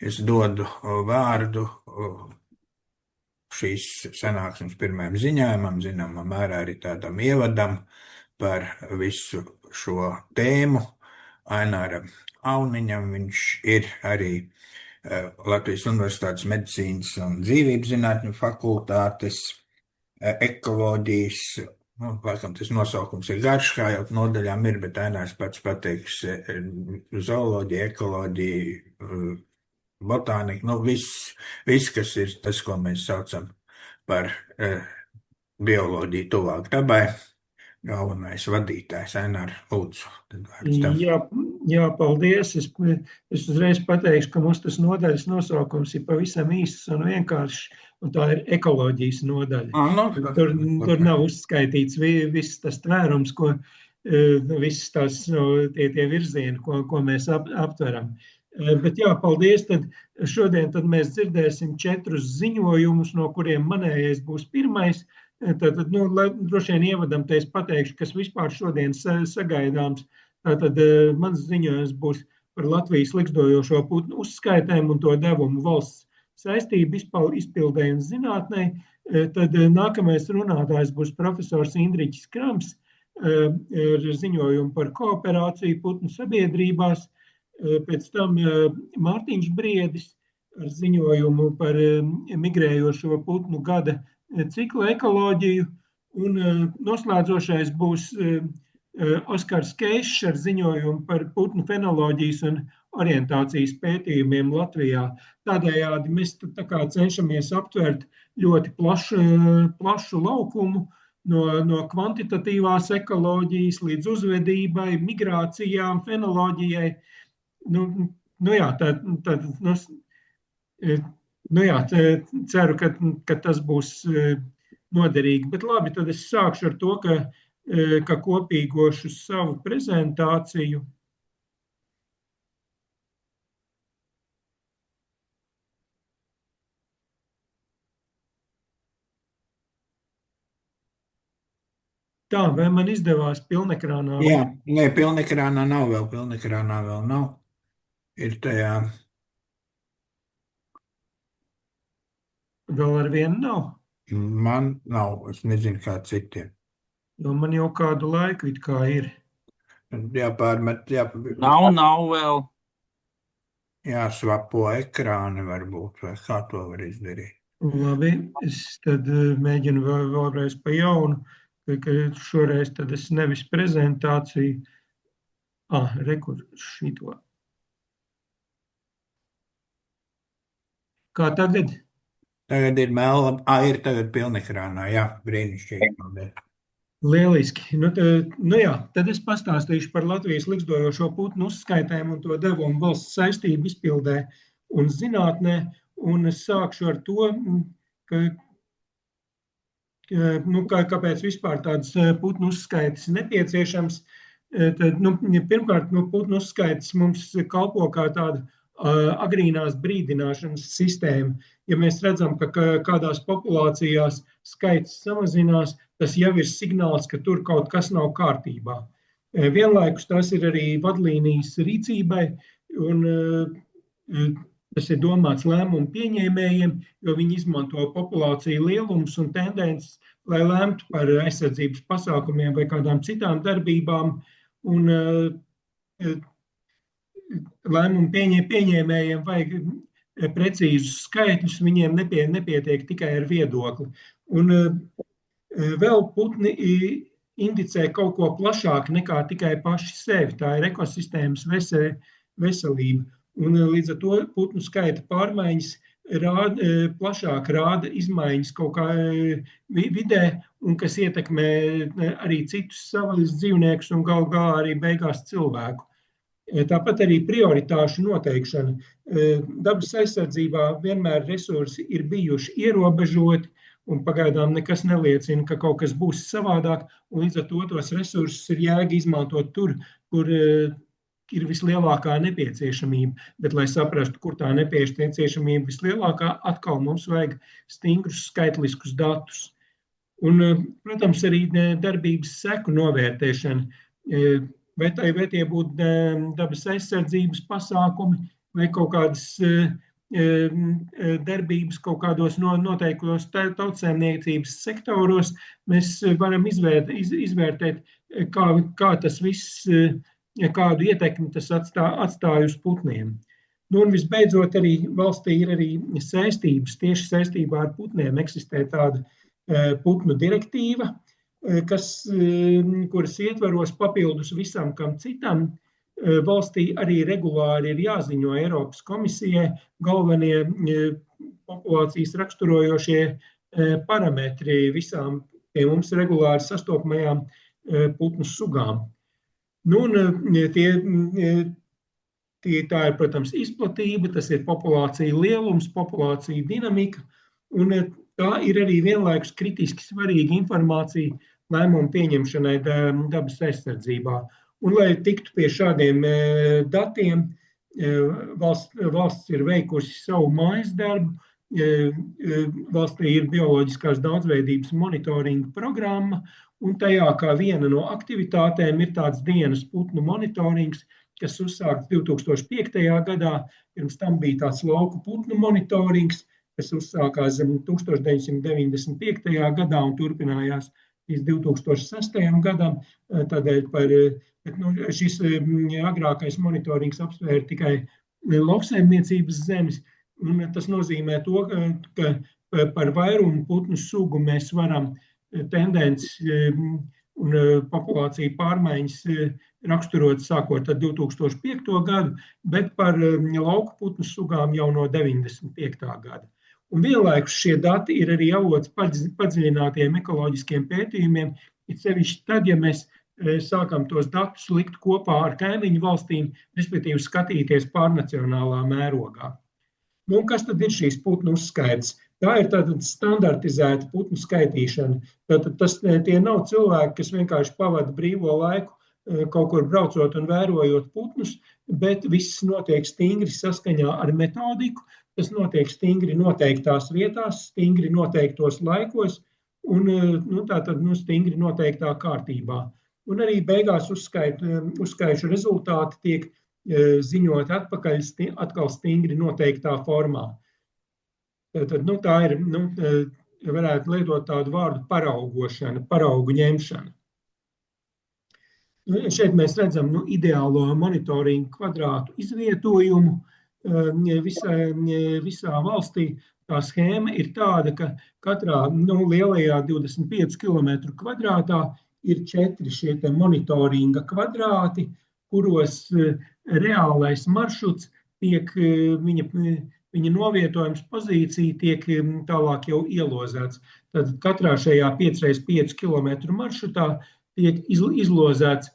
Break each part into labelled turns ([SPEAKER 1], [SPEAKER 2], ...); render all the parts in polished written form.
[SPEAKER 1] Es dodu vārdu šīs sanāksmes pirmajam ziņojumam, zināmā mērā arī tādam ievadam par visu šo tēmu. Aināram Auniņam, viņš ir arī Latvijas Universitātes medicīnas un dzīvības zinātņu fakultātes ekoloģijas, laikam tas nosaukums ir garš, kā jau nodaļām ir, bet Ainārs pats pateiks zooloģija, ekoloģija, botānika, viss, kas ir tas, ko mēs saucam par bioloģiju tuvāk dabai. Galvenais vadītājs Ainār, lūdzu.
[SPEAKER 2] Jā, paldies. Es uzreiz pateikšu, ka mums tas nodaļas nosaukums ir pavisam īsts un vienkāršs, un tā ir ekoloģijas nodaļa. Tur nav uzskaitīts viss tas tvērums, visas tās tie virzieni, ko mēs aptveram. Bet jā, paldies. Tad šodien mēs dzirdēsim 4 ziņojumus, no kuriem manējais būs pirmais. Tad, droši vien ievadam, te es pateikšu, kas vispār šodien sagaidāms. Tātad mans ziņojums būs par Latvijas likstojošo putnu uzskaitēm un to devumu valsts saistību izpildē un zinātnē. Tad nākamais runātājs būs profesors Indriķis Krams ar ziņojumu par kooperāciju putnu sabiedrībās. Pēc tam Mārtiņš Briedis ar ziņojumu par migrējošo putnu gada cikla ekoloģiju, un noslēdzošais būs Oskars Keišs ar ziņojumu par putnu fenoloģijas un orientācijas pētījumiem Latvijā. Tādējādi mēs tā kā cenšamies aptvert ļoti plašu laukumu no kvantitatīvās ekoloģijas līdz uzvedībai, migrācijām, fenoloģijai. Ceru, ka tas būs noderīgi. Bet labi, tad es sākšu ar to, ka kopīgošu savu prezentāciju. Tā, vai man izdevās pilnekrānā?
[SPEAKER 1] Jā, pilnekrānā vēl nav. Ir tajā.
[SPEAKER 2] Vēl ar vienu nav?
[SPEAKER 1] Man nav, es nezinu, kā citiem.
[SPEAKER 2] Jo man jau kādu laiku it kā ir.
[SPEAKER 1] Jāpārmet,
[SPEAKER 3] Nav vēl.
[SPEAKER 1] Jāsvapo ekrāni varbūt, vai kā to var izdarīt.
[SPEAKER 2] Labi, es tad mēģinu vēlreiz pa jaunu, ka šoreiz tad es nevis prezentāciju. Rekur šito. Kā tagad?
[SPEAKER 1] Tagad ir melna, ir tagad pilnekrānā, jā, brīnišķīgi.
[SPEAKER 2] Lieliski. Tad es pastāstīšu par Latvijas likstojošo putnu uzskaitēm un to devumu valsts saistību izpildē un zinātnē, un es sākšu ar to, kāpēc vispār tādas putnu uzskaites nepieciešams. Pirmkārt, putnu uzskaites mums kalpo kā tāda agrīnās brīdināšanas sistēma. Ja mēs redzam, ka kādās populācijās skaits samazinās, tas jau ir signāls, ka tur kaut kas nav kārtībā. Vienlaikus tas ir arī vadlīnijas rīcībai, un tas ir domāts lēmumu pieņēmējiem, jo viņi izmanto populāciju lielumus un tendences, lai lemtu par aizsardzības pasākumiem vai kādām citām darbībām, un lēmumu pieņēmējiem vajag precīzus skaitļus, viņiem nepietiek tikai ar viedokli. Un vēl putni indicē kaut ko plašāk nekā tikai paši sevi. Tā ir ekosistēmas veselība. Un līdz ar to putnu skaita pārmaiņas plašāk rāda izmaiņas kaut kā vidē, un kas ietekmē arī citus savvaļas dzīvniekus un galu galā arī beigās cilvēku. Tāpat arī prioritāšu noteikšana. Dabas aizsardzībā vienmēr resursi ir bijuši ierobežoti, un pagaidām nekas neliecina, ka kaut kas būs savādāk, un līdz ar to tos resursus ir jēga izmantot tur, kur ir vislielākā nepieciešamība. Bet, lai saprastu, kur tā nepieciešamība vislielākā, atkal mums vajag stingrus skaitliskus datus. Un, protams, arī darbības seku novērtēšana. Vai tie būtu dabas aizsardzības pasākumi, vai kaut kādas darbības kaut kādos noteiktos tautsēmniecības sektoros, mēs varam izvērtēt, kā tas viss, kādu ietekmi tas atstāja uz putniem. Nu, un visbeidzot, arī valstī ir arī saistības, tieši saistībā ar putniem eksistē tāda putnu direktīva, kuras ietvaros papildus visam kam citam. Valstī arī regulāri ir jāziņo Eiropas komisijai galvenie populācijas raksturojošie parametri visām pie mums regulāri sastopamajām putnu sugām. Nu, un tā ir, protams, izplatība, tas ir populācija lielums, populācija dinamika, un tā ir arī vienlaikus kritiski svarīga informācija lēmumu pieņemšanai dabas aizsardzībā. Un, lai tiktu pie šādiem datiem, valsts ir veikusi savu mājas darbu, valstī ir bioloģiskās daudzveidības monitoringa programma, un tajā kā viena no aktivitātēm ir tāds dienas putnu monitorings, kas uzsākts 2005. Gadā, pirms tam bija tāds lauku putnu monitorings, kas uzsākās 1995. Gadā un turpinājās līdz 2006. Gadam, tādēļ šis agrākais monitorings apsvēra tikai lauksaimniecības zemes, un tas nozīmē to, ka par vairumu putnu sugu mēs varam tendences un populāciju pārmaiņas raksturot sākot ar 2005. Gadu, bet par lauku putnu sugām jau no 95. Gada. Un vienlaikus šie dati ir arī avots padziļinātiem ekoloģiskiem pētījumiem, it sevišķi tad, ja mēs sākam tos datus likt kopā ar kaimiņu valstīm, respektīvi skatīties pārnacionālā mērogā. Nu, un kas tad ir šīs putnu uzskaits? Tā ir tātad standartizēta putnu skaitīšana. Tātad tie nav cilvēki, kas vienkārši pavada brīvo laiku kaut kur braucot un vērojot putnus, bet viss notiek stingri saskaņā ar metodiku, tas notiek stingri noteiktās vietās, stingri noteiktos laikos un stingri noteiktā kārtībā. Un arī beigās uzskaišu rezultāti tiek ziņot atpakaļ atkal stingri noteiktā formā. Tad, tā ir, varētu lietot tādu vārdu paraugošana, paraugu ņemšana. Šeit mēs redzam ideālo monitoringu kvadrātu izvietojumu visā valstī. Tā schēma ir tāda, ka katrā lielajā 25 km kvadrātā ir 4 šie monitoringa kvadrāti, kuros reālais maršruts tiek, viņa novietojums pozīcija tiek tālāk jau ielozēts. Tad katrā šajā 5x5 km maršrutā tiek izlozēts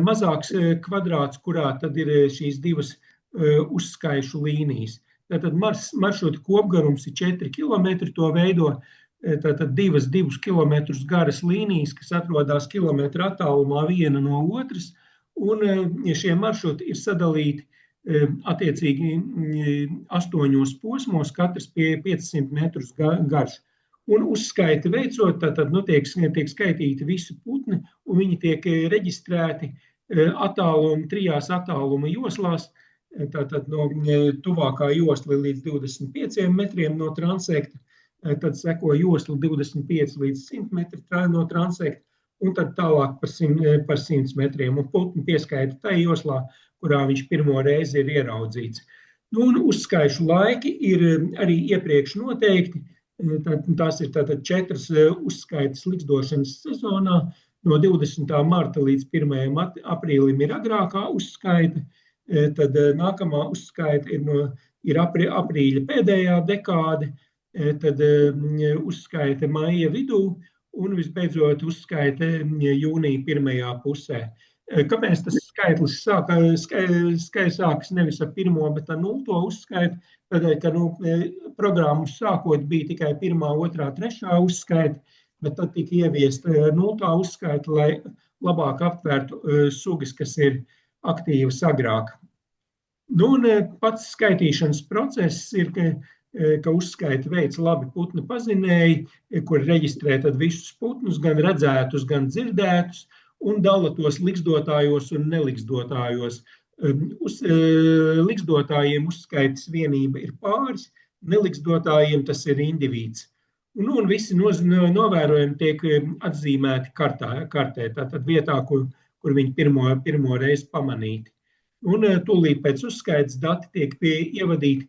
[SPEAKER 2] mazāks kvadrāts, kurā tad ir šīs divas uzskaišu līnijas. Tātad maršruta kopgarums ir 4 km, to veido tātad divas 2 km garas līnijas, kas atrodas kilometra attālumā viena no otras, un šie maršruti ir sadalīti attiecīgi 8 posmos, katrs pie 500 metrus garš. Un uzskaiti veicot, tātad tiek skaitīti visi putni, un viņi tiek reģistrēti attālumi 3 attāluma joslās, tātad no tuvākā josla līdz 25 metriem no transekta, tad seko josla 25 līdz 100 metri no transekta, un tad tālāk par 100 metriem, un putni pieskaita tai joslā, kurā viņš pirmo reizi ir ieraudzīts. Nu, un uzskaišu laiki ir arī iepriekš noteikti. Tās ir tātad 4 uzskaitas likstošanas sezonā. No 20. marta līdz 1. aprīlim ir agrākā uzskaita, tad nākamā uzskaita ir aprīļa pēdējā dekāde, tad uzskaita maija vidū un visbeidzot uzskaita jūnija pirmajā pusē. Kāpēc tas skaitlis sākas nevis ar 1., bet ar 0. uzskaitu? Tādēļ, ka programmu sākot bija tikai 1., 2., 3. uzskaita, bet tad tika ieviesta 0. uzskaita, lai labāk aptvērtu sugas, kas ir aktīvas agrāk. Nu, un pats skaitīšanas process ir, ka uzskaita veids labi putnu pazinēji, kur reģistrē tad visus putnus, gan redzētus, gan dzirdētus, un dala tos likstotājos un nelikstotājos. Liksdotājiem uzskaitas vienība ir pāris, neliksdotājiem tas ir indivīds. Un visi novērojumi tiek atzīmēti kartē, tātad vietā, kur viņi pirmo reizi pamanīti. Un tūlīt pēc uzskaitas dati tiek ievadīti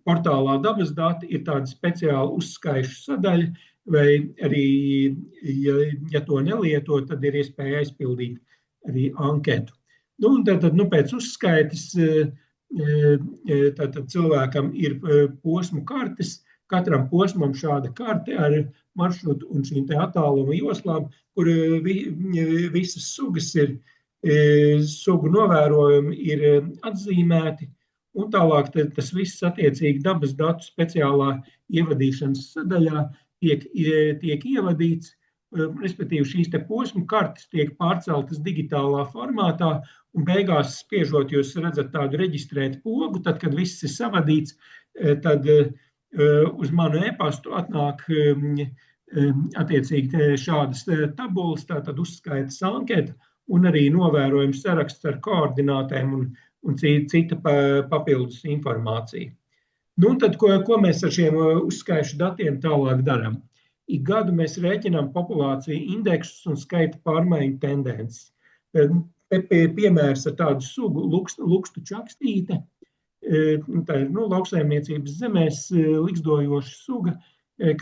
[SPEAKER 2] portālā dabas dati, ir tāda speciāla uzskaišu sadaļa, vai arī, ja to nelieto, tad ir iespēja aizpildīt arī anketu. Tātad pēc uzskaitas tātad cilvēkam ir posmu kartes, katram posmam šāda karte ar maršrutu un šīm te attāluma joslām, kur visas sugas ir, sugu novērojumi ir atzīmēti, un tālāk tas viss attiecīgi dabas datu speciālā ievadīšanas sadaļā tiek ievadīts, respektīvi šīs te posmu kartes tiek pārceltas digitālā formātā, un beigās spiežot, jūs redzat tādu reģistrētu pogu, tad, kad viss ir savadīts, tad uz manu e-pastu atnāk attiecīgi šādas tabulas, tātad uzskaitas anketa un arī novērojums saraksts ar koordinātēm un cita papildus informācija. Tad, ko mēs ar šiem uzskaišu datiem tālāk darām? Ik gadu mēs rēķinām populāciju indeksus un skaita pārmaiņu tendences. Piemērs ar tādu sugu lukstu čakstīte, tā ir lauksaimniecības zemēs liksdojoša suga,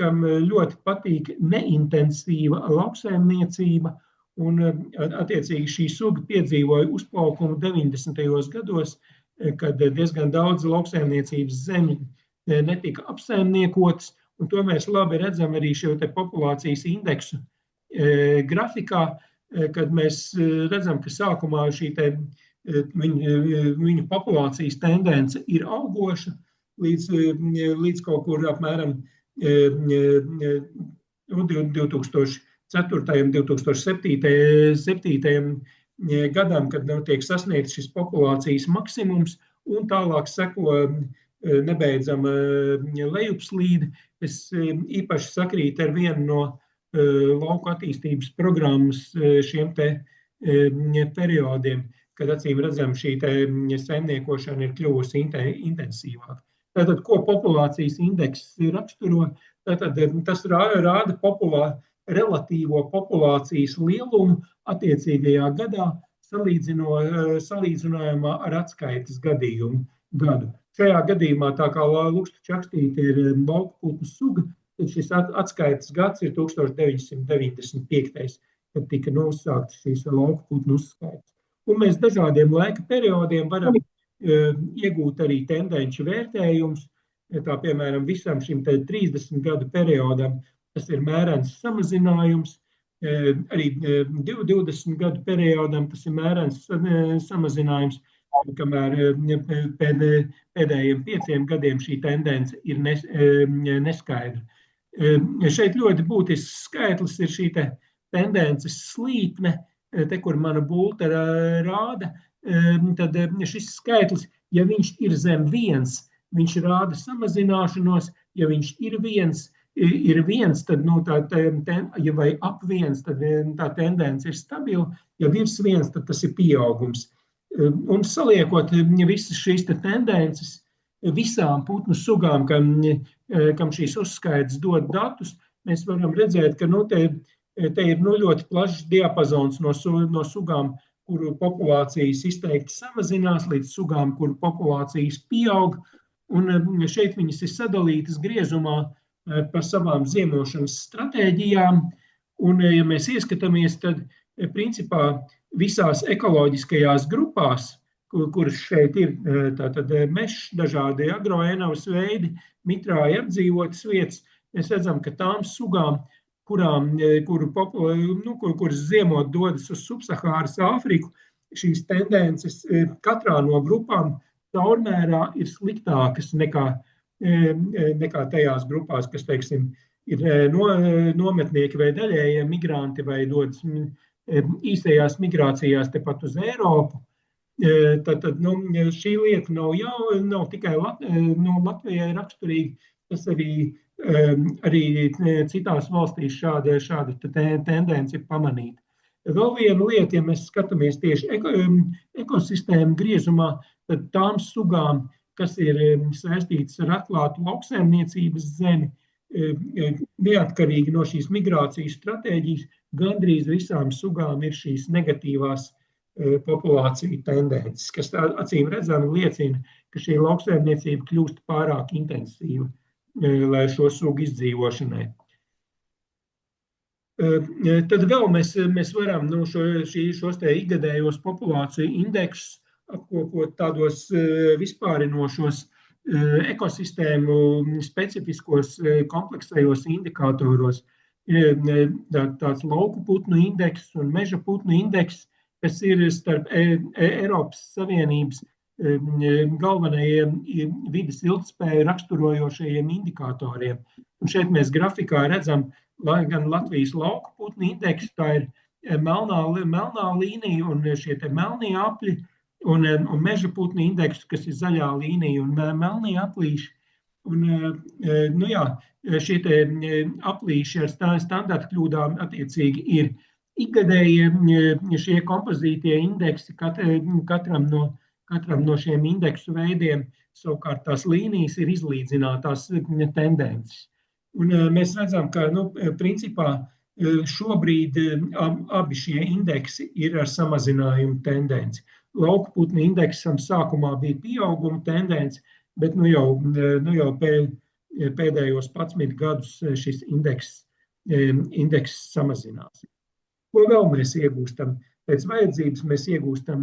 [SPEAKER 2] kam ļoti patīk neintensīva lauksaimniecība, un attiecīgi šī suga piedzīvoja uzplaukumu 90. gados, kad diezgan daudz lauksaimniecības zemi netika apsaimniekotas, un to mēs labi redzam arī šo te populācijas indeksu grafikā, kad mēs redzam, ka sākumā šī te viņu populācijas tendence ir augoša līdz kaut kur apmēram 2004. 2007. Gadam, kad tiek sasniegts šis populācijas maksimums, un tālāk seko nebeidzama lejupslīde, kas īpaši sakrīt ar vienu no lauku attīstības programmas šiem te periodiem, kad acīm redzam šī te saimniekošana ir kļuvusi intensīvāka. Tātad, ko populācijas indeks raksturo? Tātad, tas rāda relatīvo populācijas lielumu attiecīgajā gadā salīdzinājumā ar atskaites gadu. Šajā gadījumā, tā kā lukstu čakstīte ir lauku putnu suga, tad šis atskaites gads ir 1995. kad tika uzsāktas šīs lauku putnu uzskaites. Un mēs dažādiem laika periodiem varam iegūt arī tendenču vērtējumus. Tā, piemēram, visam šim 30 gadu periodam tas ir mērens samazinājums, arī 20 gadu periodam tas ir mērens samazinājums, kamēr pēdējiem 5 gadiem šī tendence ir neskaidra. Šeit ļoti būtisks skaitlis ir šī tendences slīpne, te, kur mana bulta rāda, tad šis skaitlis, ja viņš ir zem 1, viņš rāda samazināšanos, ja viņš ir 1, tad, vai ap 1, tad tā tendence ir stabila, ja virs 1, tad tas ir pieaugums. Un saliekot visas šīs tendences visām putnu sugām, kam šīs uzskaitas dod datus, mēs varam redzēt, ka te ir ļoti plašs diapazons no sugām, kuru populācijas izteikti samazinās, līdz sugām, kuru populācijas pieaug. Un šeit viņas ir sadalītas griezumā par savām ziemošanas stratēģijām. Un, ja mēs ieskatāmies, tad principā visās ekoloģiskajās grupās, kuras šeit ir, tātad mešs, dažādi agroēnavas veidi, mitrāji apdzīvotas vietas, mēs redzam, ka tām sugām, kuras ziemot dodas uz subsahāras Āfriku, šīs tendences katrā no grupām caurmērā ir sliktākas nekā tajās grupās, kas, teiksim, ir nometnieki vai daļējie migranti vai dodas īstajās migrācijās tepat uz Eiropu. Tad šī lieta nav tikai Latvijai raksturīga, tas arī citās valstīs šāda tendence ir pamanīta. Vēl viena lieta, ja mēs skatāmies tieši ekosistēmu griezumā, tad tām sugām, kas ir saistītas ar atklātu lauksaimniecības zemi, neatkarīgi no šīs migrācijas stratēģijas, gandrīz visām sugām ir šīs negatīvās populāciju tendences, kas acīm redzami liecina, ka šī lauksaimniecība kļūst pārāk intensīva, lai šo sugu izdzīvošanai. Tad vēl mēs varam šos te ikgadējos populāciju indeksus apkopot tādos vispārinošos ekosistēmu specifiskos kompleksējos indikātoros. Tāds lauku putnu indeks un meža putnu indeks, kas ir starp Eiropas Savienības galvenajiem vides ilgtspēju raksturojošajiem indikatoriem. Un šeit mēs grafikā redzam gan Latvijas lauku putnu indeksu, tā ir melnā līnija un šie te melnie apļi, un meža putnu indeksu, kas ir zaļā līnija un melnie aplīši. Un, šie te aplīši ar standarta kļūdām attiecīgi ir ikgadējie šie kompozītie indeksi katram no šiem indeksu veidiem, savukārt tās līnijas ir izlīdzinātās tendences. Un mēs redzam, ka principā šobrīd abi šie indeksi ir ar samazinājumu tendenci. Lauku putnu indeksam sākumā bija pieauguma tendence, bet jau pēdējos 11 gadus šis indeks samazinās. Ko vēl mēs iegūstam? Pēc vajadzības mēs iegūstam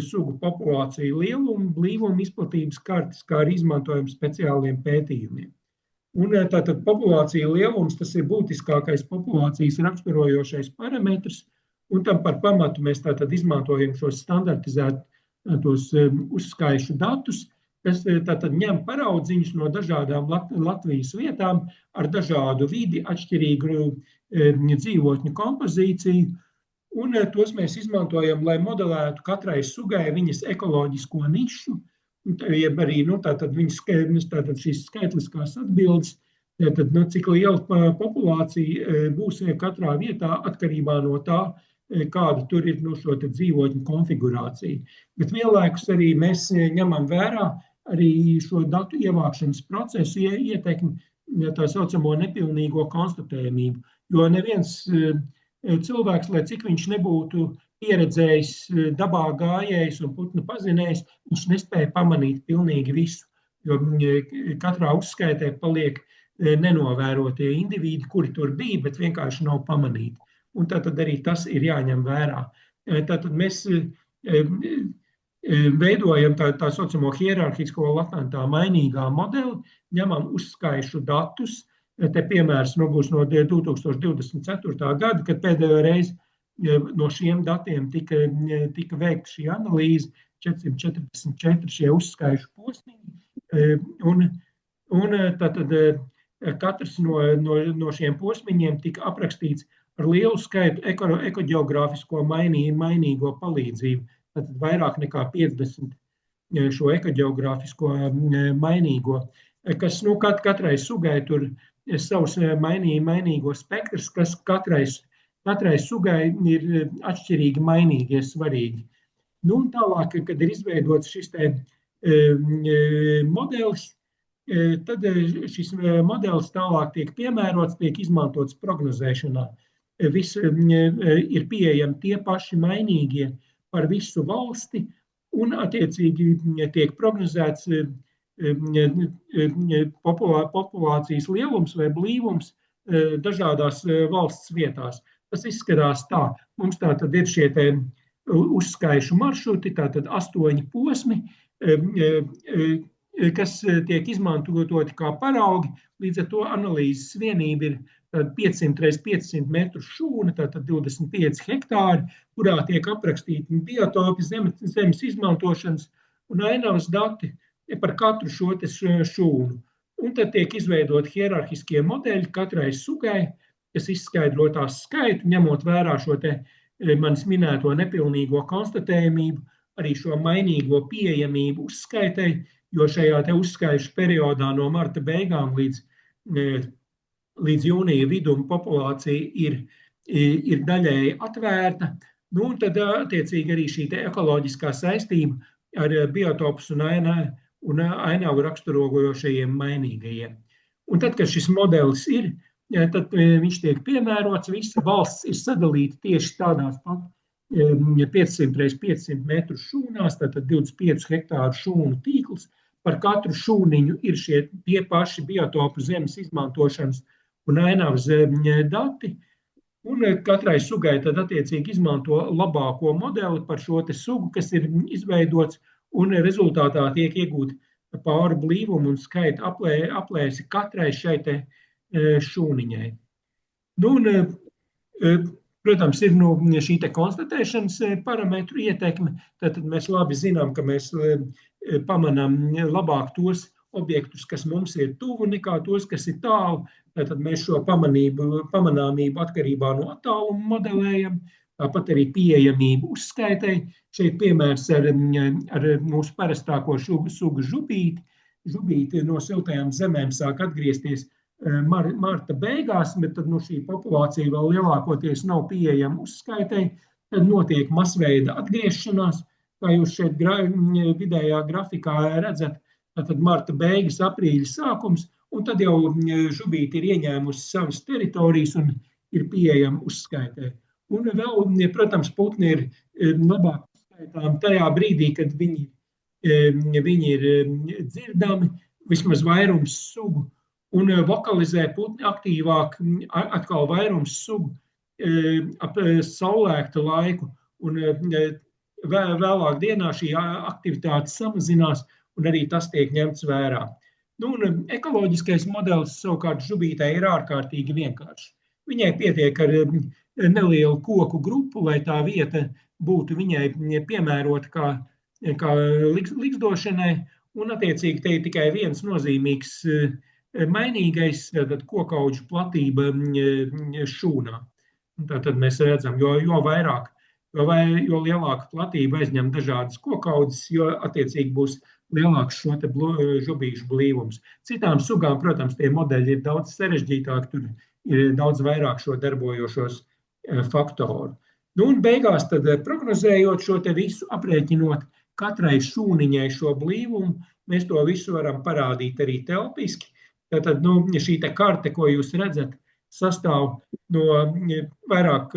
[SPEAKER 2] sugu populāciju lielumu, blīvumu izplatības kartes, kā arī izmantojam speciāliem pētījumiem. Un tātad populācija lielums, tas ir būtiskākais populācijas raksturojošais parametrs, un tam par pamatu mēs tātad izmantojam šos standartizētos uzskaišu datus, kas tātad ņem paraudziņus no dažādām Latvijas vietām ar dažādu vidi, atšķirīgu dzīvotņu kompozīciju, un tos mēs izmantojam, lai modelētu katrai sugai viņas ekoloģisko nišu, jeb arī tātad šīs skaitliskās atbildes, tātad, cik liela populācija būs katrā vietā atkarībā no tā, kāda tur ir šo dzīvotņu konfigurācija. Bet vienlaikus arī mēs ņemam vērā arī šo datu ievākšanas procesu ietekmi, tā saucamo nepilnīgo konstatējumību, jo neviens cilvēks, lai cik viņš nebūtu pieredzējis, dabā gājējis un putnu pazinējis, viņš nespēja pamanīt pilnīgi visu, jo katrā uzskaitē paliek nenovērotie indivīdi, kuri tur bija, bet vienkārši nav pamanīti. Un tātad arī tas ir jāņem vērā. Tātad mēs veidojam tā saucamo hierarhisko latentā mainīgā modeli, ņemam uzskaišu datus. Te piemērs būs no 2024. gada, kad pēdējo reizi no šiem datiem tika veikta šī analīze, 444 šie uzskaišu posmiņi, un tātad katrs no šiem posmiņiem tika aprakstīts ar lielu skaitu ekoģeogrāfisko mainīgo palīdzību, tātad vairāk nekā 50 šo ekoģeogrāfisko mainīgo, kas katrai sugai tur savs mainīgo spektrs, kas katrai sugai ir atšķirīgi mainīgie svarīgi. Un tālāk, kad ir izveidots šis modelis, tad šis modelis tālāk tiek piemērots, tiek izmantots prognozēšanā. Ir pieejami tie paši mainīgie par visu valsti, un attiecīgi tiek prognozēts populācijas lielums vai blīvums dažādās valsts vietās. Tas izskatās tā. Mums tātad ir šie uzskaišu maršruti, tātad 8 posmi, kas tiek izmantoti kā paraugi. Līdz ar to analīzes vienība ir 500 x 500 metru šūna, tātad 25 hektāri, kurā tiek aprakstīti biotopi, zemes izmantošanas un ainavas dati par katru šo šūnu. Un tad tiek izveidot hierarhiskie modeļi katrai sugai, kas izskaidro tās skaitu, ņemot vērā šo manis minēto nepilnīgo konstatējumību, arī šo mainīgo pieejamību uzskaitei, jo šajā uzskaišu periodā no marta beigām līdz jūnija vidum populācija ir ir daļēji atvērta. Nu, un tad, attiecīgi, arī šī ekoloģiskā saistība ar biotopus un ainavu raksturojošajiem mainīgajiem. Un tad, kad šis modelis ir, tad viņš tiek piemērots, visa valsts ir sadalīta tieši tādās pat 500 x 500 metru šūnās, tātad 25 hektāru šūnu tīkls. Par katru šūniņu ir tie paši biotopu zemes izmantošanas un ainavas dati. Un katrai sugai tad attiecīgi izmanto labāko modeli par šo te sugu, kas ir izveidots, un rezultātā tiek iegūta pāri blīvumu un skaita aplēsi katrai šai te šūniņai. Nu, un, protams, ir šī te konstatēšanas parametru ietekme, tad mēs labi zinām, ka mēs pamanām labāk tos objektus, kas mums ir tuvu, nekā tos, kas ir tālu. Tad mēs šo pamanāmību atkarībā no attāluma modelējam, tāpat arī pieejamību uzskaitai. Šeit piemērs ar mūsu parastāko sugu žubīti. Žubīti no siltajām zemēm sāk atgriezties marta beigās, bet tad šī populācija vēl lielākoties nav pieejama uzskaitai. Tad notiek masveida atgriešanās, kā jūs šeit vidējā grafikā redzat, tad marta beigas, aprīļa sākums, un tad jau žubīti ir ieņēmusi savas teritorijas un ir pieejama uzskaitē. Un vēl, protams, putni ir labāk uzskaitām tajā brīdī, kad viņi ir dzirdami, vismaz vairums sugu, un vokalizē putni aktīvāk, atkal vairums sugu ap saulēkta laiku, un vēlāk dienā šī aktivitāte samazinās, un arī tas tiek ņemts vērā. Nu, un ekoloģiskais modelis savukārt žubītei ir ārkārtīgi vienkāršs. Viņai pietiek ar nelielu koku grupu, lai tā vieta būtu viņai piemērota kā liksdošanai, un attiecīgi te ir tikai viens nozīmīgs mainīgais, tad kokauģu platība šūnā. Tātad mēs redzam, jo lielāka platība aizņem dažādas kokaudzes, jo attiecīgi būs lielāks šo te žubīšu blīvums. Citām sugām, protams, tie modeļi ir daudz sarežģītāki, tur ir daudz vairāk šo darbojošos faktoru. Nu, un beigās tad prognozējot šo te visu, aprēķinot katrai šūniņai šo blīvumu, mēs to visu varam parādīt arī telpiski. Tātad, šī te karte, ko jūs redzat, sastāv no vairāk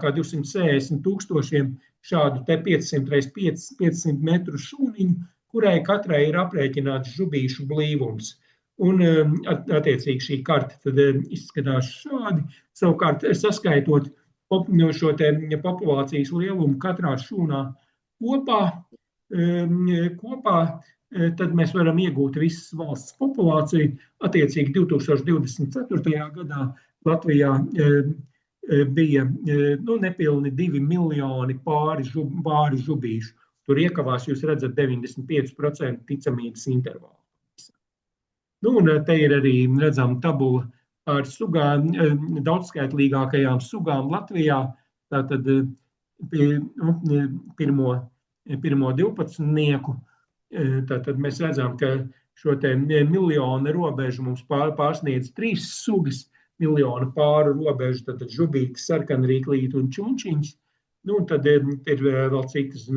[SPEAKER 2] kā 260,000 šādu te 500 x 500 metru šūniņu, kurai katrai ir aprēķināts žubīšu blīvums. Un, attiecīgi, šī karte tad izskatās šādi. Savukārt, saskaitot šo te populācijas lielumu katrā šūnā kopā, tad mēs varam iegūt visas valsts populāciju. Attiecīgi, 2024. gadā Latvijā bija nepilni 2 miljoni pāri žubīšu. Tur iekavās, jūs redzat, 95% ticamības intervālu. Nu, un te ir arī, redzam, tabula ar sugām, daudzskaitlīgākajām sugām Latvijā. Tātad pirmo 12. Tātad mēs redzam, ka šo te miljonu robežu mums pārsniedz 3 sugas, miljonu pāru robežu, tātad žubīti, sarkanrīklīti un čunčiņš. Nu, un tad ir vēl citas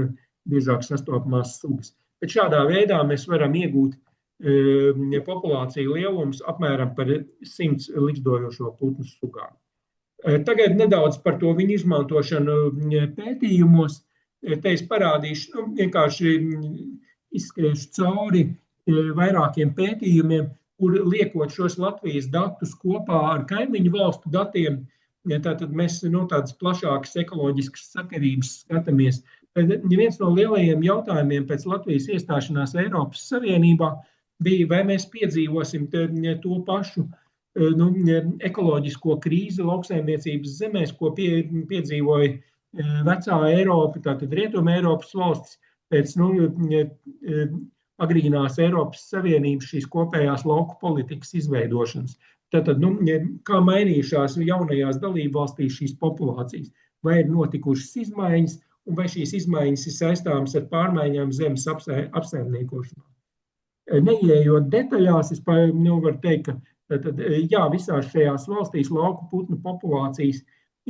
[SPEAKER 2] biežāk sastopamās sugas. Bet šādā veidā mēs varam iegūt populāciju lielums apmēram par 100 liksdojošo putnu sugām. Tagad nedaudz par to viņu izmantošanu pētījumos. Te es parādīšu, vienkārši izskriešu cauri vairākiem pētījumiem, kur liekot šos Latvijas datus kopā ar kaimiņu valstu datiem, tātad mēs tādas plašākas ekoloģiskas sakarības skatāmies. Viens no lielajiem jautājumiem pēc Latvijas iestāšanās Eiropas Savienībā bija, vai mēs piedzīvosim to pašu ekoloģisko krīzi lauksaimniecības zemēs, ko piedzīvoja vecā Eiropa, tātad Rietuma Eiropas valstis, pēc agrīnās Eiropas Savienības šīs kopējās lauku politikas izveidošanas. Tātad, kā mainījušās jaunajās dalībvalstīs šīs populācijas, vai ir notikušas izmaiņas, un vai šīs izmaiņas ir saistāmas ar pārmaiņām zemes apsaimniekošanā. Neieejot detaļās, es varu teikt, ka visās šajās valstīs lauku putnu populācijas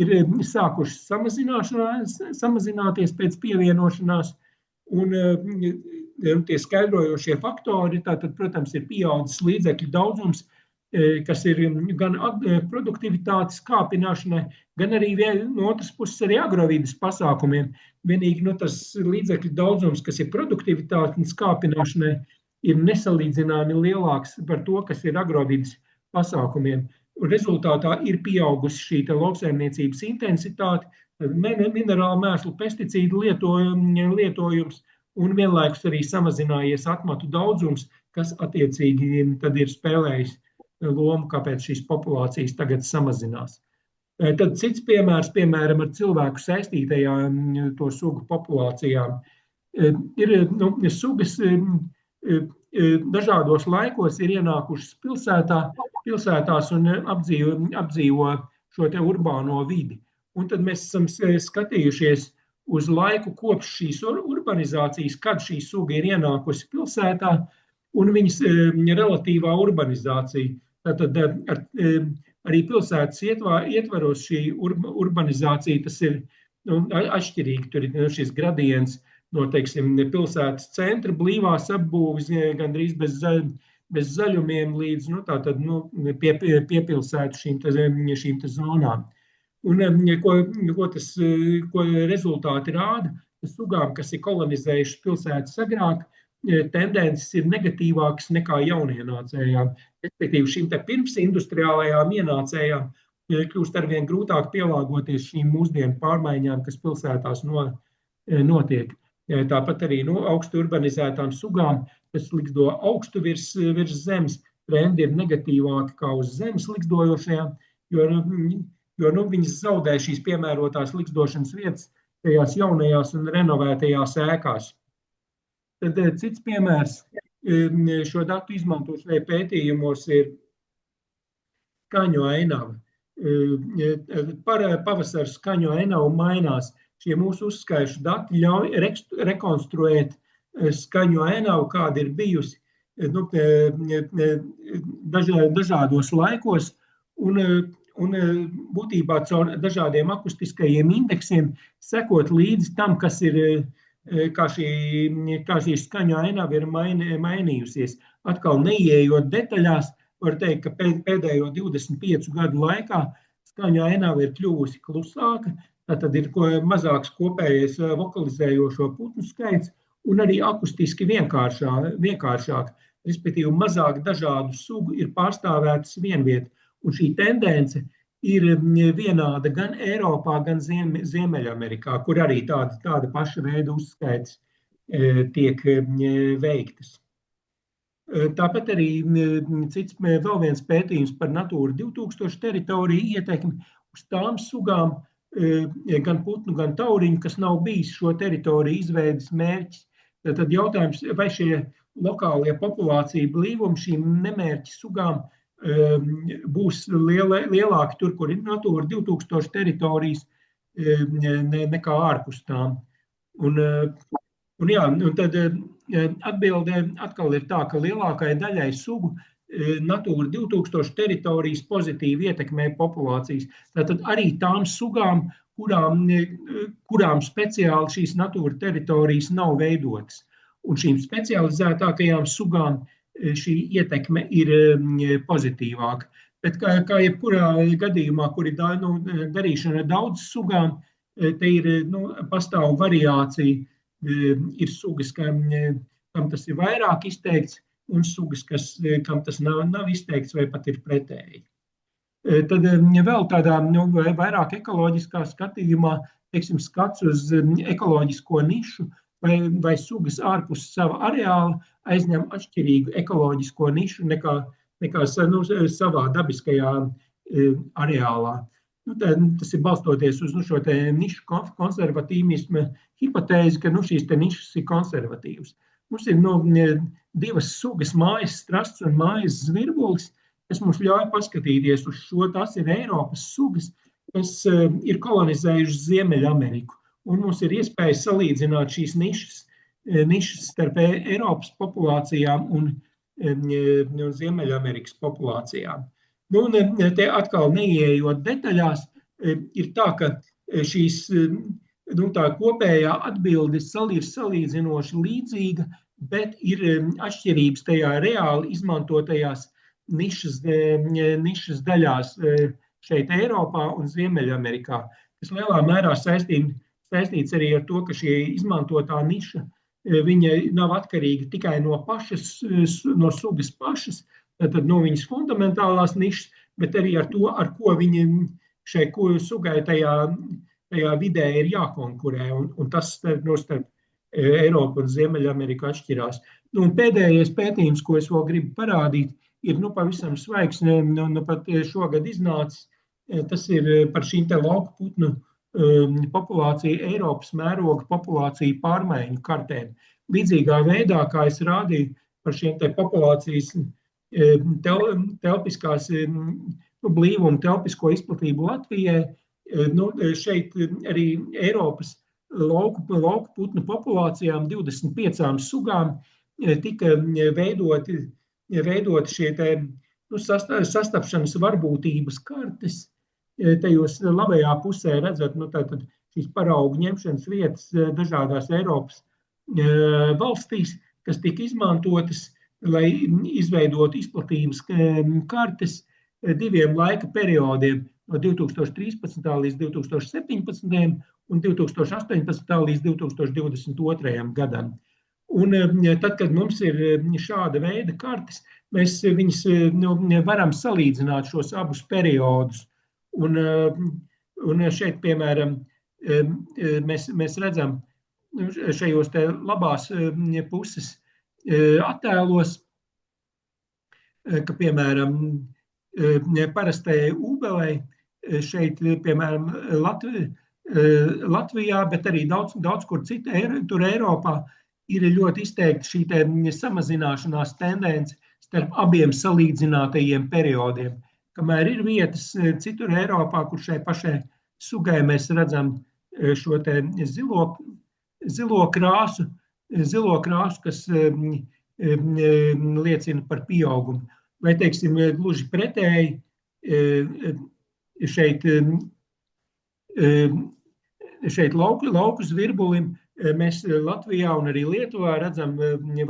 [SPEAKER 2] ir sākušas samazināties pēc pievienošanās, un tie skaidrojošie faktori, tātad, protams, ir pieaudzis līdzekļu daudzums, kas ir gan produktivitātes kāpināšanai, gan arī no otras puses arī agrovides pasākumiem. Vienīgi tas līdzekļu daudzums, kas ir produktivitātes kāpināšanai, ir nesalīdzināmi lielāks par to, kas ir agrovides pasākumiem. Un rezultātā ir pieaugusi šī lauksaimniecības intensitāte, minerālu mēslu pesticīdu lietojums un vienlaikus arī samazinājies atmatu daudzums, kas attiecīgi tad ir spēlējis lomu, kāpēc šīs populācijas tagad samazinās. Tad cits piemērs, piemēram, ar cilvēku saistītajām to sugu populācijām, ir sugas dažādos laikos ir ienākušas pilsētās un apdzīvo šo te urbāno vidi. Un tad mēs esam skatījušies uz laiku kopš šīs urbanizācijas, kad šī suga ir ienākusi pilsētā un viņas relatīvā urbanizācija. Tātad arī pilsētas ietvaros šī urbanizācija, tas ir atšķirīgi. Tur ir šis gradients no, teiksim, pilsētas centra, blīvās apbūves, gandrīz bez zaļumiem līdz piepilsētu šīm zonām. Un ko rezultāti rāda, sugām, kas ir kolonizējušas pilsētas agrāk, tendences ir negatīvākas nekā jaunienācējām. Respektīvi, šīm te pirmsindustriālajām ienācējām kļūst arvien grūtāk pielāgoties šīm mūsdienu pārmaiņām, kas pilsētās notiek. Tāpat arī augstu urbanizētām sugām, kas liksto augstu virs zemes, trendi ir negatīvāki kā uz zemes likstojošajām, jo viņas zaudē šīs piemērotās likstošanas vietas tajās jaunajās un renovētajās ēkās. Tad cits piemērs šo datu izmantošanai pētījumos ir skaņu ainava. Pavasara skaņu ainava mainās. Šie mūsu uzskaišu dati ļauj rekonstruēt skaņu ainavu, kāda ir bijusi dažādos laikos, un būtībā caur dažādiem akustiskajiem indeksiem sekot līdzi tam, kas ir, kā šī skaņu ainava ir mainījusies. Atkal neieejot detaļās, var teikt, ka pēdējo 25 gadu laikā skaņu ainava ir kļuvusi klusāka, tad ir mazāks kopējais vokalizējošo putnu skaits un arī akustiski vienkāršāk, respektīvi mazāk dažādu sugu ir pārstāvētas vienviet. Un šī tendence ir vienāda gan Eiropā, gan Ziemeļamerikā, kur arī tāda paša veida uzskaits tiek veiktas. Tāpat arī vēl viens pētījums par Natūra 2000 teritoriju ietekmi uz tām sugām, gan putnu, gan tauriņu, kas nav bijis šo teritoriju izveides mērķis. Tad jautājums, vai šie lokālie populācija blīvumi šīm nemērķi sugām būs lielāki tur, kur ir Natūra 2000 teritorijas, nekā ārpus tām. Un tad atbildē atkal ir tā, ka lielākai daļai sugu Natūra 2000 teritorijas pozitīvi ietekmē populācijas. Tātad arī tām sugām, kurām speciāli šīs Natūra teritorijas nav veidotas. Un šīm specializētākajām sugām šī ietekme ir pozitīvāka. Bet kā jebkurā gadījumā, kur ir darīšana ar daudz sugām, te ir pastāv variācija. Ir sugas, kam tas ir vairāk izteikts, un sugas, kam tas nav izteikts vai pat ir pretēji. Tad vēl tādā vairāk ekoloģiskā skatījumā, teiksim, skats uz ekoloģisko nišu, vai sugas ārpus sava areāla aizņem atšķirīgu ekoloģisko nišu nekā savā dabiskajā areālā. Tas ir balstoties uz šo te nišu konservatīvismu hipotēzi, ka šīs te nišas ir konservatīvas. Mums ir divas sugas, mājas strasts un mājas zvirbulis, kas mums ļauj paskatīties uz šo. Tas ir Eiropas sugas, kas ir kolonizējušas Ziemeļameriku. Un mums ir iespēja salīdzināt šīs nišas starp Eiropas populācijām un Ziemeļamerikas populācijām. Te atkal neieejot detaļās, ir tā, ka šīs tā kopējā atbilde ir salīdzinoši līdzīga, bet ir atšķirības tajā reāli izmantotajās nišas daļās šeit Eiropā un Ziemeļamerikā. Tas lielā mērā saistīts arī ar to, ka šī izmantotā niša viņa nav atkarīga tikai no sugas pašas, tad no viņas fundamentālās nišas, bet arī ar to, ar ko viņa šai sugai tajā vidē ir jākonkurē, un tas starp Eiropu un Ziemeļameriku atšķirās. Un pēdējais pētījums, ko es vēl gribu parādīt, ir pavisam svaigs, pat šogad iznācis. Tas ir par šīm te lauku putnu populāciju, Eiropas mēroga populāciju pārmaiņu kartēm. Līdzīgā veidā, kā es rādīju par šiem te populācijas telpiskās blīvumu, telpisko izplatību Latvijai, šeit arī Eiropas lauku putnu populācijām 25 sugām tika veidoti šie te sastapšanas varbūtības kartes. Tajos labajā pusē redzat, tātad šīs paraugu ņemšanas vietas dažādās Eiropas valstīs, kas tika izmantotas, lai izveidotu izplatības kartes 2 laika periodiem no 2013. līdz 2017. un 2018. līdz 2022. gadam. Un tad, kad mums ir šāda veida kartes, mēs viņas varam salīdzināt šos abus periodus. Un šeit, piemēram, mēs redzam šajos te labās puses attēlos, ka, piemēram, parastajai ūbelei šeit, piemēram, Latvijā, bet arī daudz kur tur Eiropā ir ļoti izteikta šī te samazināšanās tendence starp abiem salīdzinātajiem periodiem. Kamēr ir vietas citur Eiropā, kur šai pašai sugai mēs redzam šo te zilo krāsu, kas liecina par pieaugumu. Vai, teiksim, gluži pretēji, šeit lauku zvirbulim mēs Latvijā un arī Lietuvā redzam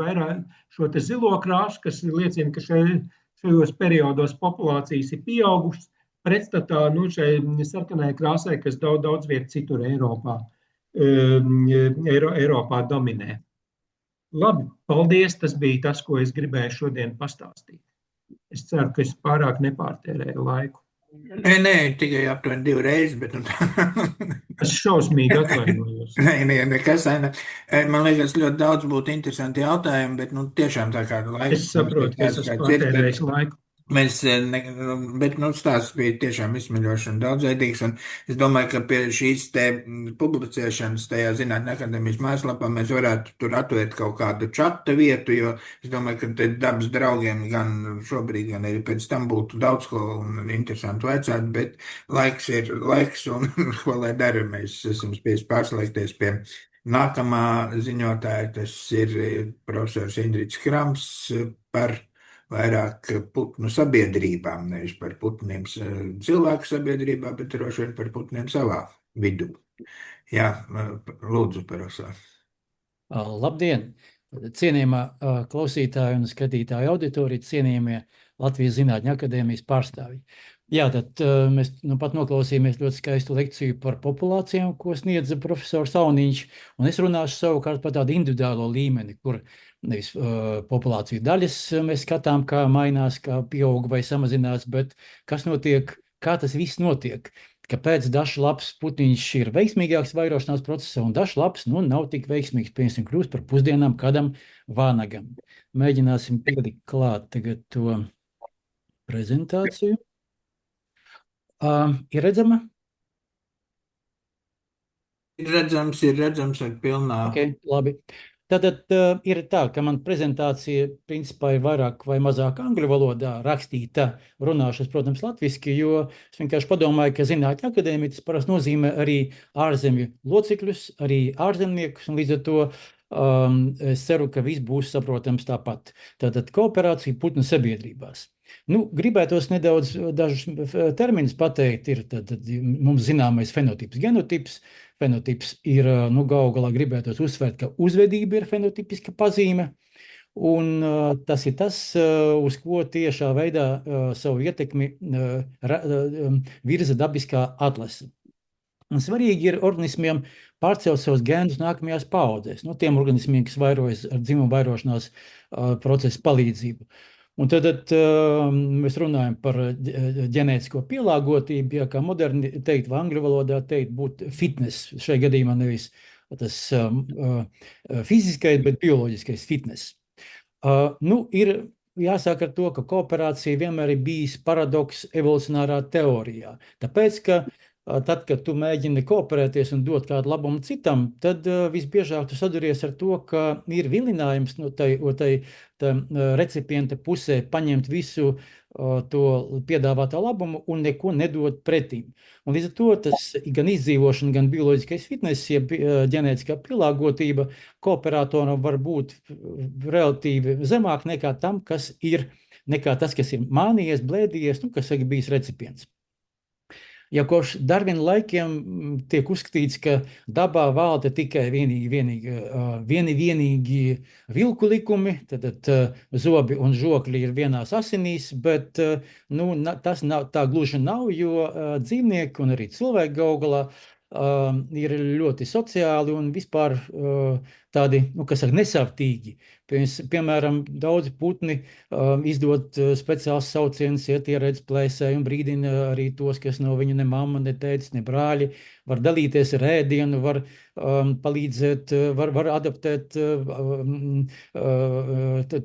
[SPEAKER 2] vairāk šo te zilo krāsu, kas liecina, ka šajos periodos populācijas ir pieaugušas, pretstatā šai sarkanai krāsai, kas daudz viet citur Eiropā dominē. Labi, paldies, tas bija tas, ko es gribēju šodien pastāstīt. Es ceru, ka es pārāk nepārtērēju laiku.
[SPEAKER 1] Nē, tikai aptuveni 2 reizes, bet...
[SPEAKER 2] Es šausmīgi atvainojos.
[SPEAKER 1] Nē, nekas. Man liekas, ļoti daudz būtu interesanti jautājumi, bet tiešām tā kā laiks...
[SPEAKER 2] Es saprotu, ka es esmu pārtērējis laiku.
[SPEAKER 1] Bet stāsts bija tiešām izsmeļošs un daudzveidīgs, un es domāju, ka pie šīs te publicēšanas tajā Zinātņu akadēmijas mājaslapā mēs varētu tur atvērt kaut kādu čata vietu, jo es domāju, ka te dabas draugiem gan šobrīd, gan arī pēc tam būtu daudz ko interesantu vajadzētu, bet laiks ir laiks, un ko lai dara, mēs esam spiesti pārslēgties pie nākamā ziņotāja, tas ir profesors Indrids Krams par vairāk putnu sabiedrībām, nevis par putniem cilvēku sabiedrībā, bet droši vien par putniem savā vidū. Jā, lūdzu, profesor.
[SPEAKER 4] Labdien! Cienījamā klausītāja un skatītāja auditorija, cienījamie Latvijas Zinātņu akadēmijas pārstāvji. Jā, tad mēs pat noklausījāmies ļoti skaistu lekciju par populācijām, ko sniedza profesors Auniņš, un es runāšu savukārt par tādu individuālo līmeni, kur nevis populāciju daļas mēs skatām, kā mainās, kā pieaug vai samazinās, bet kas notiek, kā tas viss notiek. Kāpēc dažs labs putniņš ir veiksmīgāks vairošanās procesā un dažs labs nav tik veiksmīgs, piemēram, kļūst par pusdienām kādam vānagam. Mēģināsim pielikt klāt tagad to prezentāciju. Ir redzama?
[SPEAKER 1] Ir redzams ar pilnā.
[SPEAKER 4] Okay, labi. Tātad ir tā, ka man prezentācija principā ir vairāk vai mazāk angļu valodā rakstīta, runāšas, protams, latviski, jo es vienkārši padomāju, ka Zinātņu akadēmija tas parasti nozīmē arī ārzemju locekļus, arī ārzemniekus, un līdz ar to Es ceru, ka viss būs saprotams tāpat. Tātad kooperācija putnu sabiedrībās. Nu, gribētos nedaudz dažus terminus pateikt. Ir tad mums zināmais fenotips, genotips. Fenotips ir, nu, galu galā gribētos uzsvērt, ka uzvedība ir fenotipiska pazīme. Un tas ir tas, uz ko tiešā veidā savu ietekmi virza dabiskā atlase. Un svarīgi ir organismiem pārcelt savus gēnus nākamajās paaudzēs, no tiem organismiem, kas vairojas ar dzimumu vairošanās procesu palīdzību. Un tad mēs runājam par ģenētisko pielāgotību, ja kā moderni teikt, vai angļu valodā teikt, būt fitness, šai gadījumā nevis tas fiziskais, bet bioloģiskais fitness. Nu, ir jāsāk ar to, ka kooperācija vienmēr ir bijis paradoks evolucionārā teorijā. Tāpēc, ka tad, kad tu mēģini kooperēties un dot kādu labumu citam, tad visbiežāk tu saduries ar to, ka ir vilinājums no tai recipienta pusē paņemt visu to piedāvātā labumu un neko nedot pretim. Un līdz ar to tas gan izdzīvošana, gan bioloģiskais fitness, ja ģenētiskā pielāgotība kooperatoram var būt relatīvi zemāk nekā tas, kas ir mānījies, blēdījies, nu, kas ir bijis recipients. Ja kopš Darvina laikiem tiek uzskatīts, ka dabā valda tikai vienīgi vilku likumi, tad zobi un žokļi ir vienās asinīs, bet nu, tas tā gluži nav, jo dzīvnieki un arī cilvēki galu galā ir ļoti sociāli un vispār tādi, nu, kas saka, nesavtīgi. Piemēram, daudzi putni izdod speciāls saucienus, iet ieredz plēsē un brīdina arī tos, kas nav viņa ne mamma, ne tētis, ne brāļi, var dalīties ar ēdienu, var palīdzēt, var adoptēt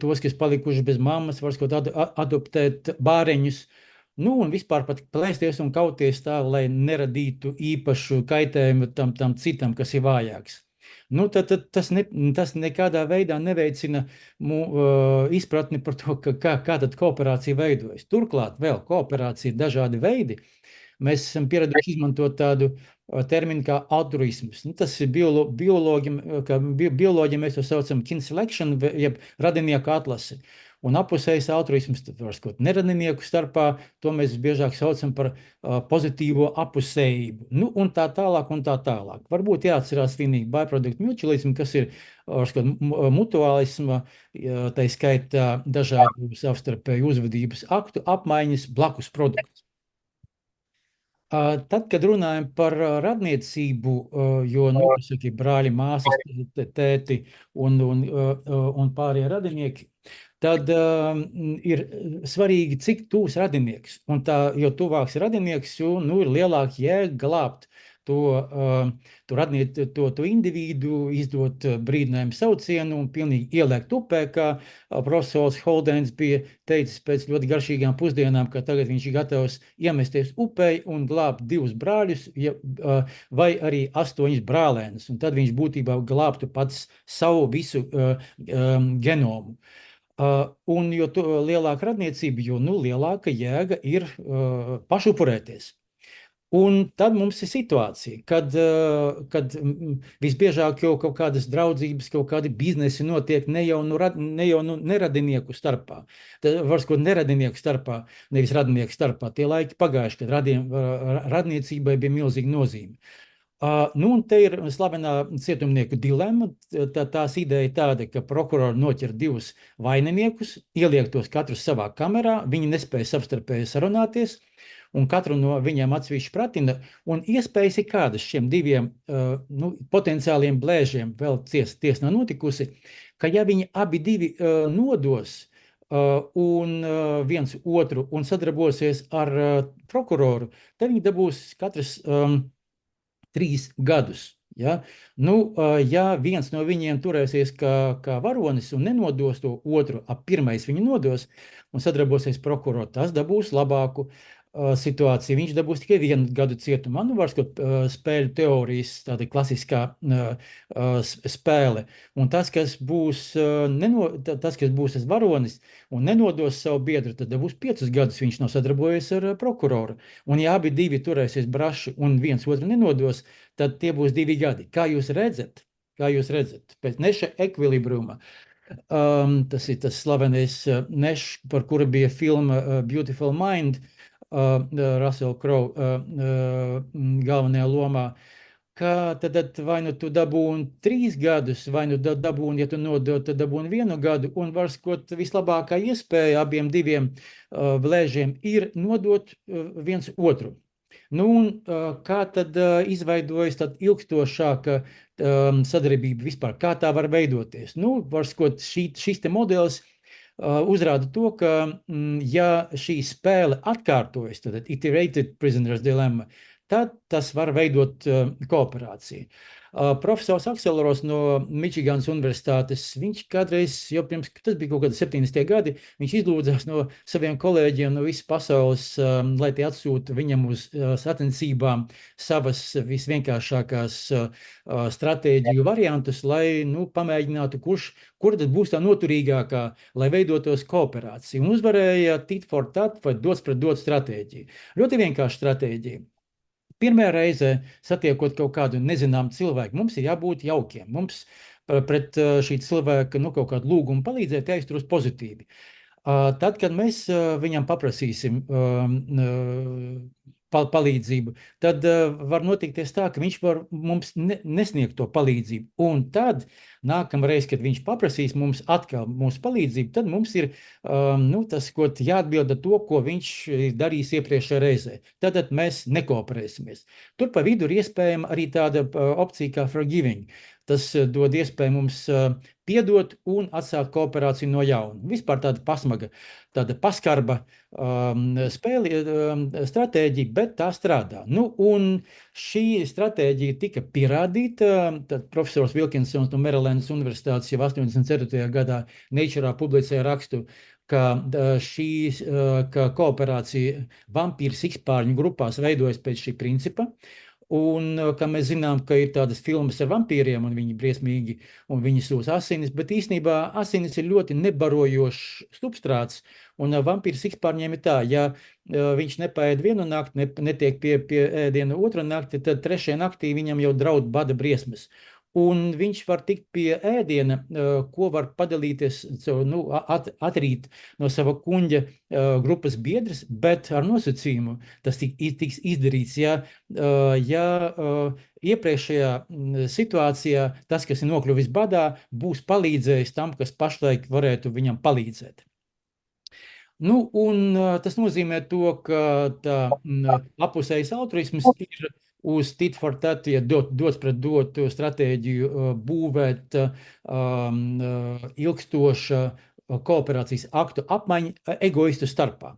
[SPEAKER 4] tos, kas palikuši bez mammas, var adoptēt bāreņus. Nu, un vispār pat plēsties un kauties tā, lai neradītu īpašu kaitējumu tam citam, kas ir vājāks. Nu, tad tas nekādā veidā neveicina izpratni par to, kā tad kooperācija veidojas. Turklāt vēl kooperācija ir dažādi veidi. Mēs pieraduši izmantot tādu terminu kā altruisms. Nu, tas ir bioloģiem mēs to saucam kin selection, jeb radinieku atlase. Un apusējs altruisms, tad var skot neradinieku starpā, to mēs biežāk saucam par pozitīvo apusējību. Nu, un tā tālāk, un tā tālāk. Varbūt jāatcerās vienīgi byproduct mutualism, kas ir mutuālisma, tai skaitā dažādu savstarpēju uzvedības aktu apmaiņas blakus produkts. Tad, kad runājam par radniecību, jo, nu, saki, brāļi, māsas, tēti un pārējie radinieki, tad ir svarīgi, cik tūs radinieks. Un jo tuvāks radinieks, jo, nu, ir lielāka jēga glābt to individu, izdot brīdinājumu saucienu un pilnīgi ielēkt upē, kā profesors Holdens bija teicis pēc ļoti garšīgām pusdienām, ka tagad viņš ir gatavs iemesties upē un glābt 2 brāļus vai arī 8 brālēnus. Un tad viņš būtībā glābtu pats savu visu genomu. Un jo lielāka radniecība, jo, nu, lielāka jēga ir pašupurēties. Un tad mums ir situācija, kad visbiežāk jau kaut kādas draudzības, kaut kādi biznesi notiek ne jau neradinieku starpā. Tad var skot neradinieku starpā, nevis radinieku starpā. Tie laiki pagājuši, kad radniecībai bija milzīga nozīme. Nu, un te ir slavenā cietumnieku dilemma. Tās ideja tāda, ka prokurori noķer 2 vaininiekus, ieliek tos katrus savā kamerā, viņi nespēja savstarpēji sarunāties, un katru no viņiem atsevišķi pratina, un iespējas ir kādas šiem 2 potenciāliem blēžiem, vēl tiesa nav notikusi, ka ja viņi abi 2 nodos un viens otru un sadarbosies ar prokuroru, tad viņi dabūs katrs 3 gadus. Ja? Nu, ja viens no viņiem turēsies kā varonis un nenodos to otru, pirmais viņu nodos un sadarbosies prokuroru, tas dabūs labāku situāciju. Viņš dabūs tikai 1 gadu cietumā. Nu, var skot spēļu teorijas, tāda klasiskā spēle. Un tas, kas būs tas varonis un nenodos savu biedru, tad dabūs 5 gadus viņš nav sadarbojies ar prokuroru. Un ja abi 2 turēsies braši un viens otru nenodos, tad tie būs 2 gadi. Kā jūs redzat, kā jūs redzat, pēc Neša ekvilibruma. Tas ir tas slavenais Nešs, par kuru bija filma Beautiful Mind, Russell Crowe galvenajā lomā, ka tad vai nu tu dabūni 3 gadus, vai nu dabūni, ja tu nodod, tad dabūni 1 gadu, un var skot vislabākā iespēja abiem diviem blēžiem ir nodot viens otru. Nu, un kā tad izveidojas tad ilgstošāka sadarbība vispār, kā tā var veidoties? Nu, var skot šis te modelis uzrāda to, ka ja šī spēle atkārtojas, tad iterated prisoner's dilemma, tad tas var veidot kooperāciju. Profesors Akselros no Mičiganas universitātes, viņš kādreiz, jau pirms, tas bija kaut kādi 70. gadi, viņš izlūdzās no saviem kolēģiem no visas pasaules, lai tie atsūta viņam uz sacensībām savas visvienkāršākās stratēģiju variantus, lai, nu, pamēģinātu, kur tad būs tā noturīgākā, lai veidotos kooperācija. Un uzvarēja tit for tat vai dots pret dots stratēģiju. Ļoti vienkārši stratēģija. Pirmajā reizē satiekot kaut kādu nezināmu cilvēku, mums ir jābūt jaukiem. Mums pret šī cilvēka kaut kādu lūgumu palīdzēt jāizturas pozitīvi. Tad, kad mēs viņam paprasīsim palīdzību, tad var notikties tā, ka viņš var mums nesniegt to palīdzību. Un tad nākamreiz, kad viņš paprasīs mums atkal mūsu palīdzību, tad mums ir tas, ko jāatbilda to, ko viņš darīs iepriekšējā reizē. Tad mēs nekooperēsimies. Tur pa vidu ir iespējama arī tāda opcija kā forgiving. Tas dod iespēju mums piedot un atsākt kooperāciju no jauna. Vispār tāda pasmaga, tāda paskarba stratēģija, bet tā strādā. Nu, un šī stratēģija tika pierādīta. Tad profesors Wilkinsons no Marylandas universitātes jau 84. gadā Nature publicēja rakstu, ka kooperācija vampīru sikspārņu grupās veidojas pēc šī principa. Un, kā mēs zinām, ka ir tādas filmas ar vampīriem, un viņi briesmīgi, un viņi sūs asinis, bet īstenībā asinis ir ļoti nebarojošs substrāts, un vampīru sikspārņiem ir tā, ja viņš nepaēd vienu nakti, netiek pie ēdiena otru nakti, tad 3. naktī viņam jau draud bada briesmas. Un viņš var tikt pie ēdiena, ko var padalīties, atrīt no sava kuņģa grupas biedrs, bet ar nosacījumu tas tiks izdarīts, ja iepriekšējā situācijā tas, kas ir nokļuvis badā, būs palīdzējis tam, kas pašlaik varētu viņam palīdzēt. Nu, un tas nozīmē to, ka tā apusējs altruisms ir uz tit for tat, ja dots pret dotu stratēģiju būvēt ilgstoša kooperācijas aktu apmaiņa egoistu starpā.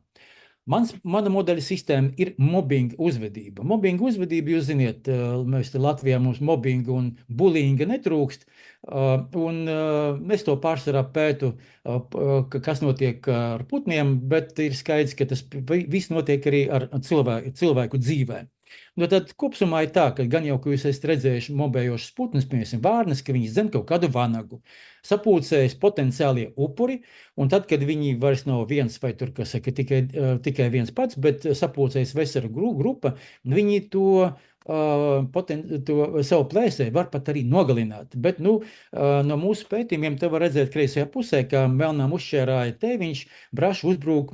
[SPEAKER 4] Mana modeļa sistēma ir mobbinga uzvedība. Mobbinga uzvedība, jūs ziniet, mēs te Latvijā mums mobbinga un bullyinga netrūkst, un es to pārsvarā pētu, kas notiek ar putniem, bet ir skaidrs, ka tas viss notiek arī ar cilvēku dzīvē. Nu, tad kopsumā ir tā, ka gan jau, ka jūs esat redzējuši mobējošas putnus, piemēram, vārnas, ka viņi zem kaut kādu vanagu, sapulcējas potenciālie upuri, un tad, kad viņi vairs nav viens vai tur, kas saka, tikai viens pats, bet sapulcējas vesela grupa, viņi to savu plēsē var pat arī nogalināt. Bet, no mūsu pētījumiem te var redzēt kreisajā pusē, kā melnām uzšķērāja teviņš, braši uzbrūk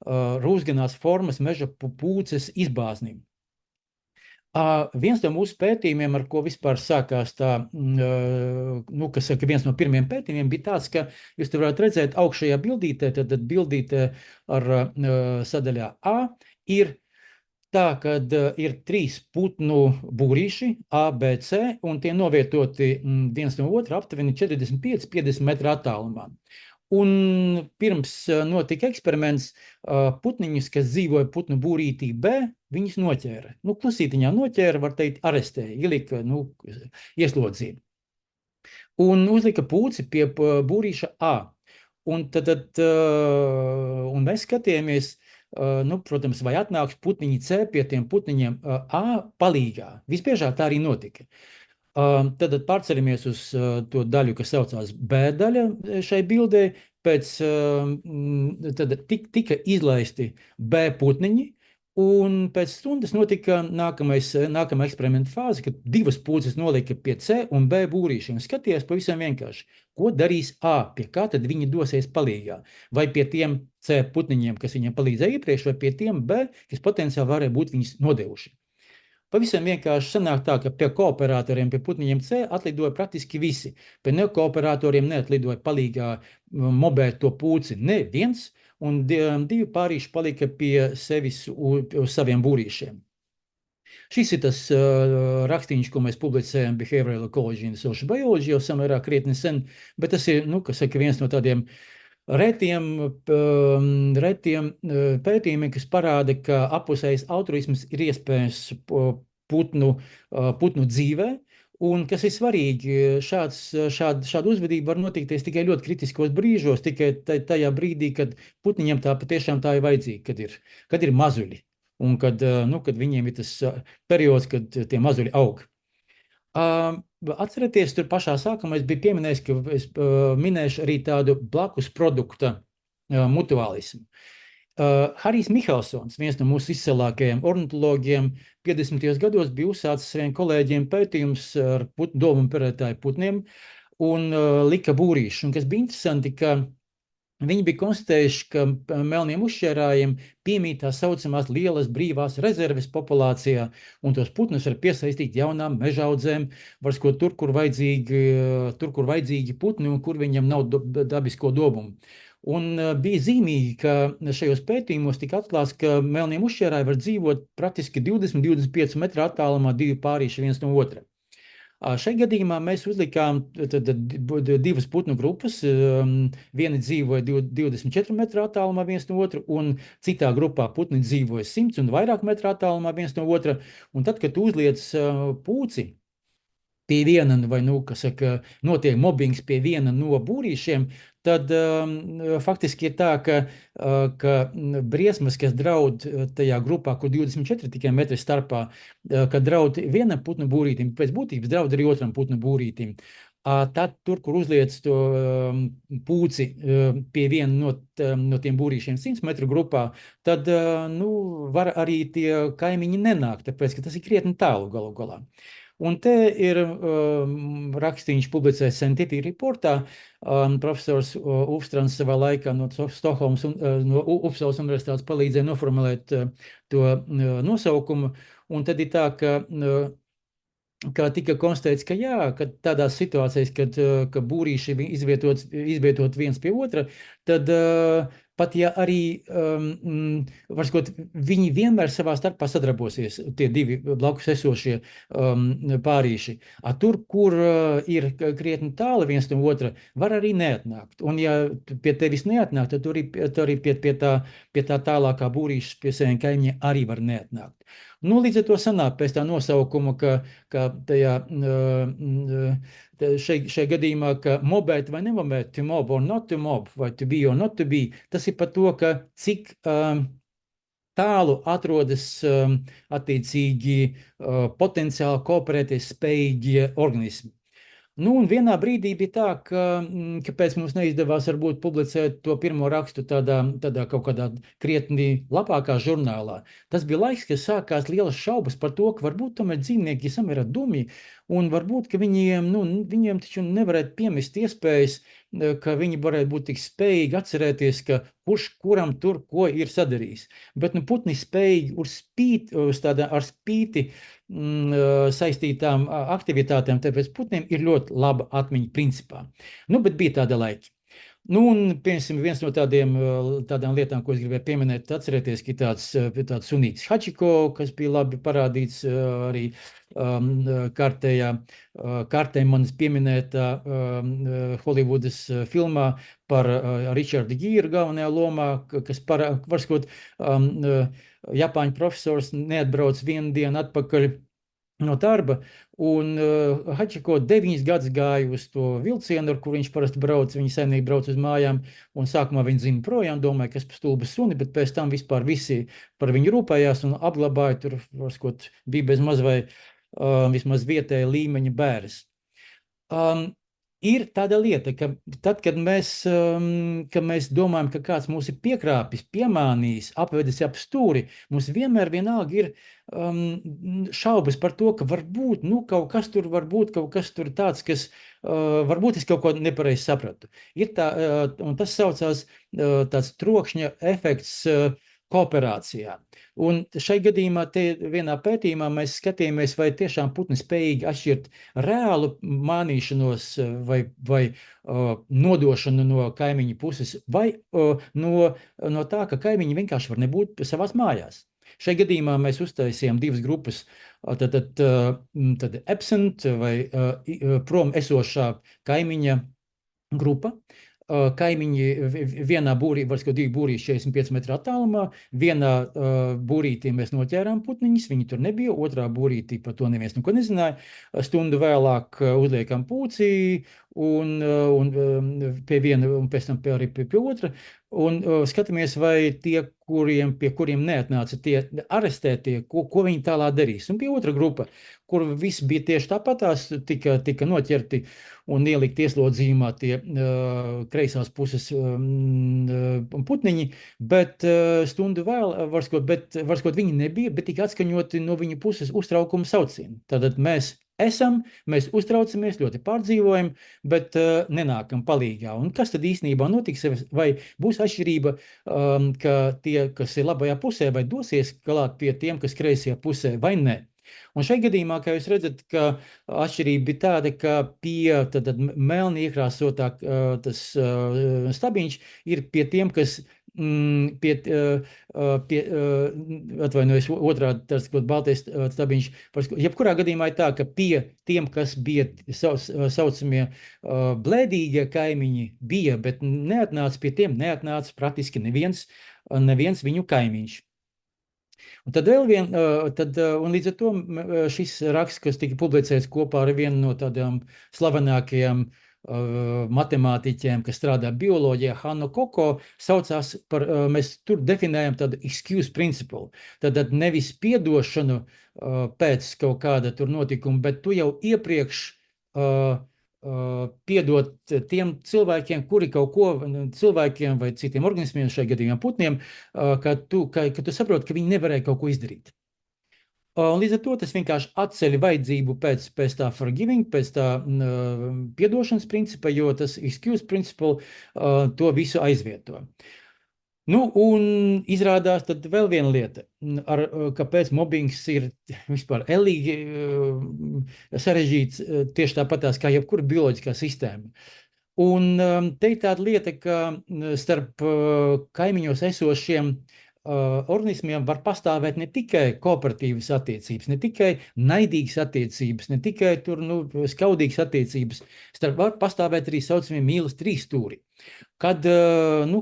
[SPEAKER 4] rūsganās formas meža pūces izbāznim. Viens no mūsu pētījumiem, ar ko vispār sākās tā, kas saka, viens no pirmiem pētījumiem bija tāds, ka jūs te varētu redzēt augšējā bildītē, tad bildītē ar sadaļā A ir tā, kad ir 3 putnu būrīši A, B, C, un tie novietoti viens no otra aptuveni 45-50 metru attālumā. Un pirms notika eksperiments, putniņus, kas dzīvoja putnu būrītī B, viņus noķēra. Klusītiņā noķēra, var teikt, arestēja, ielika, ieslodzīja. Un uzlika pūci pie būrīša A. Un mēs skatījāmies, protams, vai atnāks putniņi C pie tiem putniņiem A palīgā. Visbiežāk tā arī notika. Tad pārceļamies uz to daļu, kas saucās B daļa šai bildē, pēc tika izlaisti B putniņi, Un pēc stundas notika nākamā eksperimenta fāze, kad divas pūces nolika pie C un B būrīšiem. Skatījās pavisam vienkārši, ko darīs A, pie kā tad viņi dosies palīgā. Vai pie tiem C putniņiem, kas viņiem palīdzēja iepriekš, vai pie tiem B, kas potenciāli varēja būt viņus nodevuši. Pavisam vienkārši sanāk tā, ka pie kooperatoriem, pie putniņiem C atlidoja praktiski visi. Pie nekooperatoriem neatlidoja palīgā mobēt to pūci neviens, un divi pārīši palika pie sevis uz saviem būrīšiem. Šis ir tas rakstīņš, ko mēs publicējam Behavioral Ecology and Social Biology jau samērā krietni sen, bet tas ir, kas saka, viens no tādiem retiem pētījumiem, kas parāda, ka apusējs altruisms ir iespējams putnu dzīvē, un kas ir svarīgi, šāda uzvedība var notikties tikai ļoti kritiskos brīžos, tikai tajā brīdī, kad putniņiem tā patiešām tā ir vajadzīga, kad ir mazuļi, un kad viņiem ir tas periods, kad tie mazuļi aug. Atcerieties, tur pašā sākumā es biju pieminējis, ka es minēšu arī tādu blakus produkta mutuālismu. Harijs Mihelsons, viens no mūsu izcilākajiem ornitologiem, 50. gados bija uzsācis saviem kolēģiem pētījums ar dobumu perētāju putniem un lika būrīšu. Un kas bija interesanti, ka viņi bija konstatējuši, ka melniem uzšķērājiem piemīt tā saucamās lielas brīvās rezerves populācijā, un tos putnus var piesaistīt jaunām mežaudzēm, tur, kur vajadzīgi putni un kur viņam nav dabisko dobumu. Un bija zīmīgi, ka šajos pētījumos tika atklāts, ka melniem uzšķērāji var dzīvot praktiski 20-25 metru attālumā divi pārīši viens no otra. Šai gadījumā mēs uzlikām divas putnu grupas. Viena dzīvoja 24 metru attālumā viens no otra, un citā grupā putni dzīvoja 100 un vairāk metru attālumā viens no otra. Un tad, kad tu uzliec pūci pie viena, vai, notiek mobbings pie viena no būrīšiem, tad faktiski ir tā, ka briesmas, kas draud tajā grupā, kur 24 tikai metri starpā, kad draud vienam putnu būrītim, pēc būtības draud arī otram putnu būrītim. Tad tur, kur uzliec to pūci pie viena no tiem būrīšiem 100 metru grupā, tad var arī tie kaimiņi nenākt, tāpēc, ka tas ir krietni tālu galu galā. Un te ir rakstīņš publicēts Scientific Reportā. Profesors Ufstrans savā laikā no Stokholmas, no Upsalas universitātes palīdzēja noformulēt to nosaukumu. Un tad ir tā, ka tika konstatēts, ka jā, ka tādās situācijās, kad būrīši izvietot viens pie otra, tad pat ja arī viņi vienmēr savā starpā sadarbosies, tie divi blakus esošie pārīši. Tur, kur ir krietni tāli viens no otra, var arī neatnākt. Un ja pie tevis neatnāk, tad arī pie tā tālākā būrīša pie saviem kaimiņiem arī var neatnākt. Līdz ar to sanāk pēc tā nosaukuma, ka šajā gadījumā, ka mobēt vai nemobēt, to mob or not to mob, vai to be or not to be, tas ir par to, ka cik tālu atrodas attiecīgi potenciāli kooperēties spējīgi organismi. Un vienā brīdī bija tā, kāpēc mums neizdevās varbūt publicēt to pirmo rakstu tādā kaut kādā krietni labākā žurnālā. Tas bija laiks, kad sākās lielas šaubas par to, ka varbūt tomēr dzīvnieki samērā dumji, un varbūt, ka viņiem taču nevarētu piemest iespējas, ka viņi varētu būt tik spējīgi atcerēties, ka kurš kuram tur ko ir sadarījis. Bet putni spējīgi ar spīti saistītām aktivitātēm, tāpēc putniem ir ļoti laba atmiņa principā. Bet bija tāda laika. Un, piemēram, viens no tādām lietām, ko es gribēju pieminēt, atcerēties, ka tāds sunītis Hachiko, kas bija labi parādīts arī kārtē manis pieminētā Holivudas filmā par Richardu Gīru galvenajā lomā, kas varskot Japāņu profesors neatbrauc vienu dienu atpakaļ no darba, un Hachiko 9 gadus gāja uz to vilcienu, ar kur viņš parasti brauc, viņa saimnieki brauc uz mājām, un sākumā viņi zina projām, domāja, kas par stulbu suni, bet pēc tam vispār visi par viņu rūpējās un apglabāja, tur, varskot, bija bez maz vai vismaz vietēja līmeņa bēres. Ir tāda lieta, ka tad, kad mēs domājam, ka kāds mūs ir piekrāpis, piemānījis, apvedis ap stūri, mums vienalga ir šaubas par to, ka varbūt kaut kas tur tāds, kas varbūt es kaut ko nepareizi sapratu. Ir tā, un tas saucās tāds trokšņa efekts kooperācijā. Un šai gadījumā vienā pētījumā mēs skatījāmies, vai tiešām putni spējīgi atšķirt reālu mānīšanos vai nodošanu no kaimiņa puses, vai no tā, ka kaimiņi vienkārši var nebūt savās mājās. Šai gadījumā mēs uztaisījām 2 grupas, tad absent vai prom esošā kaimiņa grupa. Kaimiņi vienā būrī, var sakot, 2 būrīši 45 metru attālumā, vienā būrītī mēs noķērām putniņus, viņi tur nebija, otrā būrītī par to neviens neko nezināja, stundu vēlāk uzliekam pūcī un pie viena un pēc tam arī pie otra, un skatāmies, vai tie, pie kuriem neatnāca tie arestētie, ko viņi tālāk darīs. Un pie otra grupa, kur viss bija tieši tāpatās, tika noķerti un ielikt ieslodzījumā tie kreisās puses putniņi, bet stundu vēl, var sakot, viņi nebija, bet tika atskaņoti no viņu puses uztraukuma saucieni. Tātad mēs uztraucamies, ļoti pārdzīvojam, bet nenākam palīgā. Un kas tad īstenībā notiks, vai būs atšķirība, ka tie, kas ir labajā pusē, vai dosies klāt pie tiem, kas kreisajā pusē, vai ne? Un šai gadījumā, kā jūs redzat, ka atšķirība bija tāda, ka pie melni iekrāsotā tas stabiņš ir pie tiem, kas atvainojos, otrādi tas, ko baltais stabiņš, jebkurā gadījumā ir tā, ka pie tiem, kas bija saucamie blēdīgie kaimiņi bija, bet neatnāca pie tiem, neatnāca praktiski neviens viņu kaimiņš. Un tad un līdz ar to šis raksts, kas tika publicēts kopā ar vienu no tādām slavenākajām matemātiķiem, kas strādā bioloģijā, Hannu Koko, saucās par, mēs tur definējam tādu excuse principle. Tad nevis piedošanu pēc kaut kāda tur notikuma, bet tu jau iepriekš piedot tiem cilvēkiem, kuri kaut ko, cilvēkiem vai citiem organismiem, šajā gadījumā putniem, ka tu saproti, ka viņi nevarēja kaut ko izdarīt. Līdz ar to tas vienkārši atceļ vajadzību pēc tā forgiving, pēc tā piedošanas principa, jo tas excuse principle to visu aizvieto. Un izrādās tad vēl viena lieta, kāpēc mobbings ir vispār ellīgi sarežģīts tieši tāpatās kā jebkura bioloģiskā sistēma. Un te ir tāda lieta, ka starp kaimiņos esošiem organismiem var pastāvēt ne tikai kooperatīvas attiecības, ne tikai naidīgas attiecības, ne tikai tur, skaudīgas attiecības, var pastāvēt arī saucamie mīlas trīsstūri. Kad,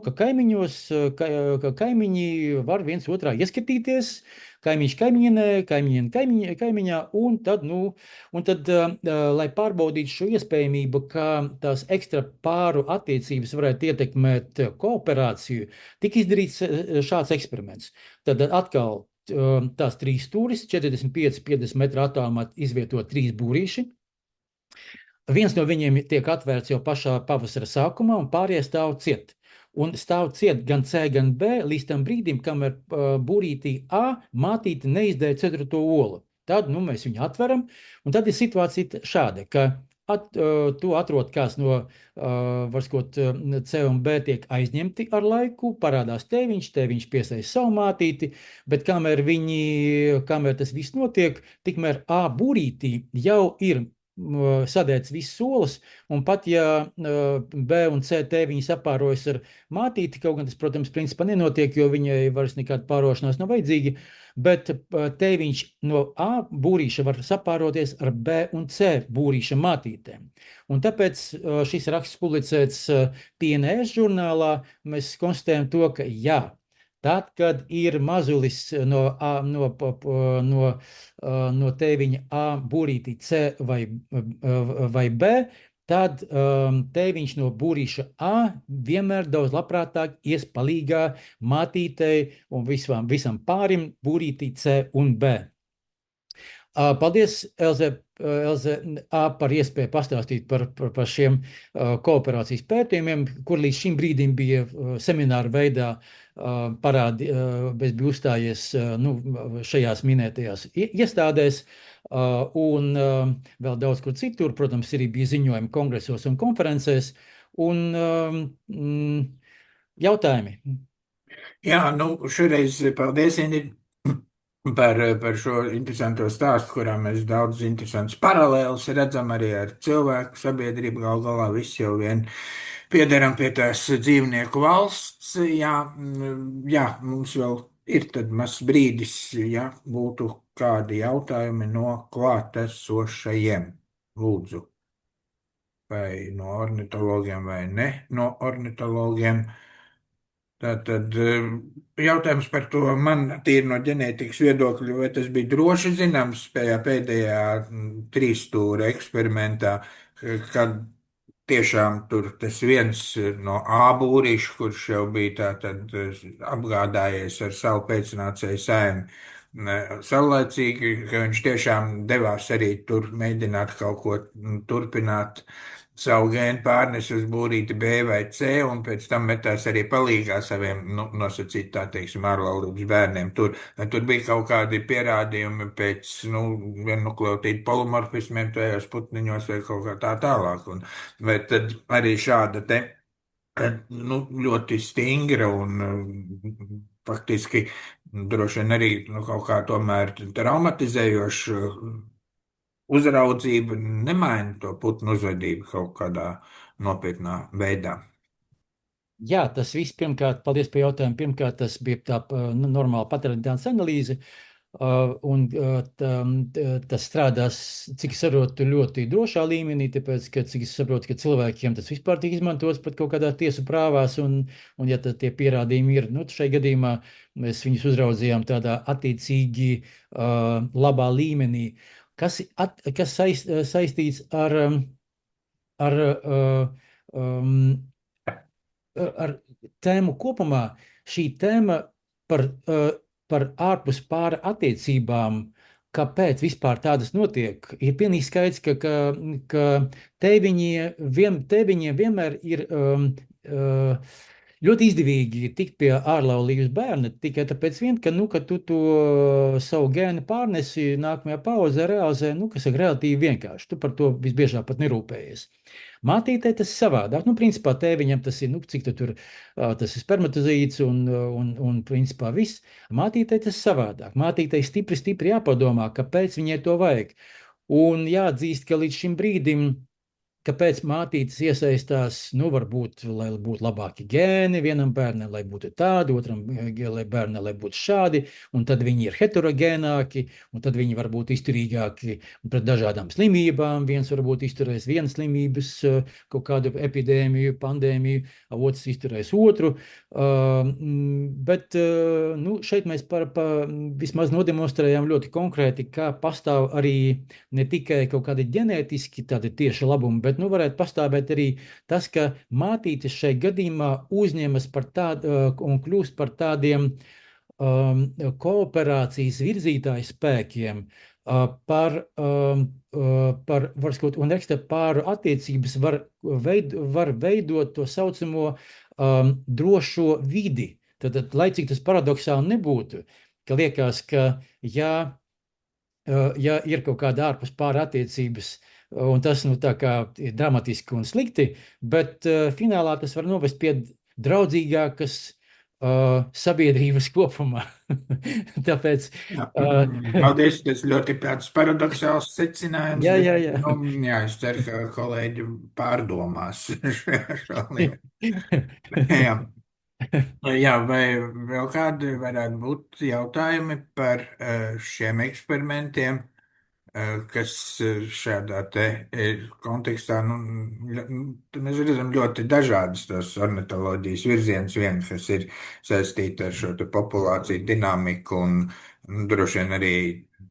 [SPEAKER 4] ka kaimiņi var viens otrā ieskatīties, kaimiņš kaimiņinē, kaimiņā, un tad, lai pārbaudītu šo iespējamību, ka tās ekstra pāru attiecības varētu ietekmēt kooperāciju, tika izdarīts šāds eksperiments. Tad atkal tās 3 stūris, 45-50 metru attālumā izvietot 3 būrīši. Viens no viņiem tiek atvērts jau pašā pavasara sākumā, un pārējie stāv ciet. Un stāv ciet gan C, gan B, līdz tam brīdim, kamēr būrītī A mātīte neizdēja 4. olu. Tad mēs viņu atveram, un tad ir situācija šāda, ka tu atrod kāds no, var sakot, C un B tiek aizņemti ar laiku, parādās tēviņš piesaista savu mātīti, bet kamēr tas viss notiek, tikmēr A būrītī jau ir sadēts viss solis, un pat ja B un C tēviņi sapārojas ar mātīti, kaut gan tas, protams, principā nenotiek, jo viņai vairs nekāda pārošanās nav vajadzīga, bet tēviņš no A būrīša var sapāroties ar B un C būrīša mātītēm. Un tāpēc šis raksts publicēts PNAS žurnālā, mēs konstatējam to, ka jā, tad, kad ir mazulis no tēviņa A būrītī C vai B, tad tēviņš no būrīša A vienmēr daudz labprātāk ies palīgā mātītei un visam pārim būrītī C un B. Paldies, Elze, Elze, par iespēju pastāstīt par šiem kooperācijas pētījumiem, kur līdz šim brīdim bija semināru veidā es biju uzstājies šajās minētajās iestādēs, un vēl daudz kur citur. Protams, arī bija ziņojumi kongresos un konferencēs. Un jautājumi?
[SPEAKER 1] Jā, šoreiz paldies, Indi, par šo interesanto stāstu, kurā mēs daudz interesantus paralēlus redzam arī ar cilvēku sabiedrību. Galu galā viss jau vien piederam pie tās dzīvnieku valsts. Jā, mums vēl ir tad mazs brīdis, ja būtu kādi jautājumi no klātesošajiem. Lūdzu. Vai no ornitologiem vai ne no ornitologiem. Tātad jautājums par to man tīri no ģenētikas viedokļa, vai tas bija droši zināms pēdējā 3 stūra eksperimentā, kad tiešām tur tas viens no A būrīšu, kurš jau bija tātad apgādājies ar savu pēcnācēju saimi saulēcīgi, ka viņš tiešām devās arī tur mēģināt kaut ko turpināt savu gēnu pārnesu uz būrīti B vai C, un pēc tam metās arī palīgā saviem, nosacīt tā teiksim, ārlaulības bērniem. Tur bija kaut kādi pierādījumi pēc, viennukleotīdu polimorfismiem tajos putniņos vai kaut kā tā tālāk. Vai tad arī šāda te, ļoti stingra un faktiski droši vien arī kaut kā tomēr traumatizējoša uzraudzība nemaina to putnu uzvedību kaut kādā nopietnā veidā.
[SPEAKER 4] Jā, tas viss pirmkārt, paldies par jautājumu. Pirmkārt, tas bija tā normāla paternitātes analīze, un tas strādās, cik es saprotu, ļoti drošā līmenī, tāpēc, ka cik es saprotu, ka cilvēkiem tas vispār tiek izmantots pat kaut kādā tiesu prāvās, un ja tad tie pierādījumi ir, šai gadījumā mēs viņus uzraudzījām tādā attiecīgi labā līmenī. Kas saistīts ar tēmu kopumā, šī tēma par ārpus pāra attiecībām, kāpēc vispār tādas notiek, ir pilnīgi skaidrs, ka tēviņiem vienmēr ir ļoti izdevīgi tikt pie ārlaulības bērna tikai tāpēc vien, ka tu to savu gēnu pārnesi nākamajā paudzē realizē, kas ir relatīvi vienkārši. Tu par to visbiežāk pat nerūpējies. Mātītei tas savādāk. Principā tēviņam tas ir, cik tur tas ir spermatozīts un principā viss. Mātītei tas savādāk. Mātītei stipri jāpadomā, kāpēc viņai to vajag. Un jāatzīst, ka līdz šim brīdim, kāpēc mātītes iesaistās, varbūt, lai būtu labāki gēni vienam bērnam, lai būtu tādi, otram bērnam, lai būtu šādi, un tad viņi ir heterogēnāki, un tad viņi var būt izturīgāki pret dažādām slimībām. Viens varbūt izturēs vienas slimības, kaut kādu epidēmiju, pandēmiju, otrs izturēs otru. Bet šeit mēs vismaz nodemonstrējām ļoti konkrēti, kā pastāv arī ne tikai kaut kādi ģenētiski tādi tieši labumi, bet varētu pastāvēt arī tas, ka mātītes šai gadījumā uzņemas par tādu un kļūst par tādiem kooperācijas virzītāju spēkiem, un pāru attiecības var veidot to saucamo drošo vidi. Tad, lai cik tas paradoksāli nebūtu, ka liekas, ka ja ir kaut kāda ārpus pāru attiecības, un tas tā kā ir dramatiski un slikti, bet finālā tas var novest pie draudzīgākas sabiedrības kopumā. Tāpēc...
[SPEAKER 1] Paldies, tas ļoti tāds paradoksāls secinājums.
[SPEAKER 4] Jā.
[SPEAKER 1] Es ceru, ka kolēģi pārdomās šo lietu. Jā, vai vēl kādi varētu būt jautājumi par šiem eksperimentiem, kas šādā te kontekstā, mēs redzam ļoti dažādas tos ornitoloģijas virzienus, viena, kas ir saistīta ar šo te populāciju dinamiku un Droši vien arī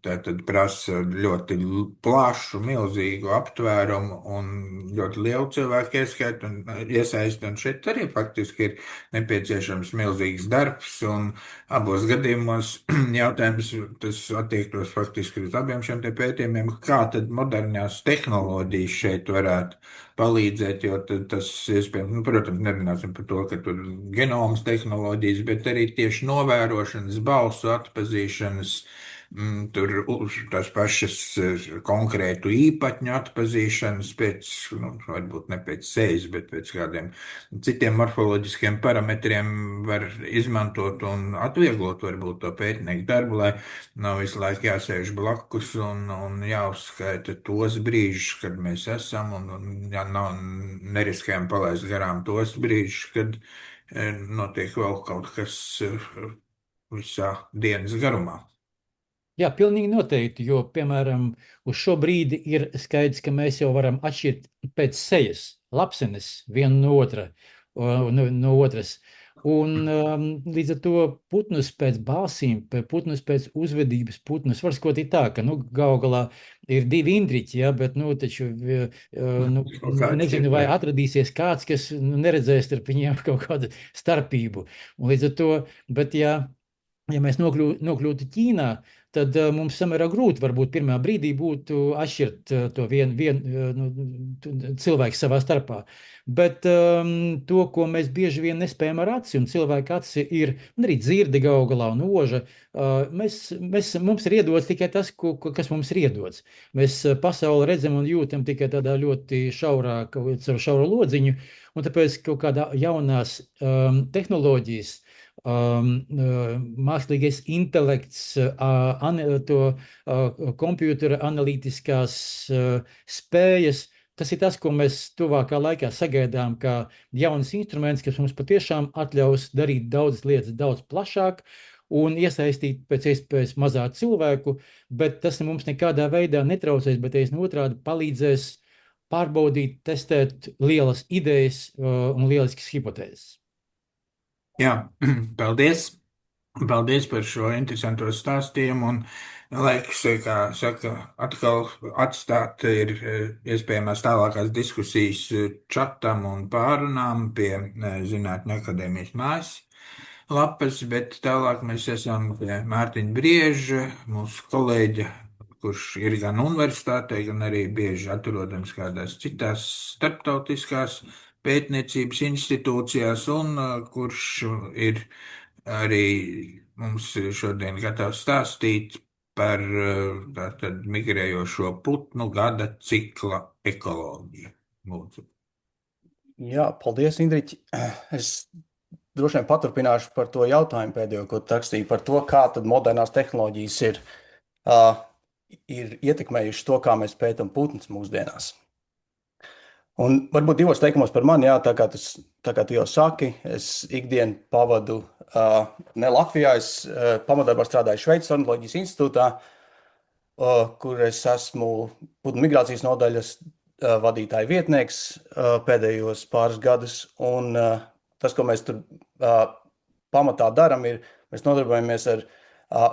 [SPEAKER 1] tātad prasa ļoti plašu, milzīgu aptvērumu un ļoti lielu cilvēku ieskaitu un iesaisti. Un šeit arī faktiski ir nepieciešams milzīgs darbs. Un abos gadījumos jautājums tas attiektos faktiski uz abiem šiem te pētījumiem, kā tad modernās tehnoloģijas šeit varētu palīdzēt, jo tas iespējams, protams, nerunāsim par to, ka tur genomas tehnoloģijas, bet arī tieši novērošanas, balsu atpazīšanas, tur tās pašas konkrētu īpatņu atpazīšanas pēc, varbūt ne pēc sejas, bet pēc kādiem citiem morfoloģiskiem parametriem var izmantot un atvieglot varbūt to pētnieku darbu, lai nav visu laiku jāsēž blakus un jāuzskaita tos brīžus, kad mēs esam, un neriskējam palaist garām tos brīžus, kad notiek vēl kaut kas visā dienas garumā.
[SPEAKER 4] Jā, pilnīgi noteikti, jo, piemēram, uz šo brīdi ir skaidrs, ka mēs jau varam atšķirt pēc sejas, lapsenes vienu no otras. Un līdz ar to putnus pēc balsīm, putnus pēc uzvedības, putnus var skotīt tā, ka, gal galā ir divi indriķi, ja, bet, taču, nezinu, vai atradīsies kāds, kas neredzēs starp viņiem kaut kādu starpību. Un līdz ar to, bet ja mēs nokļūtu Ķīnā, tad mums samērā grūti varbūt pirmā brīdī būtu atšķirt to cilvēku savā starpā. Bet to, ko mēs bieži vien nespējam ar aci, un cilvēka aci ir arī dzirde galu galā un oža, mums ir iedots tikai tas, kas mums ir iedots. Mēs pasauli redzam un jūtam tikai tādā ļoti šaurā, caur šauru lodziņu, un tāpēc kaut kādā jaunās tehnoloģijas, mākslīgais intelekts, kompjūtera analītiskās spējas, tas ir tas, ko mēs tuvākā laikā sagaidām kā jauns instruments, kas mums patiešām atļaus darīt daudzas lietas daudz plašāk un iesaistīt pēc iespējas mazāk cilvēku, bet tas mums nekādā veidā netraucēs, bet otrādi palīdzēs pārbaudīt, testēt lielas idejas un lieliskas hipotēzes.
[SPEAKER 1] Jā, paldies! Paldies par šo interesanto stāstījumu. Un laiks, kā saka, atkal atstāt ir iespējamās tālākās diskusijas čatam un pārunām pie Zinātņu akadēmijas mājas lapas, bet tālāk mēs esam pie Mārtiņa Brieža, mūsu kolēģa, kurš ir gan universitātē, gan arī bieži atrodams kādās citās starptautiskās pētniecības institūcijās, un kurš ir arī mums šodien gatavs stāstīt par tātad migrējošo putnu gada cikla ekoloģiju. Lūdzu.
[SPEAKER 5] Jā, paldies, Indriķi. Es droši vien paturpināšu par to jautājumu pēdējo, ko rakstīju par to, kā tad modernās tehnoloģijas ir ietekmējušas to, kā mēs pētam putnus mūsdienās. Un varbūt divos teikumos par mani, jā, tā kā tu jau saki, es ikdienu pavadu ne Latvijā, es pamatdarbā strādāju Šveices ornitoloģijas institūtā, kur es esmu putnu migrācijas nodaļas vadītāja vietnieks pēdējos pāris gadus, un tas, ko mēs tur pamatā darām, ir, mēs nodarbojamies ar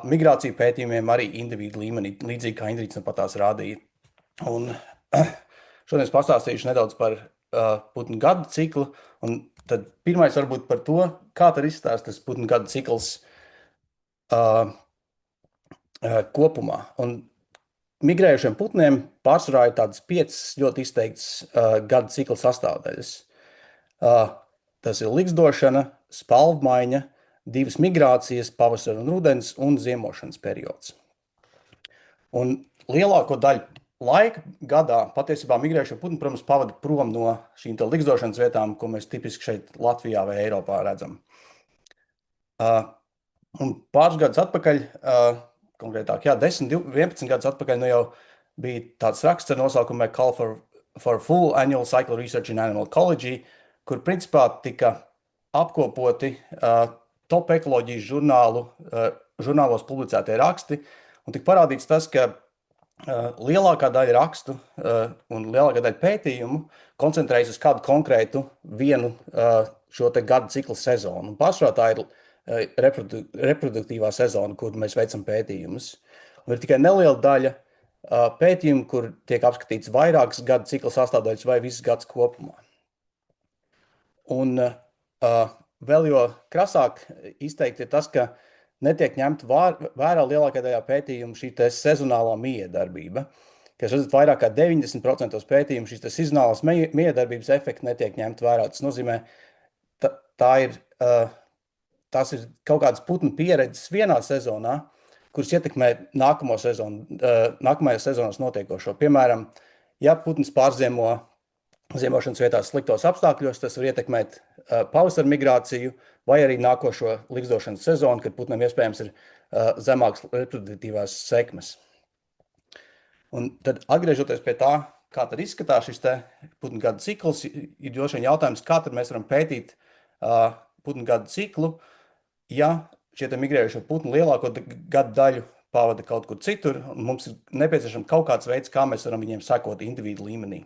[SPEAKER 5] migrāciju pētījumiem arī individu līmenī, līdzīgi kā Indriķis pat tās rādīja. Un šodien es pastāstīšu nedaudz par putnu gada ciklu, un tad pirmais varbūt par to, kā tad izstāst tas putnu gada cikls kopumā. Un migrējušiem putniem pārsvarā ir tādas 5 ļoti izteiktas gada cikla sastāvdaļas. Tas ir liksdošana, spalvmaiņa, 2 migrācijas, pavasara un rudens un ziemošanas periods. Un lielāko daļu laika gadā patiesībā migrējušie putni, protams, pavada prom no šīm liksdošanas vietām, ko mēs tipiski šeit Latvijā vai Eiropā redzam. Un pāris gadus atpakaļ, konkrētāk, 10, 11 gadus atpakaļ, jau bija tāds raksts ar nosaukumu Call for Full Annual Cycle Research in Animal Ecology, kur principā tika apkopoti top ekoloģijas žurnālos publicētie raksti, un tika parādīts tas, ka lielākā daļa rakstu un lielākā daļa pētījumu koncentrējas uz kādu konkrētu vienu šo te gada cikla sezonu. Un pārsvarā tā ir reproduktīvā sezona, kur mēs veicam pētījumus. Un ir tikai neliela daļa pētījumu, kur tiek apskatīts vairākas gada cikla sastāvdaļas vai viss gads kopumā. Un vēl jo krasāk izteikti ir tas, ka netiek ņemt vērā lielākajā daļā pētījumu šī sezonālā miedarbība. Kas redzat, vairāk kā 90% pētījumu šīs sezonālās miedarbības efekti netiek ņemt vērā. Tas nozīmē, tās ir kaut kādas putnu pieredzes vienā sezonā, kuras ietekmē nākamajās sezonās notiekošo. Piemēram, ja putns pārziemo ziemošanas vietās sliktos apstākļos, tas var ietekmēt pavasara migrāciju vai arī nākošo ligzdošanas sezonu, kad putnam iespējams ir zemāks reproduktīvās sekmes. Un tad atgriežoties pie tā, kā tad izskatās šis putnu gada cikls, ir droši vien jautājums, kā tad mēs varam pētīt putnu gada ciklu, ja šie migrējušie putni lielāko gadu daļu pavada kaut kur citur, un mums ir nepieciešams kaut kāds veids, kā mēs varam viņiem sekot individu līmenī.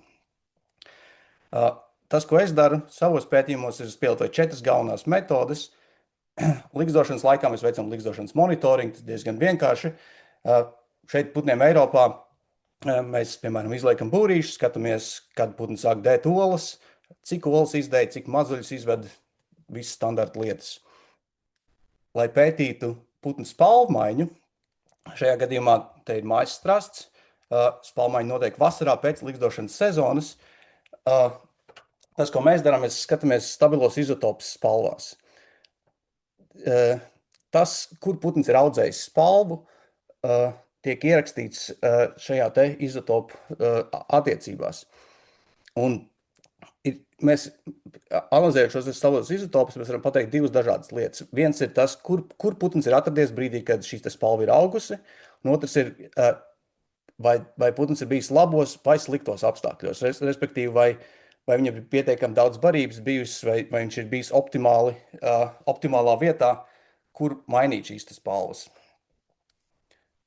[SPEAKER 5] Tas, ko es daru savos pētījumos, ir pielietoju 4 galvenās metodes. Ligzdošanas laikā mēs veicam ligzdošanas monitoringu, tas diezgan vienkārši. Šeit putniem Eiropā mēs, piemēram, izliekam būrīšus, skatāmies, kad putni sāk dēt olas, cik olas izdēja, cik mazuļus izved, visas standarta lietas. Lai pētītu putnu spalvmaiņu, šajā gadījumā te ir mājas strasts, spalvmaiņa notiek vasarā pēc ligzdošanas sezonas. Tas, ko mēs darām, mēs skatāmies stabilos izotopus spalvās. Tas, kur putns ir audzējis spalvu, tiek ierakstīts šajā te izotopu attiecībās. Un mēs analizējot šos stabilos izotopus, mēs varam pateikt 2 dažādas lietas. Viens ir tas, kur putns ir atradies brīdī, kad šī spalva ir augusi, un otrs ir, vai putns ir bijis labos vai sliktos apstākļos, respektīvi, vai viņam ir pietiekami daudz barības bijusi, vai viņš ir bijis optimālā vietā, kur mainīt šīs spalvas.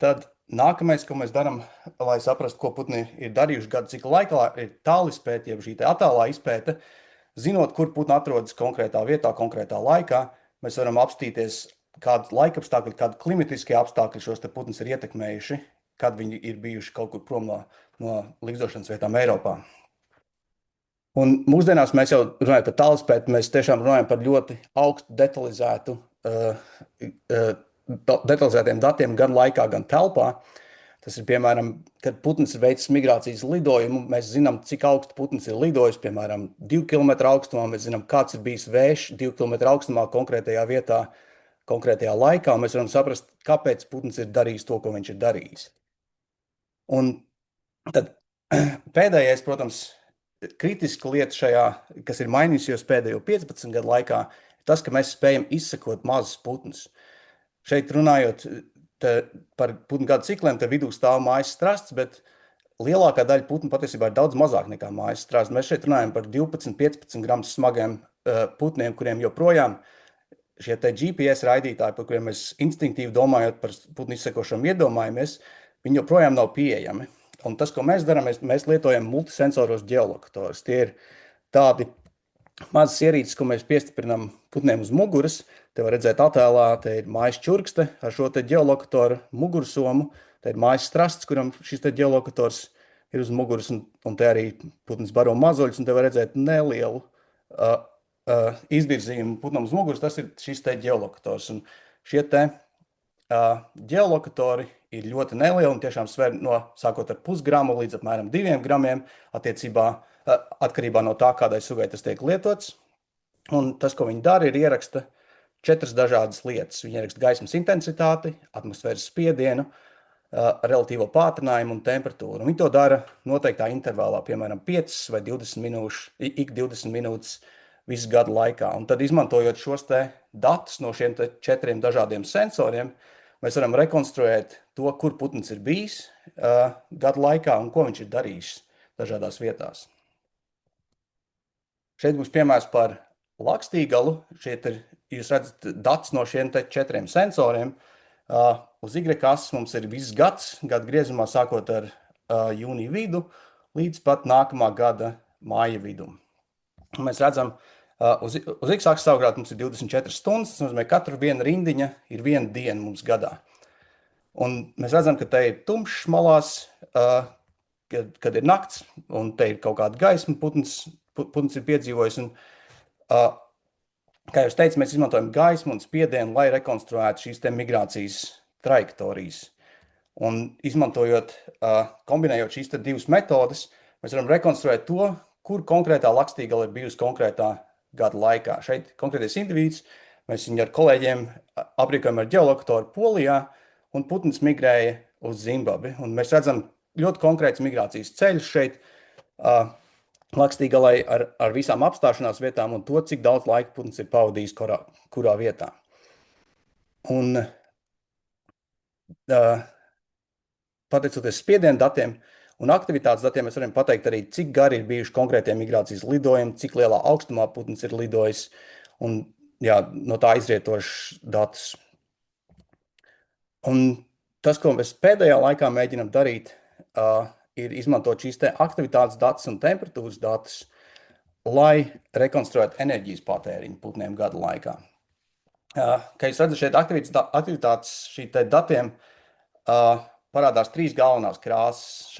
[SPEAKER 5] Tad nākamais, ko mēs darām, lai saprastu, ko putni ir darījuši gada cikla laikā, ir tālizpēte, jeb šī attālā izpēte. Zinot, kur putni atrodas konkrētā vietā, konkrētā laikā, mēs varam apstīties, kādu laikapstākļu, kādu klimatiskie apstākļi šos te putnus ir ietekmējuši, kad viņi ir bijuši kaut kur prom no ligzdošanas vietām Eiropā. Un mūsdienās mēs jau runājam par tālizpēti, mēs tiešām runājam par ļoti augstu detalizētiem datiem gan laikā, gan telpā. Tas ir, piemēram, kad putns ir veicis migrācijas lidojumu, mēs zinām, cik augstu putns ir lidojis, piemēram, 2 km augstumā, mēs zinām, kāds ir bijis vējš 2 km augstumā konkrētajā vietā, konkrētajā laikā, un mēs varam saprast, kāpēc putns ir darījis to, ko viņš ir darījis. Un tad pēdējais, protams, kritiska lieta šajā, kas ir mainījusies pēdējo 15 gadu laikā, ir tas, ka mēs spējam izsekot mazus putnus. Šeit runājot par putnu gada cikliem, te vidū stāv mājas strasts, bet lielākā daļa putnu patiesībā ir daudz mazāk nekā mājas strasts. Mēs šeit runājam par 12-15 gramus smagiem putniem, kuriem joprojām šie te GPS raidītāji, par kuriem mēs instinktīvi domājot par putnu izsekošanu iedomājamies, viņi joprojām nav pieejami. Un tas, ko mēs darām, mēs lietojam multisensoros ģeolokatorus. Tie ir tādi mazas ierīces, ko mēs piestiprinām putniem uz muguras. Te var redzēt attēlā, te ir mājas čurkste ar šo te ģeolokatoru mugursomu. Te ir mājas strasts, kuram šis te ģeolokators ir uz muguras, un te arī putns baro mazuļus, un te var redzēt nelielu izvirzījumu putnam uz muguras. Tas ir šis te ģeolokators. Un šie te ģeolokatori ir ļoti nelieli un tiešām sver sākot ar pusgramu līdz apmēram 2 gramiem atkarībā no tā, kādai sugai tas tiek lietots. Un tas, ko viņi dara, ir ieraksta 4 dažādas lietas. Viņi ieraksta gaismas intensitāti, atmosfēras spiedienu, relatīvo pātrinājumu un temperatūru. Un viņi to dara noteiktā intervālā, piemēram, 5 vai 20 minūšu, ik 20 minūtes visu gadu laikā. Un tad, izmantojot šos te datus no šiem 4 dažādiem sensoriem, mēs varam rekonstruēt to, kur putns ir bijis gadu laikā un ko viņš ir darījis dažādās vietās. Šeit būs piemērs par lakstīgalu. Šeit jūs redzat datus no šiem 4 sensoriem. Uz Y-ases mums ir viss gads, gada griezumā sākot ar jūnija vidu līdz pat nākamā gada māja vidum. Mēs redzam, Uz X-akses savukārt mums ir 24 stundas, tas nozīmē, ka katra viena rindiņa ir viena diena mums gadā. Un mēs redzam, ka te ir tumšs malās, kad ir nakts, un te ir kaut kāda gaisma, putns ir piedzīvojis. Un, kā jau es teicu, mēs izmantojam gaismu un spiedienu, lai rekonstruētu šīs te migrācijas trajektorijas. Un izmantojot, kombinējot šīs te divas metodes, mēs varam rekonstruēt to, kur konkrētā lakstīgala ir bijusi konkrētā gada laikā. Šeit konkrētais individs, mēs viņu ar kolēģiem aprīkojam ar ģeolokatoru Polijā, un putns migrēja uz Zimbabvi. Un mēs redzam ļoti konkrēts migrācijas ceļus šeit lakstīgalai ar visām apstāšanās vietām un to, cik daudz laika putns ir pavadījis kurā vietā. Un pateicoties spiedienu datiem un aktivitātes datiem, mēs varam pateikt arī, cik gari ir bijuši konkrētie migrācijas lidojumi, cik lielā augstumā putns ir lidojis, un no tā izrietošs datus. Un tas, ko mēs pēdējā laikā mēģinam darīt, ir izmantot šīs te aktivitātes datus un temperatūras datus, lai rekonstruētu enerģijas patēriņu putniem gada laikā. Kā jūs redzat, šeit aktivitātes šī te datiem parādās 3 galvenās krāsas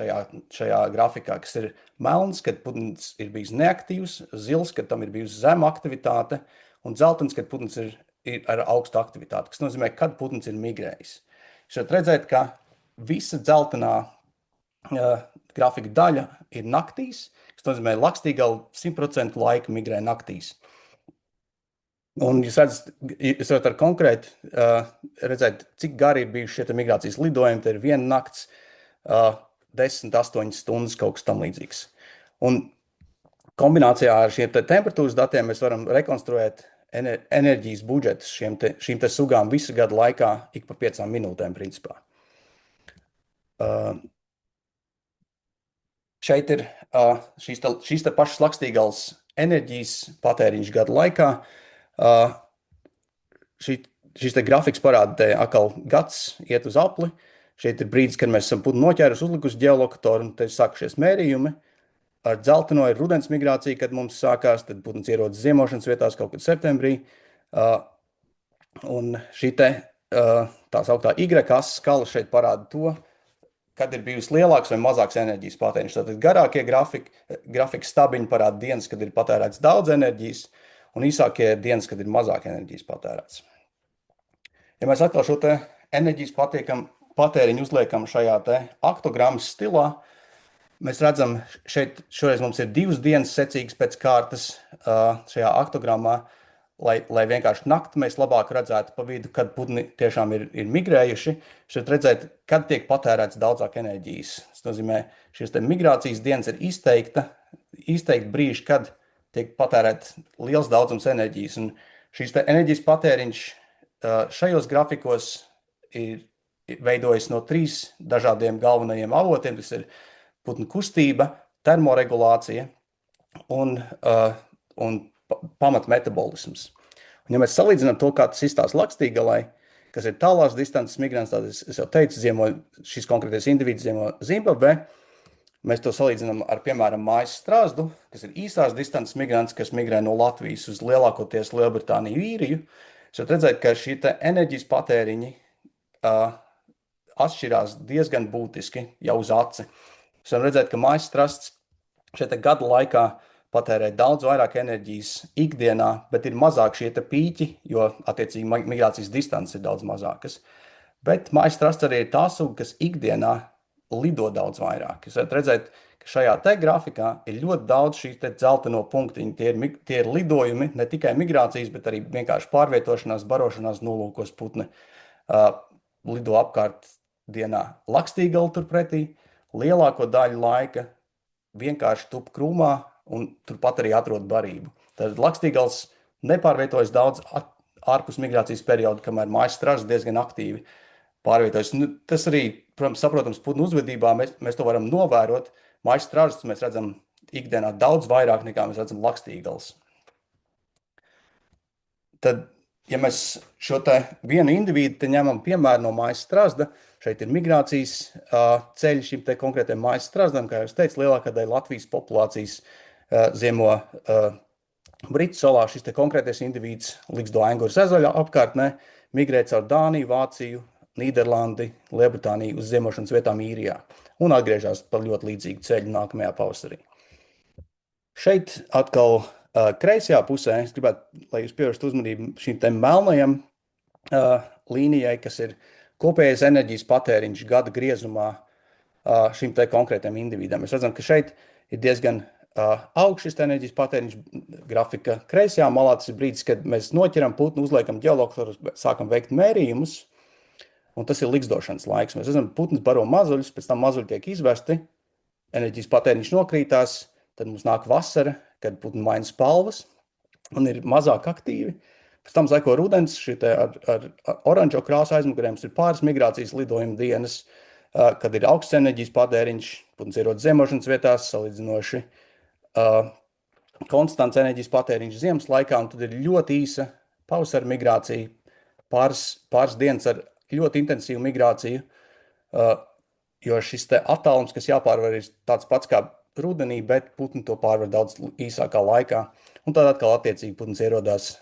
[SPEAKER 5] šajā grafikā, kas ir melns, kad putns ir bijis neaktīvs, zils, kad tam ir bijusi zema aktivitāte, un dzeltens, kad putns ir ar augstu aktivitāti, kas nozīmē, kad putns ir migrējis. Jūs varat redzēt, ka visa dzeltenā grafika daļa ir naktīs, kas nozīmē, lakstīgala 100% laika migrē naktīs. Un jūs varat ar konkrēti redzēt, cik gari ir bijuši šie migrācijas lidojumi, te ir viena nakts, 10-8 stundas, kaut kas tam līdzīgs. Un kombinācijā ar šiem te temperatūras datiem mēs varam rekonstruēt enerģijas budžetus šīm te sugām visu gadu laikā ik pa 5 minūtēm, principā. Šeit ir šīs te pašas lakstīgals enerģijas patēriņš gadu laikā. Šīs te grafiks parāda, te atkal gads iet uz apli. Šeit ir brīdis, kad mēs esam putnu noķēruši, uzlikuši ģeolokatoru, un te ir sākušies mērījumi. Ar dzelteno ir rudens migrācija, kad mums sākās, tad putns ierodas ziemošanas vietās kaut kad septembrī. Un šī te tā sauktā Y-ases skala šeit parāda to, kad ir bijusi lielāks vai mazāks enerģijas patēriņš. Tātad garākie grafikas stabiņi parāda dienas, kad ir patērēts daudz enerģijas, un īsākie dienas, kad ir mazāk enerģijas patērēts. Ja mēs atkal šo te enerģijas patēriņu uzliekam šajā te aktogrammas stilā, mēs redzam, šoreiz mums ir 2 dienas secīgas pēc kārtas šajā aktogrammā, lai vienkārši nakti mēs labāk redzētu pa vidu, kad putni tiešām ir migrējuši. Šeit redzēt, kad tiek patērēts daudzāk enerģijas. Tas nozīmē, šīs te migrācijas dienas ir izteikti brīži, kad tiek patērēt liels daudzums enerģijas. Un šīs te enerģijas patēriņš šajos grafikos ir veidojas no 3 dažādiem galvenajiem avotiem. Tas ir putnu kustība, termoregulācija un pamatmetabolisms. Un ja mēs salīdzinām to, kā tas izstās lakstīgalai, kas ir tālās distances migrants, tad es jau teicu, šis konkrētais individs ziemo Zimbabvē, mēs to salīdzinām ar, piemēram, mājas strāzdu, kas ir īsās distances migrants, kas migrē no Latvijas uz lielākoties Lielbritāniju, Īriju. Jūs varat redzēt, ka šī te enerģijas patēriņi atšķirās diezgan būtiski jau uz aci. Jūs varat redzēt, ka mājas strasts šeit gada laikā patērē daudz vairāk enerģijas ikdienā, bet ir mazāk šie te pīķi, jo attiecīgi migrācijas distances ir daudz mazākas. Bet mājas strasts arī ir tā suga, kas ikdienā lido daudz vairāk. Jūs varat redzēt, ka šajā te grafikā ir ļoti daudz šī te dzelteno punktiņu. Tie ir lidojumi, ne tikai migrācijas, bet arī vienkārši pārvietošanās, barošanās nolūkos putni lido apkārt dienā. Lakstīgala turpretī lielāko daļu laika vienkārši tup krūmā un turpat arī atrod barību. Tad lakstīgals nepārvietojas daudz ārpus migrācijas perioda, kamēr mājas stražs diezgan aktīvi pārvietojas. Tas arī, protams, saprotams, putnu uzvedībā mēs to varam novērot. Mājas stražs mēs redzam ikdienā daudz vairāk nekā mēs redzam lakstīgals. Tad, ja mēs šo te vienu individu te ņemam piemēru no mājas strazda, šeit ir migrācijas ceļš šim te konkrētiem mājas strazdam, kā jau es teicu, lielākā daļa Latvijas populācijas ziemo Britu salā šis te konkrētais indivīds Ligzdo Angurs ezeļa apkārtnē migrē caur Dāniju, Vāciju, Nīderlandi, Lielbritāniju uz ziemošanas vietām Īrijā un atgriežas par ļoti līdzīgu ceļu nākamajā pavasarī. Šeit atkal kreisajā pusē es gribētu, lai jūs pievērstu uzmanību šīm te melnajam līnijai, kas ir kopējais enerģijas patēriņš gada griezumā šim te konkrētam individam. Mēs redzam, ka šeit ir diezgan augsts šis enerģijas patēriņš grafika. Kreisajā malā tas ir brīdis, kad mēs noķeram putnu, uzliekam ģeolokatoru, sākam veikt mērījumus, un tas ir ligzdošanas laiks. Mēs redzam, putns baro mazuļus, pēc tam mazuļi tiek izvesti, enerģijas patēriņš nokrītās, tad mums nāk vasara, kad putni maina spalvas un ir mazāk aktīvi. Pēc tam seko rudens, ar oranžo krāsu aizmugurēm ir pāris migrācijas lidojuma dienas, kad ir augsts enerģijas patēriņš, putns ierodas ziemošanas vietās, salīdzinoši konstants enerģijas patēriņš ziemas laikā, un tad ir ļoti īsa pavasara migrācija, pāris dienas ar ļoti intensīvu migrāciju, jo šis te attālums, kas jāpārvar, ir tāds pats kā rudenī, bet putni to pārvar daudz īsākā laikā, un tad atkal attiecīgi putns ierodās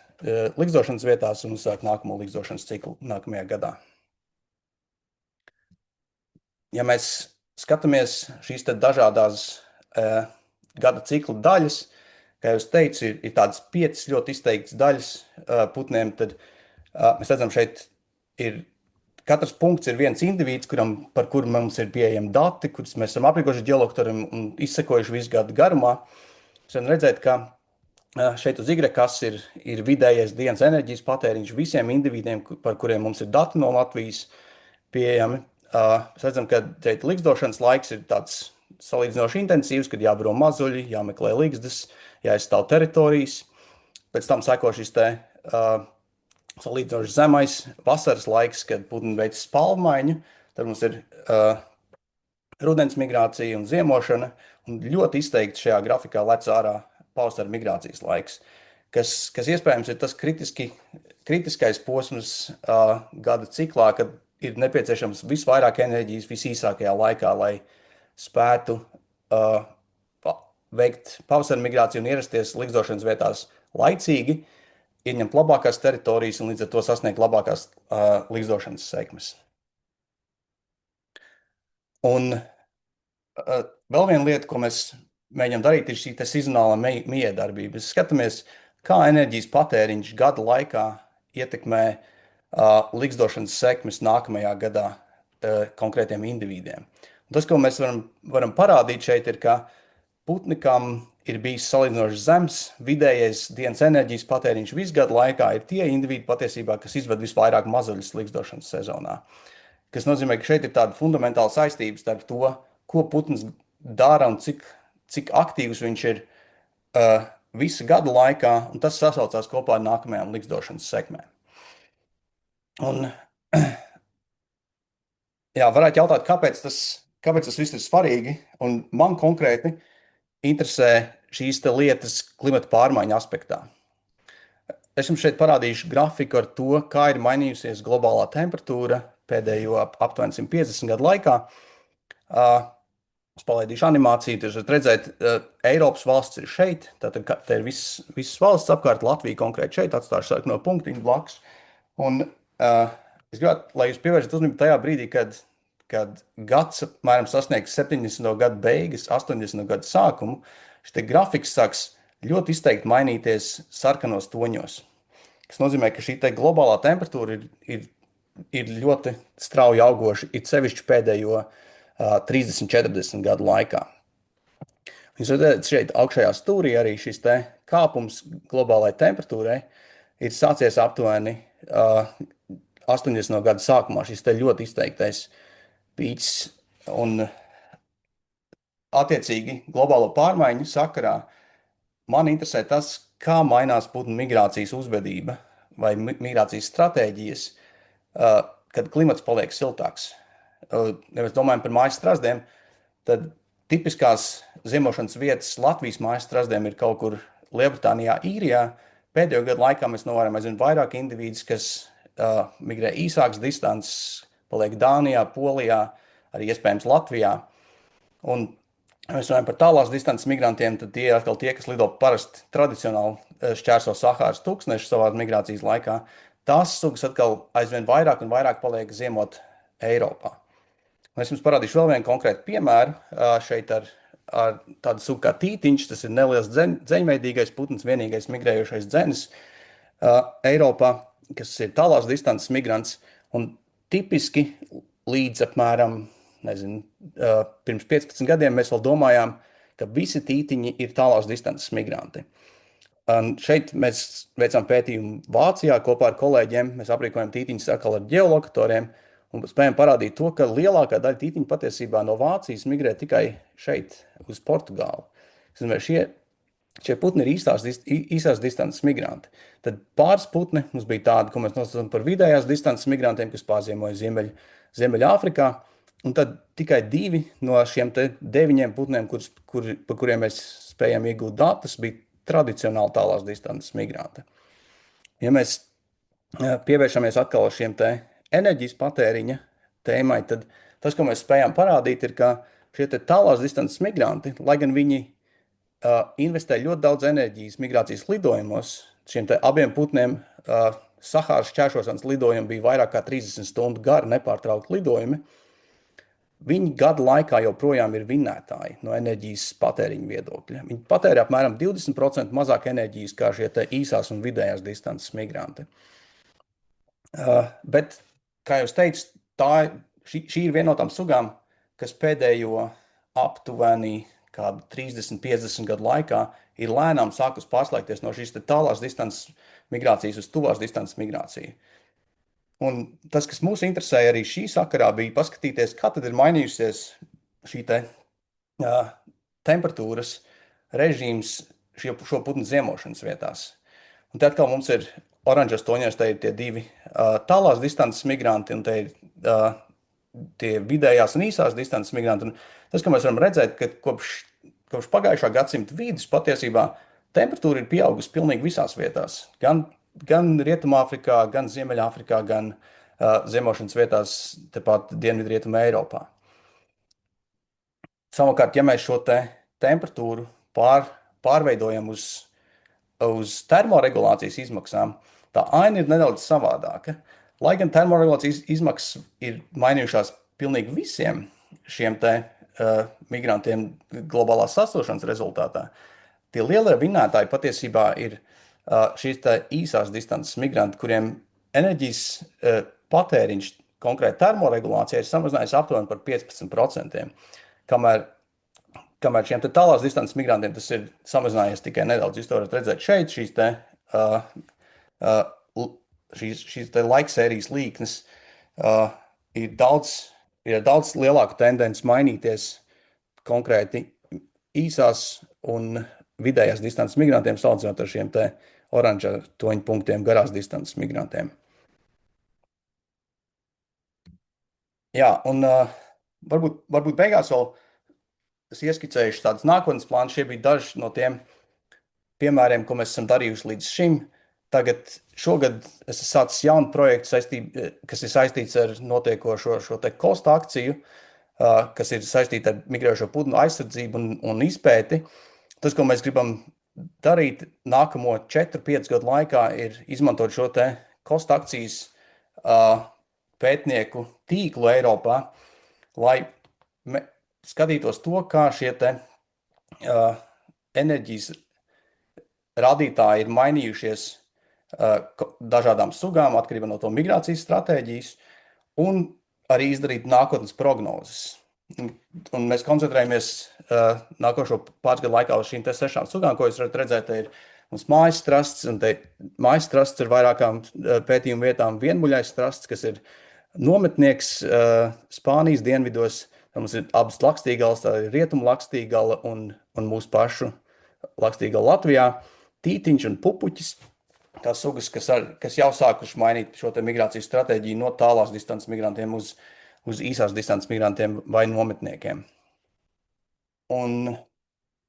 [SPEAKER 5] ligzdošanas vietās un uzsāk nākamo ligzdošanas ciklu nākamajā gadā. Ja mēs skatāmies šīs te dažādās gada ciklu daļas, kā jūs teicu, ir tādas 5 ļoti izteiktas daļas putniem, tad mēs redzam, šeit katrs punkts ir viens indivīds, par kuru mums ir pieejami dati, kurus mēs esam aprīkojuši ģeolokatoram un izsekojuši visu gadu garumā. Mēs varam redzēt, ka šeit uz Y ir vidējais dienas enerģijas patēriņš visiem individiem, par kuriem mums ir dati no Latvijas pieejami. Mēs redzam, ka šeit ligzdošanas laiks ir tāds salīdzinoši intensīvs, kad jābaro mazuļi, jāmeklē ligzdas, jāizstāv teritorijas. Pēc tam seko šis te salīdzinoši zemais vasaras laiks, kad putni veic spalvmaiņu. Tad mums ir rudens migrācija un ziemošana, un ļoti izteikti šajā grafikā lec ārā pavasara migrācijas laiks, kas iespējams ir tas kritiskais posms gada ciklā, kad ir nepieciešams visvairāk enerģijas visīsākajā laikā, lai spētu veikt pavasara migrāciju un ierasties ligzdošanas vietās laicīgi, ieņemt labākās teritorijas un līdz ar to sasniegt labākās ligzdošanas sekmes. Un vēl viena lieta, ko mēs mēģinām darīt, ir šī sezonālā miedarbība. Mēs skatāmies, kā enerģijas patēriņš gada laikā ietekmē ligzdošanas sekmes nākamajā gadā konkrētiem individiem. Un tas, ko mēs varam parādīt šeit, ir, ka putni, kam ir bijis salīdzinoši zems vidējais dienas enerģijas patēriņš visu gadu laikā, ir tie individi patiesībā, kas izved visvairāk mazuļus ligzdošanas sezonā. Kas nozīmē, ka šeit ir tāda fundamentāla saistība starp to, ko putns dara un cik aktīvs viņš ir visu gadu laikā, un tas sasaucās kopā ar nākamajām ligzdošanas sekmēm. Un, jā, varētu jautāt, kāpēc tas viss ir svarīgi, un man konkrēti interesē šīs te lietas klimata pārmaiņu aspektā. Es jums šeit parādīšu grafiku ar to, kā ir mainījusies globālā temperatūra pēdējo aptuveni 150 gadu laikā. Es palaidīšu animāciju, jūs varat redzēt, Eiropas valsts ir šeit, tātad te ir visas valsts apkārt, Latvija konkrēti šeit, atstāšu sarkano punktiņu blakus. Un es gribētu, lai jūs pievēršat uzmanību tajā brīdī, kad gads apmēram sasniegs 70. gadu beigas, 80. gadu sākumu, šis grafiks sāks ļoti izteikti mainīties sarkanos toņos. Tas nozīmē, ka šī globālā temperatūra ir ļoti strauji augoša, it sevišķi pēdējo 30-40 gadu laikā. Jūs redzat, šeit augšējā stūrī arī šis kāpums globālai temperatūrai ir sācies aptuveni 80. gadu sākumā, šis ļoti izteiktais pīķis. Un attiecīgi globālo pārmaiņu sakarā man interesē tas, kā mainās putnu migrācijas uzvedība vai migrācijas stratēģijas, kad klimats paliek siltāks. Ja mēs domājam par mājas strazdiem, tad tipiskās ziemošanas vietas Latvijas mājas strazdiem ir kaut kur Lielbritānijā, Īrijā. Pēdējo gadu laikā mēs novērojam aizvien vairāk individus, kas migrē īsākas distances, paliek Dānijā, Polijā, arī iespējams Latvijā. Un mēs runājam par tālās distances migrantiem, tad tie atkal tie, kas lido parasti tradicionāli šķērso Sahāras tūkstnešu savā migrācijas laikā. Tās sugas atkal aizvien vairāk un vairāk paliek ziemot Eiropā. Un es jums parādīšu vēl vienu konkrētu piemēru šeit ar tādu sugu kā tītiņš. Tas ir neliels dzeņveidīgais putns, vienīgais migrējošais dzenis Eiropā, kas ir tālās distances migrants. Un tipiski līdz apmēram pirms 15 gadiem mēs vēl domājām, ka visi tītiņi ir tālās distances migranti. Un šeit mēs veicām pētījumu Vācijā kopā ar kolēģiem. Mēs aprīkojam tītiņus atkal ar ģeolokatoriem un spējam parādīt to, ka lielākā daļa tītiņu patiesībā no Vācijas migrē tikai šeit uz Portugāli. Šie putni ir īsās distances migranti. Tad pāris putni mums bija tādi, ko mēs nosaucam par vidējās distances migrantiem, kas pārziemoja Ziemeļāfrikā. Un tad tikai 2 no šiem 9 putniem, par kuriem mēs spējam iegūt datus, bija tradicionāli tālās distances migranti. Ja mēs pievēršamies atkal šiem enerģijas patēriņa tēmai, tad tas, ko mēs spējām parādīt, ir, ka šie tālās distances migranti, lai gan viņi investē ļoti daudz enerģijas migrācijas lidojumos, šiem abiem putniem Sahāras šķēršošanas lidojumi bija vairāk kā 30 stundu gari nepārtraukti lidojumi. Viņi gadu laikā joprojām ir vinnētāji no enerģijas patēriņa viedokļa. Viņi patērē apmēram 20% mazāk enerģijas kā šie īsās un vidējās distances migranti. Bet, kā jau teicu, šī ir viena no tām sugām, kas pēdējo aptuveni kādu 30-50 gadu laikā ir lēnām sākus pārslēgties no šīs tālās distances migrācijas uz tuvās distances migrāciju. Un tas, kas mūs interesēja arī šī sakarā, bija paskatīties, kā tad ir mainījusies šī temperatūras režīms šo putnu ziemošanas vietās. Un te atkal mums ir oranžas toņos, te ir tie 2 tālās distances migranti un te ir tie vidējās un īsās distances migranti. Un tas, ka mēs varam redzēt, ka kopš pagājušā gadsimta vidus patiesībā temperatūra ir pieaugusi pilnīgi visās vietās. Gan Rietumāfrikā, gan Ziemeļāfrikā, gan ziemošanas vietās tepat Dienvidrietumē Eiropā. Savukārt, ja mēs šo temperatūru pārveidojam uz termoregulācijas izmaksām, tā aina ir nedaudz savādāka. Lai gan termoregulācijas izmaksas ir mainījušās pilnīgi visiem šiem migrantiem globālās sasilšanas rezultātā, tie lielie vinnētāji patiesībā ir šīs īsās distances migranti, kuriem enerģijas patēriņš konkrēti termoregulācijā ir samazinājies aptuveni par 15%, kamēr šiem tālās distances migrantiem tas ir samazinājies tikai nedaudz. Jūs to varat redzēt šeit, šīs laiksērijas līknes ir daudz lielāku tendenci mainīties konkrēti īsās un vidējās distances migrantiem, salīdzinot ar šiem oranža toņu punktiem garās distances migrantiem. Jā, un varbūt beigās vēl es ieskicējuši tādas nākotnes plānus. Šie bija daži no tiem piemēriem, ko mēs esam darījuši līdz šim. Tagad šogad es esmu sācis jaunu projektu, kas ir saistīts ar notiekošo šo kosta akciju, kas ir saistīta ar migrējošo putnu aizsardzību un izpēti. Tas, ko mēs gribam darīt nākamo 4-5 gadu laikā, ir izmantot šo kosta akcijas pētnieku tīklu Eiropā, lai skatītos to, kā šie enerģijas rādītāji ir mainījušies dažādām sugām, atkarībā no to migrācijas stratēģijas, un arī izdarīt nākotnes prognozes. Un mēs koncentrējamies nākošo pāris gadu laikā uz šīm 6 sugām, ko jūs varat redzēt. Te ir mums mājas strasts, un mājas strasts ir vairākām pētījumu vietām vienmuļais strasts, kas ir nometnieks Spānijas dienvidos. Mums ir abas lakstīgales, tā ir rietumu lakstīgala un mūsu pašu lakstīgala Latvijā. Tītiņš un pupuķis, tās sugas, kas jau sākuši mainīt šo migrācijas stratēģiju no tālās distances migrantiem uz īsās distances migrantiem vai nometniekiem. Un,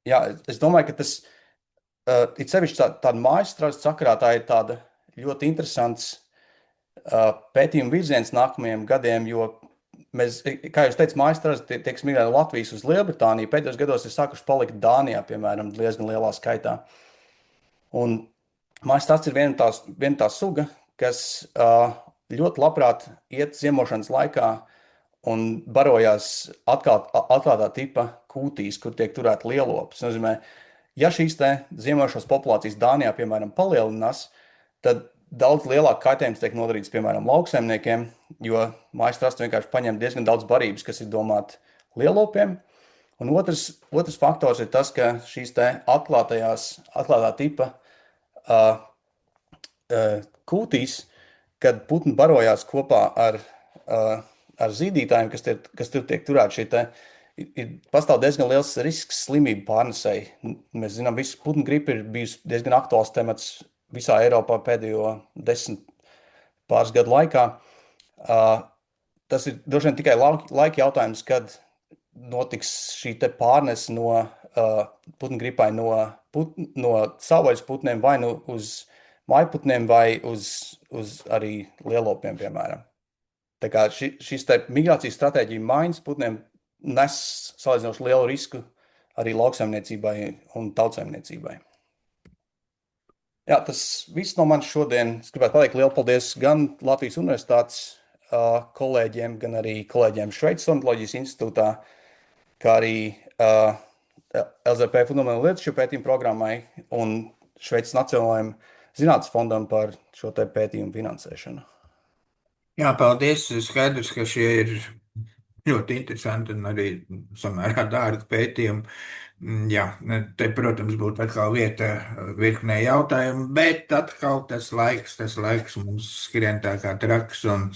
[SPEAKER 5] jā, es domāju, ka tas ir sevišķi tāda mājas strāsts sakarā, tā ir tāda ļoti interesants pētījuma virziens nākamajiem gadiem, jo mēs, kā jūs teicat, mājas tiek migrēti no Latvijas uz Lielbritāniju, pēdējos gados ir sākuši palikt Dānijā, piemēram, diezgan lielā skaitā. Un mājas trasts ir viena tā suga, kas ļoti labprāt iet ziemošanas laikā un barojās atklātā tipa kūtīs, kur tiek turēti lielopi. Tas nozīmē, ja šīs ziemojošās populācijas Dānijā, piemēram, palielinās, tad daudz lielāk kaitējums tiek nodarīts, piemēram, lauksaimniekiem, jo mājas trasts vienkārši paņem diezgan daudz barības, kas ir domāti lielopiem. Un otrs faktors ir tas, ka šīs atklātā tipa kūtīs, kad putni barojās kopā ar zīdītājiem, kas tur tiek turēti, pastāv diezgan liels risks slimību pārnesēji. Mēs zinām, visu putnu gripa ir bijusi diezgan aktuāls temats visā Eiropā pēdējo 10 pāris gadu laikā. Tas ir droši vien tikai laika jautājums, kad notiks šī pārnese no putnu gripai no savvaļas putniem vai nu uz mājputniem vai uz arī lielopiem, piemēram. Tā kā šīs migrācijas stratēģija maiņas putniem nes salīdzinoši lielu risku arī lauksaimniecībai un tautsaimniecībai. Jā, tas viss no manis šodien. Es gribētu pateikt lielu paldies gan Latvijas Universitātes kolēģiem, gan arī kolēģiem Šveices Ornitoloģijas institūtā, kā arī LZP fundamentālu lietušu pētījumu programmai un Šveices Nacionālajiem zinātnes fondam par šo pētījumu finansēšanu.
[SPEAKER 1] Jā, paldies. Skaidrs, ka šie ir ļoti interesanti un arī samērā dārgi pētījumi. Jā, te, protams, būtu atkal vieta virknē jautājumu, bet atkal tas laiks mums skrien tā kā traks. Un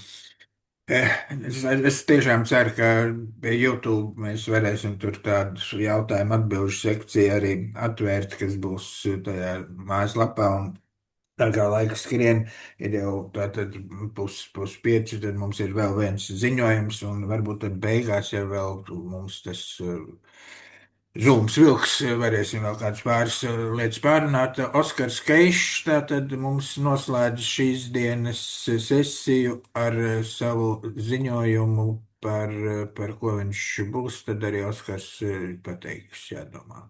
[SPEAKER 1] es tiešām ceru, ka pie YouTube mēs varēsim tur tādu jautājumu atbilžu sekciju arī atvērt, kas būs tajā mājaslapā. Un tā kā laiks skrien, ir jau tātad 4:30, tad mums ir vēl viens ziņojums, un varbūt tad beigās jau vēl mums tas Zūms vilks, varēsim vēl kādas pāris lietas pārunāt. Oskars Keišs tātad mums noslēdz šīs dienas sesiju ar savu ziņojumu, par ko viņš būs, tad arī Oskars pateiks, jādomā,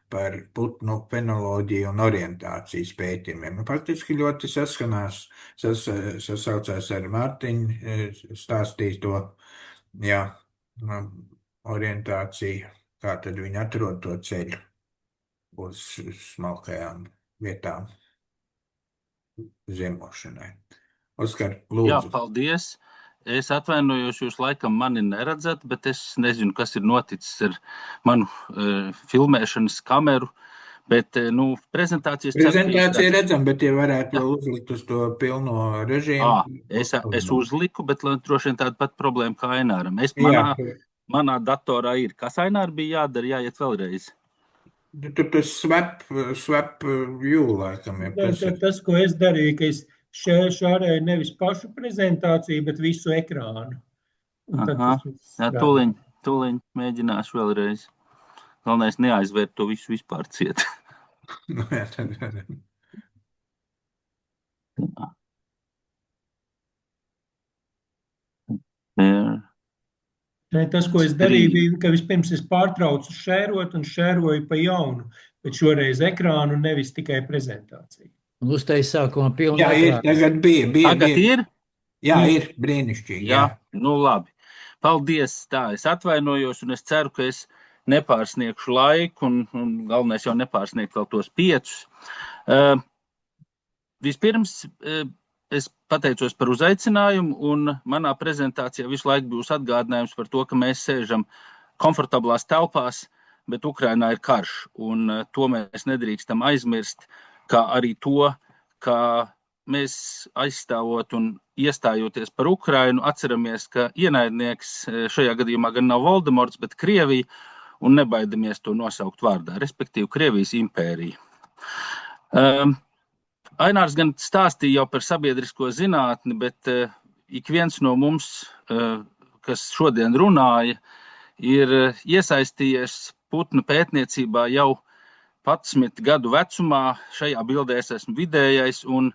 [SPEAKER 1] par putnu fenoloģiju un orientācijas pētījumiem. Faktiski ļoti sasaucās ar Mārtiņu stāstīto, jā, orientāciju. Kā tad viņi atrod to ceļu uz smalkajām vietām ziemošanai. Oskar, lūdzu.
[SPEAKER 3] Jā, paldies. Es atvainojos, jūs laikam mani neredzat, bet es nezinu, kas ir noticis ar manu filmēšanas kameru. Bet, prezentācijas
[SPEAKER 1] redzam, bet ja varētu vēl uzlikt uz to pilno režīmu.
[SPEAKER 3] Es uzliku, bet droši vien tāda pat problēma kā Aināram. Manā datorā ir. Kas Ainār bija jādara, jāiet vēlreiz?
[SPEAKER 1] Tur tas swap view laikam.
[SPEAKER 2] Tas, ko es darīju, ka es šārēju nevis pašu prezentāciju, bet visu ekrānu.
[SPEAKER 3] Jā, tūliņ mēģināšu vēlreiz. Galvenais neaizvērt to visu vispār ciet.
[SPEAKER 1] Jā, tad.
[SPEAKER 2] Tas, ko es darīju, bija, ka vispirms es pārtraucu šērot un šēroju pa jaunu, bet šoreiz ekrānu nevis tikai prezentāciju.
[SPEAKER 4] Un uztais sākumā pilnu
[SPEAKER 1] ekrānu. Jā, tagad bija.
[SPEAKER 3] Tagad ir?
[SPEAKER 1] Jā, ir brīnišķīgi.
[SPEAKER 3] Jā, labi. Paldies, es atvainojos un es ceru, ka es nepārsniegšu laiku un galvenais jau nepārsniegt vēl tos 5. Vispirms es pateicos par uzaicinājumu un manā prezentācijā visu laiku būs atgādinājums par to, ka mēs sēžam komfortablās telpās, bet Ukrainā ir karš un to mēs nedrīkstam aizmirst, kā arī to, ka mēs aizstāvot un iestājoties par Ukrainu atceramies, ka ienaidnieks šajā gadījumā gan nav Voldemorts, bet Krievija, un nebaidamies to nosaukt vārdā, respektīvi Krievijas impērija. Ainārs gan stāstīja jau par sabiedrisko zinātni, bet ik viens no mums, kas šodien runāja, ir iesaistījies putnu pētniecībā jau 11 gadu vecumā. Šajā bildē es esmu vidējais, un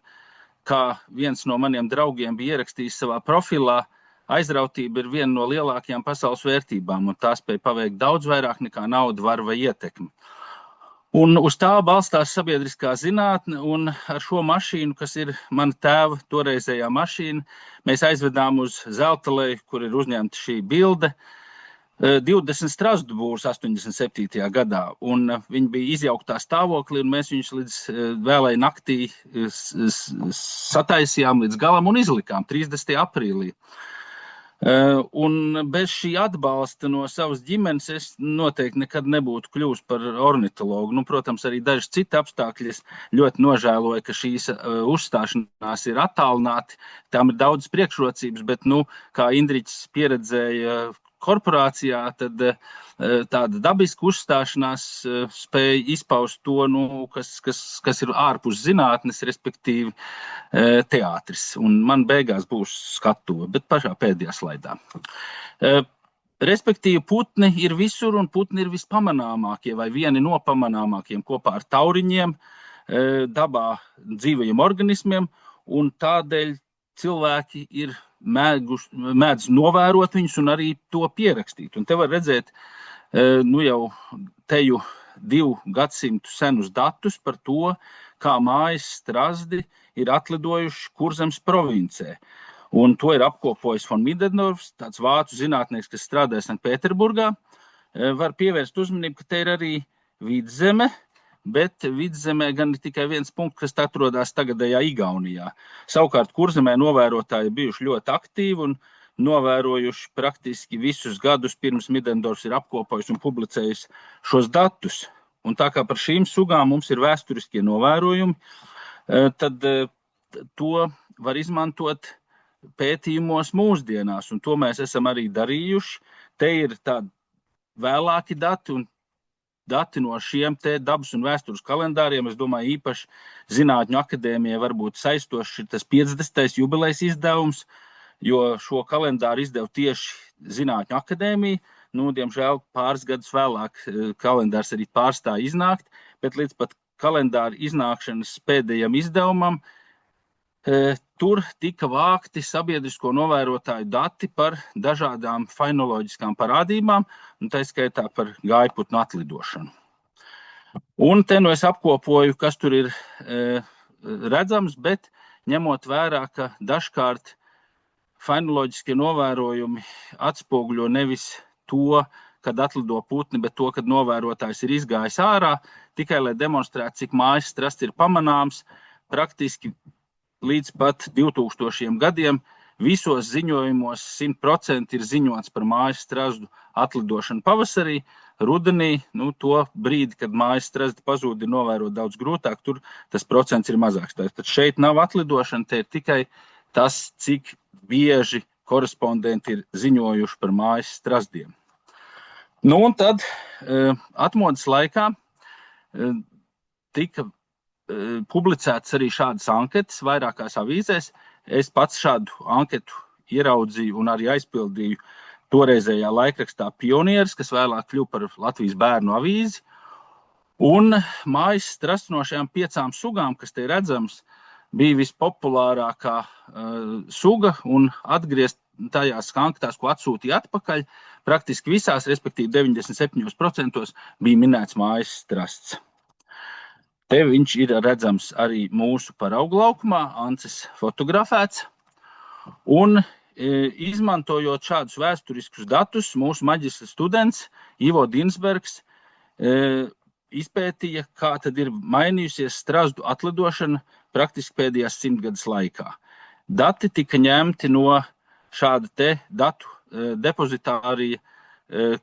[SPEAKER 3] kā viens no maniem draugiem bija ierakstījis savā profilā, aizrautība ir viena no lielākajām pasaules vērtībām, un tā spēj paveikt daudz vairāk nekā nauda, vara vai ietekme. Un uz tā balstās sabiedriskā zinātne, un ar šo mašīnu, kas ir mana tēva toreizējā mašīna, mēs aizvedām uz Zeltaleju, kur ir uzņemta šī bilde, 20 strazdu būrus 87. gadā, un viņi bija izjauktā stāvoklī, un mēs viņus līdz vēlai naktī sataisījām līdz galam un izlikām 30. aprīlī. Un bez šī atbalsta no savas ģimenes es noteikti nekad nebūtu kļuvis par ornitologu. Nu, protams, arī daži citi apstākļi. Es ļoti nožēloju, ka šīs uzstāšanās ir attālināti. Tām ir daudz priekšrocības, bet, kā Indriķis pieredzēja korporācijā, tad tāda dabiska uzstāšanās spēja izpaust to, kas ir ārpus zinātnes, respektīvi teātris. Un man beigās būs skatuve, bet pašā pēdējā slaidā. Respektīvi, putni ir visur, un putni ir vispamanāmākie, vai vieni no pamanāmākiem kopā ar tauriņiem, dabā dzīvajiem organismiem, un tādēļ cilvēki ir mēdz novērot viņus un arī to pierakstīt. Un te var redzēt jau teju 2 gadsimtu senus datus par to, kā mājas strazdi ir atlidojuši Kurzemes provincē. Un to ir apkopojis von Middendorfs, tāds vācu zinātnieks, kas strādāja Sanktpēterburgā. Var pievērst uzmanību, ka te ir arī Vidzeme, bet Vidzemē gan ir tikai viens punkts, kas atrodas tagadējā Igaunijā. Savukārt Kurzemē novērotāji bijuši ļoti aktīvi un novērojuši praktiski visus gadus, pirms Middendorfs ir apkopojis un publicējis šos datus. Un tā kā par šīm sugām mums ir vēsturiskie novērojumi, tad to var izmantot pētījumos mūsdienās, un to mēs esam arī darījuši. Te ir tādi vēlāki dati, un dati no šiem te dabas un vēstures kalendāriem, es domāju, īpaši Zinātņu akadēmijai varbūt saistošs ir tas 50. jubilejas izdevums, jo šo kalendāru izdeva tieši Zinātņu akadēmija. Diemžēl pāris gadus vēlāk kalendārs arī pārstāja iznākt, bet līdz pat kalendāra iznākšanas pēdējam izdevumam tur tika vākti sabiedrisko novērotāju dati par dažādām fainoloģiskām parādībām, un tā skaitā par gājputnu atlidošanu. Un te es apkopoju, kas tur ir redzams, bet ņemot vērā, ka dažkārt fainoloģiskie novērojumi atspoguļo nevis to, kad atlido putni, bet to, kad novērotājs ir izgājis ārā, tikai lai demonstrētu, cik mājas strasts ir pamanāms, praktiski līdz pat 2000 gadiem visos ziņojumos 100% ir ziņots par mājas strazdu atlidošanu pavasarī. Rudenī, to brīdi, kad mājas strazdi pazūd, ir novērot daudz grūtāk, tur tas procents ir mazāks. Tad šeit nav atlidošana, te ir tikai tas, cik bieži korespondenti ir ziņojuši par mājas strazdiem. Un tad atmodas laikā tika publicētas arī šādas anketas vairākās avīzēs. Es pats šādu anketu ieraudzīju un arī aizpildīju toreizējā laikrakstā Pionieris, kas vēlāk kļuva par Latvijas bērnu avīzi. Un mājas strasts no šajām 5 sugām, kas te redzams, bija vispopulārākā suga, un atgriezt tajās anketās, ko atsūtīja atpakaļ, praktiski visās, respektīvi 97% bija minēts mājas strasts. Te viņš ir redzams arī mūsu parauglaukumā, Ances fotografēts, un izmantojot šādus vēsturiskus datus, mūsu maģistra students Ivo Dinsbergs izpētīja, kā tad ir mainījusies strazdu atlidošana praktiski pēdējās 100 gadus laikā. Dati tika ņemti no šāda te datu depozitārija,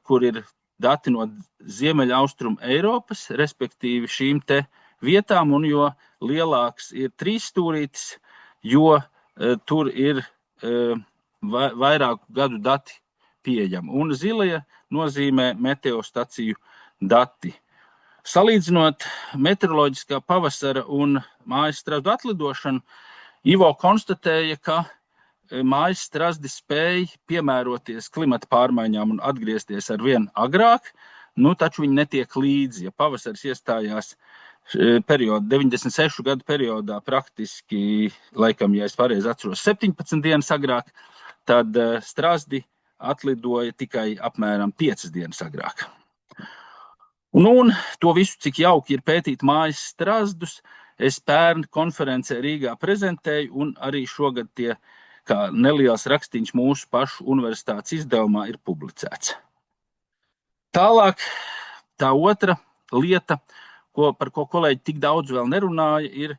[SPEAKER 3] kur ir dati no Ziemeļaustrum Eiropas, respektīvi šīm te vietām, un jo lielāks ir 3 stūrītis, jo tur ir vairāku gadu dati pieejami. Un zilie nozīmē meteostaciju dati. Salīdzinot meteoroloģiskā pavasara un mājas strazdu atlidošanu, Ivo konstatēja, ka mājas strazdi spēja piemēroties klimata pārmaiņām un atgriezties ar vien agrāk, taču viņi netiek līdzi. Ja pavasaris iestājās 96 gadu periodā praktiski, laikam, ja es pareizi atceros, 17 dienas agrāk, tad strazdi atlidoja tikai apmēram 5 dienas agrāk. Un to visu, cik jauki ir pētīt mājas strazdus, es pērn konferencē Rīgā prezentēju, un arī šogad tie kā neliels rakstīns mūsu pašu universitātes izdevumā ir publicēts. Tālāk, tā otra lieta, par ko kolēģi tik daudz vēl nerunāja, ir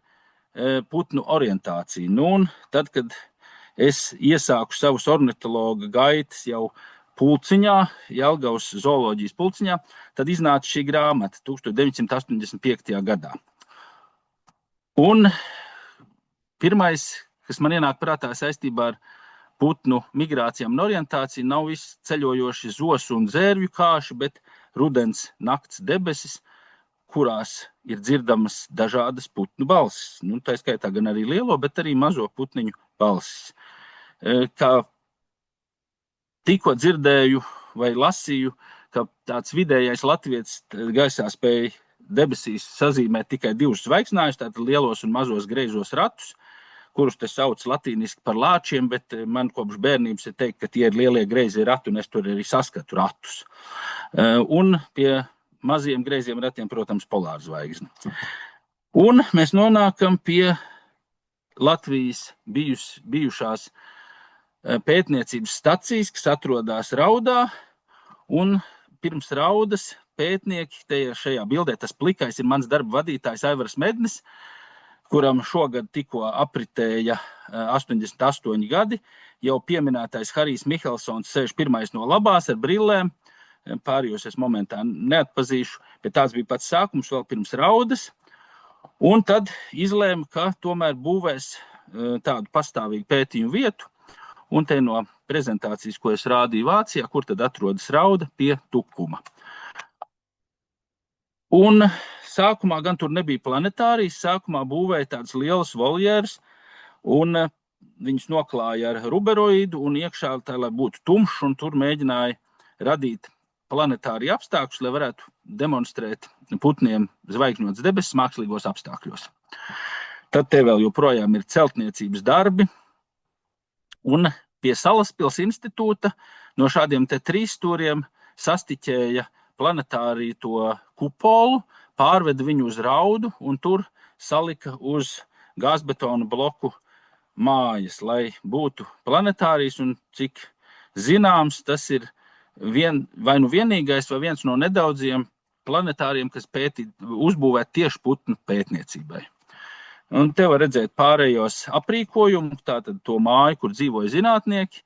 [SPEAKER 3] putnu orientācija. Un tad, kad es iesāku savus ornitologa gaitas jau pulciņā, Jelgavas zooloģijas pulciņā, tad iznāca šī grāmata 1985. gadā. Un pirmais, kas man ienāk prātā saistībā ar putnu migrācijām un orientāciju, nav visi ceļojoši zosu un zērvju kāši, bet rudens nakts debesis, kurās ir dzirdamas dažādas putnu balsis. Tā skaitā gan arī lielo, bet arī mazo putniņu balsis. Kā tikko dzirdēju vai lasīju, ka tāds vidējais latvietis gaisā spēja debesīs sazīmēt tikai 2 zvaigznājus, tātad lielos un mazos greizos ratus, kurus te sauc latīniski par lāčiem, bet man kopš bērnības ir teikt, ka tie ir lielie greizie rati, un es tur arī saskatu ratus. Un pie maziem greiziem ratiem, protams, polāra zvaigzne. Un mēs nonākam pie Latvijas bijušās pētniecības stacijas, kas atrodas Raudā, un pirms Raudas pētnieki, šajā bildē tas plikais ir mans darba vadītājs Aivars Mednis, kuram šogad tikko apritēja 88 gadi, jau pieminētais Harijs Mihelsons sēž pirmais no labās ar brillēm, pārējos es momentā neatpazīšu, bet tāds bija pats sākums vēl pirms Raudas, un tad izlēma, ka tomēr būvēs tādu pastāvīgu pētījumu vietu, un te no prezentācijas, ko es rādīju Vācijā, kur tad atrodas Rauda pie Tukuma. Un sākumā gan tur nebija planetārijas, sākumā būvēja tādas lielas voljēras, un viņus noklāja ar ruberoīdu, un iekšā tā, lai būtu tumšs, un tur mēģināja radīt planetāri apstākļus, lai varētu demonstrēt putniem zvaigžņotas debesis mākslīgos apstākļos. Tad te vēl joprojām ir celtniecības darbi, un pie Salaspils institūta no šādiem te 3 stūriem sastiķēja planetāriju to kupolu, pārveda viņu uz Raudu un tur salika uz gāzbetona bloku mājas, lai būtu planetārijas, un cik zināms, tas ir vai nu vienīgais vai viens no nedaudziem planetāriem, kas uzbūvēt tieši putnu pētniecībai. Un te var redzēt pārējos aprīkojumu, tātad to māju, kur dzīvoja zinātnieki,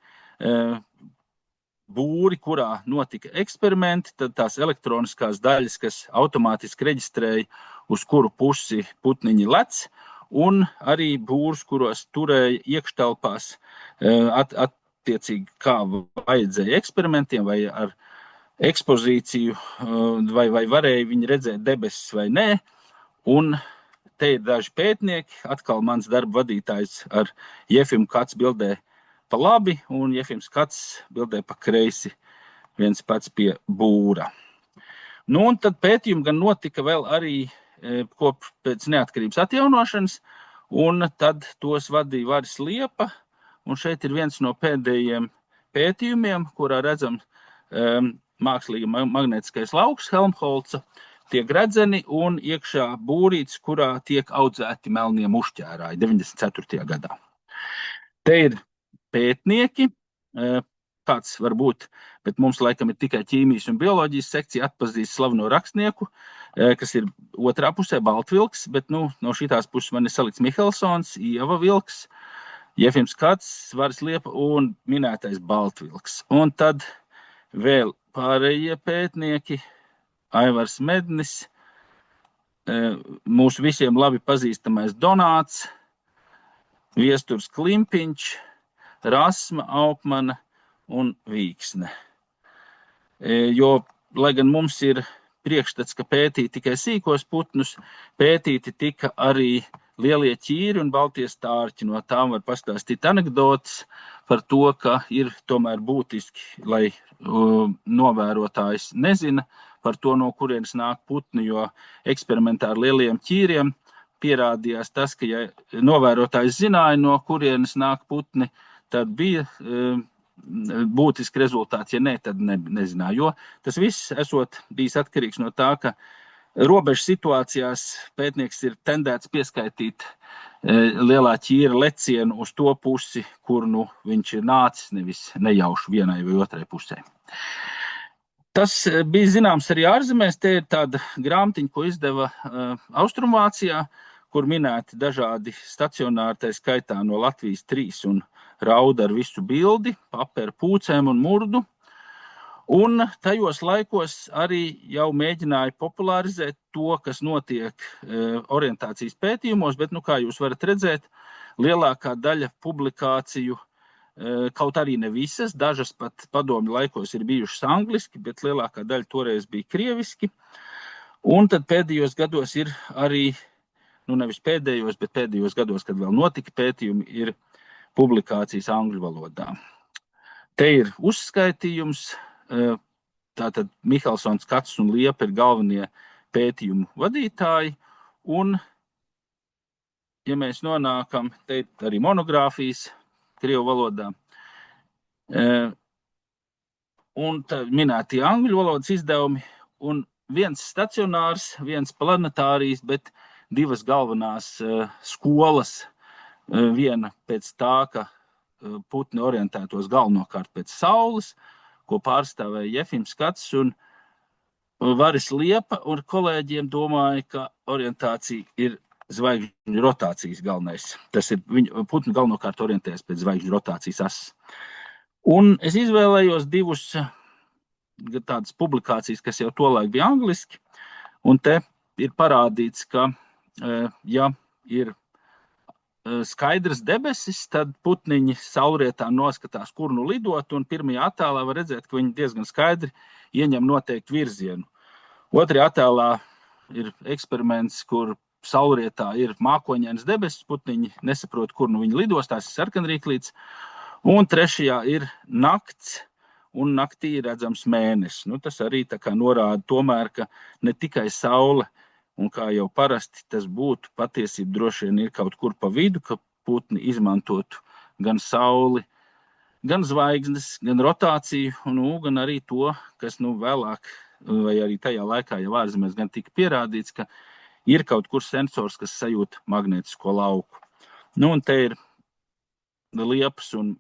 [SPEAKER 3] būri, kurā notika eksperimenti, tad tās elektroniskās daļas, kas automātiski reģistrēja, uz kuru pusi putniņi lec, un arī būrus, kuros turēja iekštelpās attiecīgi, kā vajadzēja eksperimentiem, vai ar ekspozīciju, vai varēja viņi redzēt debesis vai nē. Un te ir daži pētnieki, atkal mans darba vadītājs ar Jefimu Kats bildē pa labi, un Jefims Kats bildē pa kreisi, viens pats pie būra. Un tad pētījumi gan notika vēl arī kopš pēc neatkarības atjaunošanas, un tad tos vadīja Varis Liepa, un šeit ir viens no pēdējiem pētījumiem, kurā redzam mākslīgi magnētiskais lauks Helmholca, tiek redzeni un iekšā būrīts, kurā tiek audzēti melnie mušķērāji 94. gadā. Te ir pētnieki, kāds var būt, bet mums laikam ir tikai ķīmijas un bioloģijas sekcija, atpazīst slaveno rakstnieku, kas ir otrā pusē Baltvilks, bet no šitās puses man ir salikts Mihelsons, Ieva Vilks, Jefims Kats, Varis Liepa un minētais Baltvilks. Un tad vēl pārējie pētnieki, Aivars Mednis, mūsu visiem labi pazīstamais Donāts, Viesturs Klimpiņš, Rasma, Aukmana un Vīksne. Jo, lai gan mums ir priekšstats, ka pētīt tikai sīkos putnus, pētīti tika arī lielie ķīri un baltie stārķi. No tām var pastāstīt anekdotas par to, ka ir tomēr būtiski, lai novērotājs nezina par to, no kurienes nāk putni, jo eksperimentā ar lieliem ķīriem pierādījās tas, ka ja novērotājs zināja, no kurienes nāk putni, tad bija būtiski rezultāti, ja nē, tad nezināju, jo tas viss esot bijis atkarīgs no tā, ka robežu situācijās pētnieks ir tendēts pieskaitīt lielā ķīra lecienu uz to pusi, kur viņš ir nācis, nevis nejauši vienai vai otrai pusē. Tas bija zināms arī ārzemēs. Te ir tāda grāmatiņa, ko izdeva Austrumvācijā, kur minēti dažādi stacionāri, tā skaitā no Latvijas 3 un rauda ar visu bildi, paperu pūcēm un murdu. Un tajos laikos arī jau mēģināja popularizēt to, kas notiek orientācijas pētījumos, bet, kā jūs varat redzēt, lielākā daļa publikāciju, kaut arī ne visas, dažas pat padomju laikos ir bijušas angliski, bet lielākā daļa toreiz bija krieviski. Un tad pēdējos gados ir arī, nevis pēdējos, bet pēdējos gados, kad vēl notika pētījumi, ir publikācijas angļu valodā. Te ir uzskaitījums. Tātad Mihelsons, Kacs un Liepa ir galvenie pētījumu vadītāji, un, ja mēs nonākam, te ir arī monogrāfijas krievu valodā, un minētie angļu valodas izdevumi, un viens stacionārs, viens planetārijas, bet divas galvenās skolas, viena pēc tā, ka putni orientētos galvenokārt pēc saules, ko pārstāvēja Jefims Kacs un Varis Liepa, un kolēģiem domāja, ka orientācija ir zvaigžņu rotācijas galvenais. Tas ir putni galvenokārt orientējas pēc zvaigžņu rotācijas asas. Un es izvēlējos divus tādas publikācijas, kas jau tolaik bija angliski, un te ir parādīts, ka, ja ir skaidrs debesis, tad putniņi saulrietā noskatās, kur lidot, un pirmajā attēlā var redzēt, ka viņi diezgan skaidri ieņem noteiktu virzienu. Otrajā attēlā ir eksperiments, kur saulrietā ir mākoņains debesis, putniņi nesaprot, kur viņi lidos, tās ir sarkanrīklītes, un trešajā ir nakts, un naktī ir redzams mēnesis. Tas arī tā kā norāda tomēr, ka ne tikai saule, un kā jau parasti tas būtu, patiesība droši vien ir kaut kur pa vidu, ka putni izmantotu gan sauli, gan zvaigznes, gan rotāciju, gan arī to, kas vēlāk, vai arī tajā laikā jau ārzemēs gan tika pierādīts, ka ir kaut kur sensors, kas sajūt magnētisko lauku. Un te ir Liepas un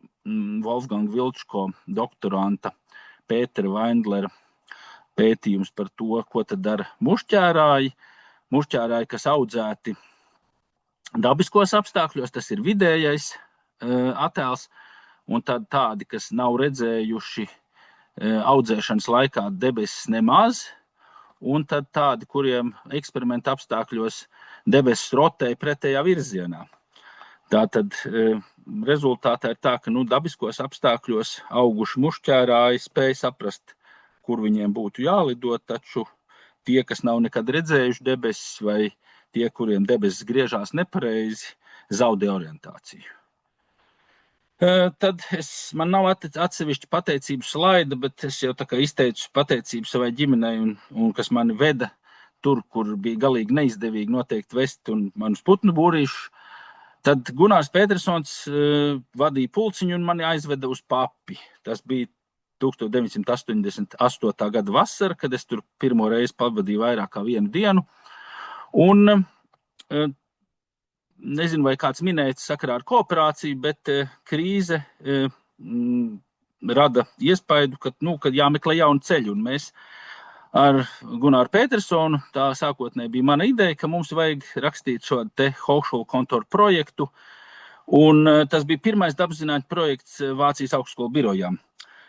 [SPEAKER 3] Wolfgang Vilčko doktoranta Pētera Vaindlera pētījums par to, ko tad dara mušķērāji. Mušķērāji, kas audzēti dabiskos apstākļos, tas ir vidējais attēls, un tad tādi, kas nav redzējuši audzēšanas laikā debesis nemaz, un tad tādi, kuriem eksperimenta apstākļos debesis rotēja pretējā virzienā. Tātad rezultātā ir tā, ka dabiskos apstākļos auguši mušķērāji spēja saprast, kur viņiem būtu jālidot, taču tie, kas nav nekad redzējuši debesis, vai tie, kuriem debesis griežās nepareizi, zaudē orientāciju. Tad man nav atsevišķi pateicības slaida, bet es jau tā kā izteicu pateicību savai ģimenei, un kas mani veda tur, kur bija galīgi neizdevīgi noteikti vest un manus putnu būrīšus. Tad Gunārs Petersons vadīja pulciņu un mani aizveda uz Papi. Tas bija 1988. gada vasara, kad es tur pirmo reizi pavadīju vairāk kā vienu dienu. Un nezinu, vai kāds minēja sakarā ar kooperāciju, bet krīze rada iespaidu, ka jāmeklē jauni ceļi. Un mēs ar Gunāru Petersonu, tā sākotnēji bija mana ideja, ka mums vajag rakstīt šo te Hochschulkontoru projektu. Un tas bija pirmais dabaszinātņu projekts Vācijas augstskolu birojām.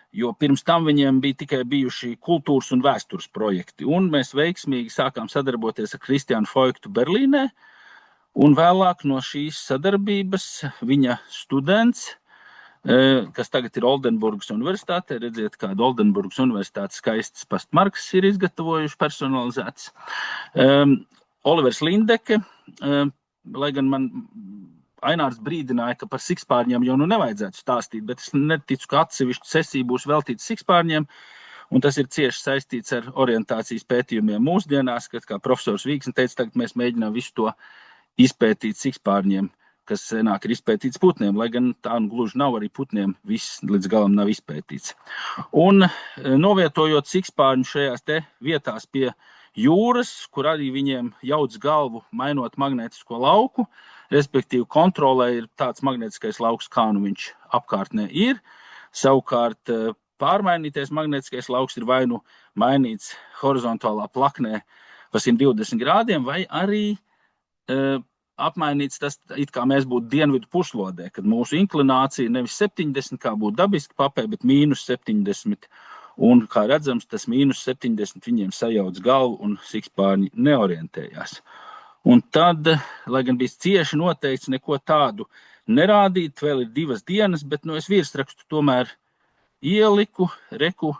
[SPEAKER 3] Jo pirms tam viņiem bija tikai bijuši kultūras un vēstures projekti. Un mēs veiksmīgi sākām sadarboties ar Kristiānu Foiktu Berlīnē, un vēlāk no šīs sadarbības viņa students, kas tagad ir Oldenburgas universitāte, redziet, kāda Oldenburgas universitāte skaistas pastmarkas ir izgatavojuši personalizētas. Olivers Lindeke, lai gan man Ainārs brīdināja, ka par sikspārņiem jau nevajadzētu stāstīt, bet es neticu, ka atsevišķu sesiju būs veltīts sikspārņiem, un tas ir cieši saistīts ar orientācijas pētījumiem mūsdienās, kad, kā profesors Vīksne teica, tagad mēs mēģinām visu to izpētīt sikspārņiem kas senāk ir izpētīts putniem, lai gan tā gluži nav, arī putniem viss līdz galam nav izpētīts. Un novietojot sikspārņu šajās te vietās pie jūras, kur arī viņiem jauc galvu mainot magnētisko lauku, respektīvi kontrolē ir tāds magnētiskais lauks, kā nu viņš apkārtnē ir. Savukārt pārmainīties magnētiskais lauks ir vai nu mainīts horizontālā plaknē pa 120 grādiem, vai arī apmainīts tas, it kā mēs būtu dienvidu puslodē, kad mūsu inklinācija nevis 70, kā būtu dabiski papē, bet -70. Un, kā redzams, tas -70 viņiem sajauc galvu un sikspārņi neorientējās. Un tad, lai gan bija cieši noteikts neko tādu nerādīt, vēl ir 2 dienas, bet es virsrakstu tomēr ieliku, reku,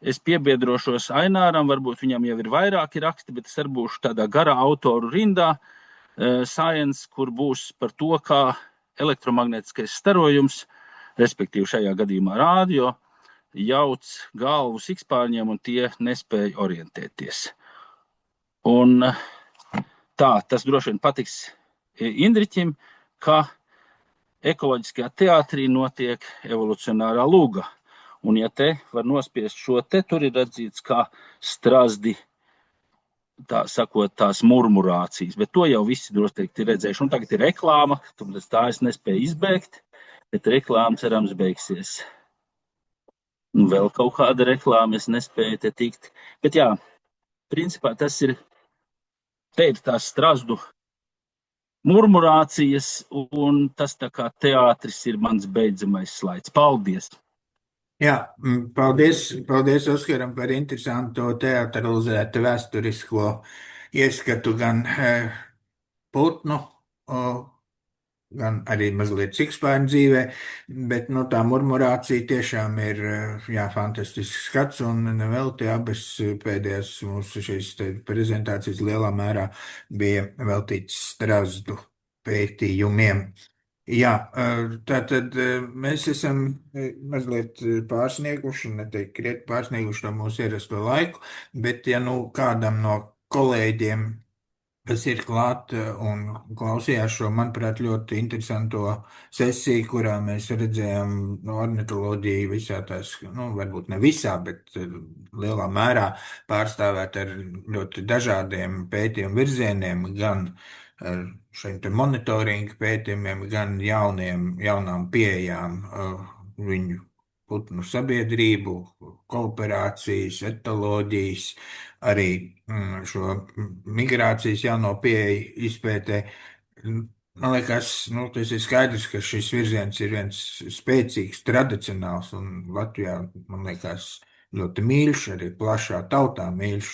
[SPEAKER 3] es piebiedrošos Aināram, varbūt viņam jau ir vairāki raksti, bet es arī būšu tādā garā autoru rindā, Science, kur būs par to, kā elektromagnētiskais starojums, respektīvi šajā gadījumā rādio, jauc galvu sikspārņiem un tie nespēja orientēties. Un tā, tas droši vien patiks Indriķim, ka ekoloģiskajā teātrī notiek evolucionārā lūga. Un ja te var nospiest šo te, tur ir redzīts kā strazdi, tā sakot, tās murmurācijas, bet to jau visi droši ir redzējuši. Un tagad ir reklāma, tā es nespēju izbēgt, bet reklāma cerams beigsies. Un vēl kaut kāda reklāma, es nespēju te tikt. Bet jā, principā tas ir, te ir tās strazdu murmurācijas, un tas tā kā teātris ir mans beidzamais slaids. Paldies!
[SPEAKER 1] Jā, paldies Oskaram par interesanto teatralizētu vēsturisko ieskatu gan putnu, gan arī mazliet sikspārņu dzīvē, bet tā murmurācija tiešām ir fantastisks skats, un vēl te abas pēdējās mūsu šīs prezentācijas lielā mērā bija veltīts strazdu pētījumiem. Jā, tātad mēs esam mazliet pārsnieguši, neteikt krietni pārsnieguši to mūsu ierasto laiku, bet ja kādam no kolēģiem, kas ir klāt un klausījās šo, manuprāt, ļoti interesanto sesiju, kurā mēs redzējām ornitoloģiju visā tās, varbūt ne visā, bet lielā mērā pārstāvēt ar ļoti dažādiem pētījumu virzieniem, gan ar šiem te monitoringa pētījumiem, gan jaunām pieejām viņu putnu sabiedrību, kooperācijas, etoloģijas, arī šo migrācijas jauno pieeju izpētē. Man liekas, tas ir skaidrs, ka šis virziens ir viens spēcīgs, tradicionāls un Latvijā, man liekas, ļoti mīļš, arī plašā tautā mīļš,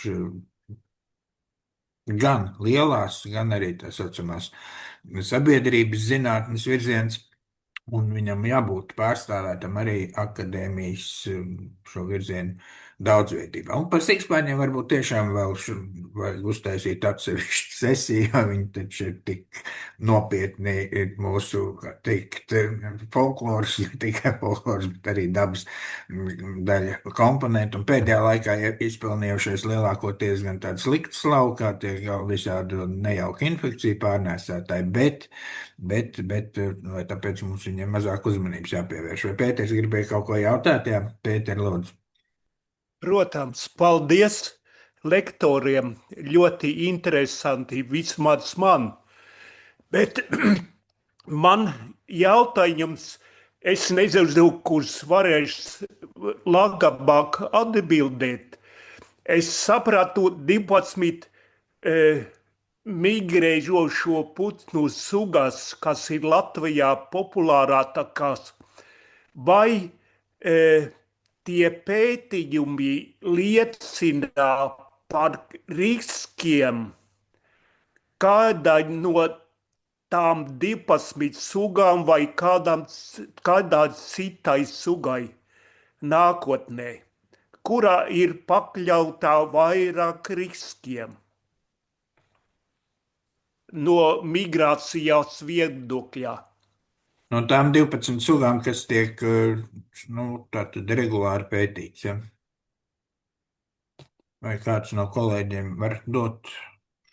[SPEAKER 1] gan lielās, gan arī tā saucamās sabiedrības zinātnes virziens, un viņam jābūt pārstāvētam arī akadēmijas šo virzienu daudzveidībā. Un par sikspārņiem varbūt tiešām vēl vajag uztaisīt atsevišķu sesiju, jo viņi taču ir tik nopietni mūsu, kā teikt, folkloras, ne tikai folkloras, bet arī dabas daļa komponenti. Un pēdējā laikā izpelnījušies lielākoties gan tādu sliktu slavu, kā tie visādu nejauku infekciju pārnēsātāji, bet vai tāpēc mums viņiem mazāk uzmanības jāpievērš. Vai Pēters gribēja kaut ko jautāt? Jā, Pēter, lūdzu.
[SPEAKER 6] Protams, paldies lektoriem, ļoti interesanti vismaz man, bet man jautājums, es nezinu, kurš varēs labāk atbildēt. Es sapratu 12 migrējošo putnu sugas, kas ir Latvijā populārākās, vai tie pētījumi liecina par riskiem, kādai no tām 12 sugām vai kādai citai sugai nākotnē, kurā ir pakļautā vairāk riskiem no migrācijas viedokļa.
[SPEAKER 1] No tām 12 sugām, kas tiek tātad regulāri pētīts, ja? Vai kāds no kolēģiem var dot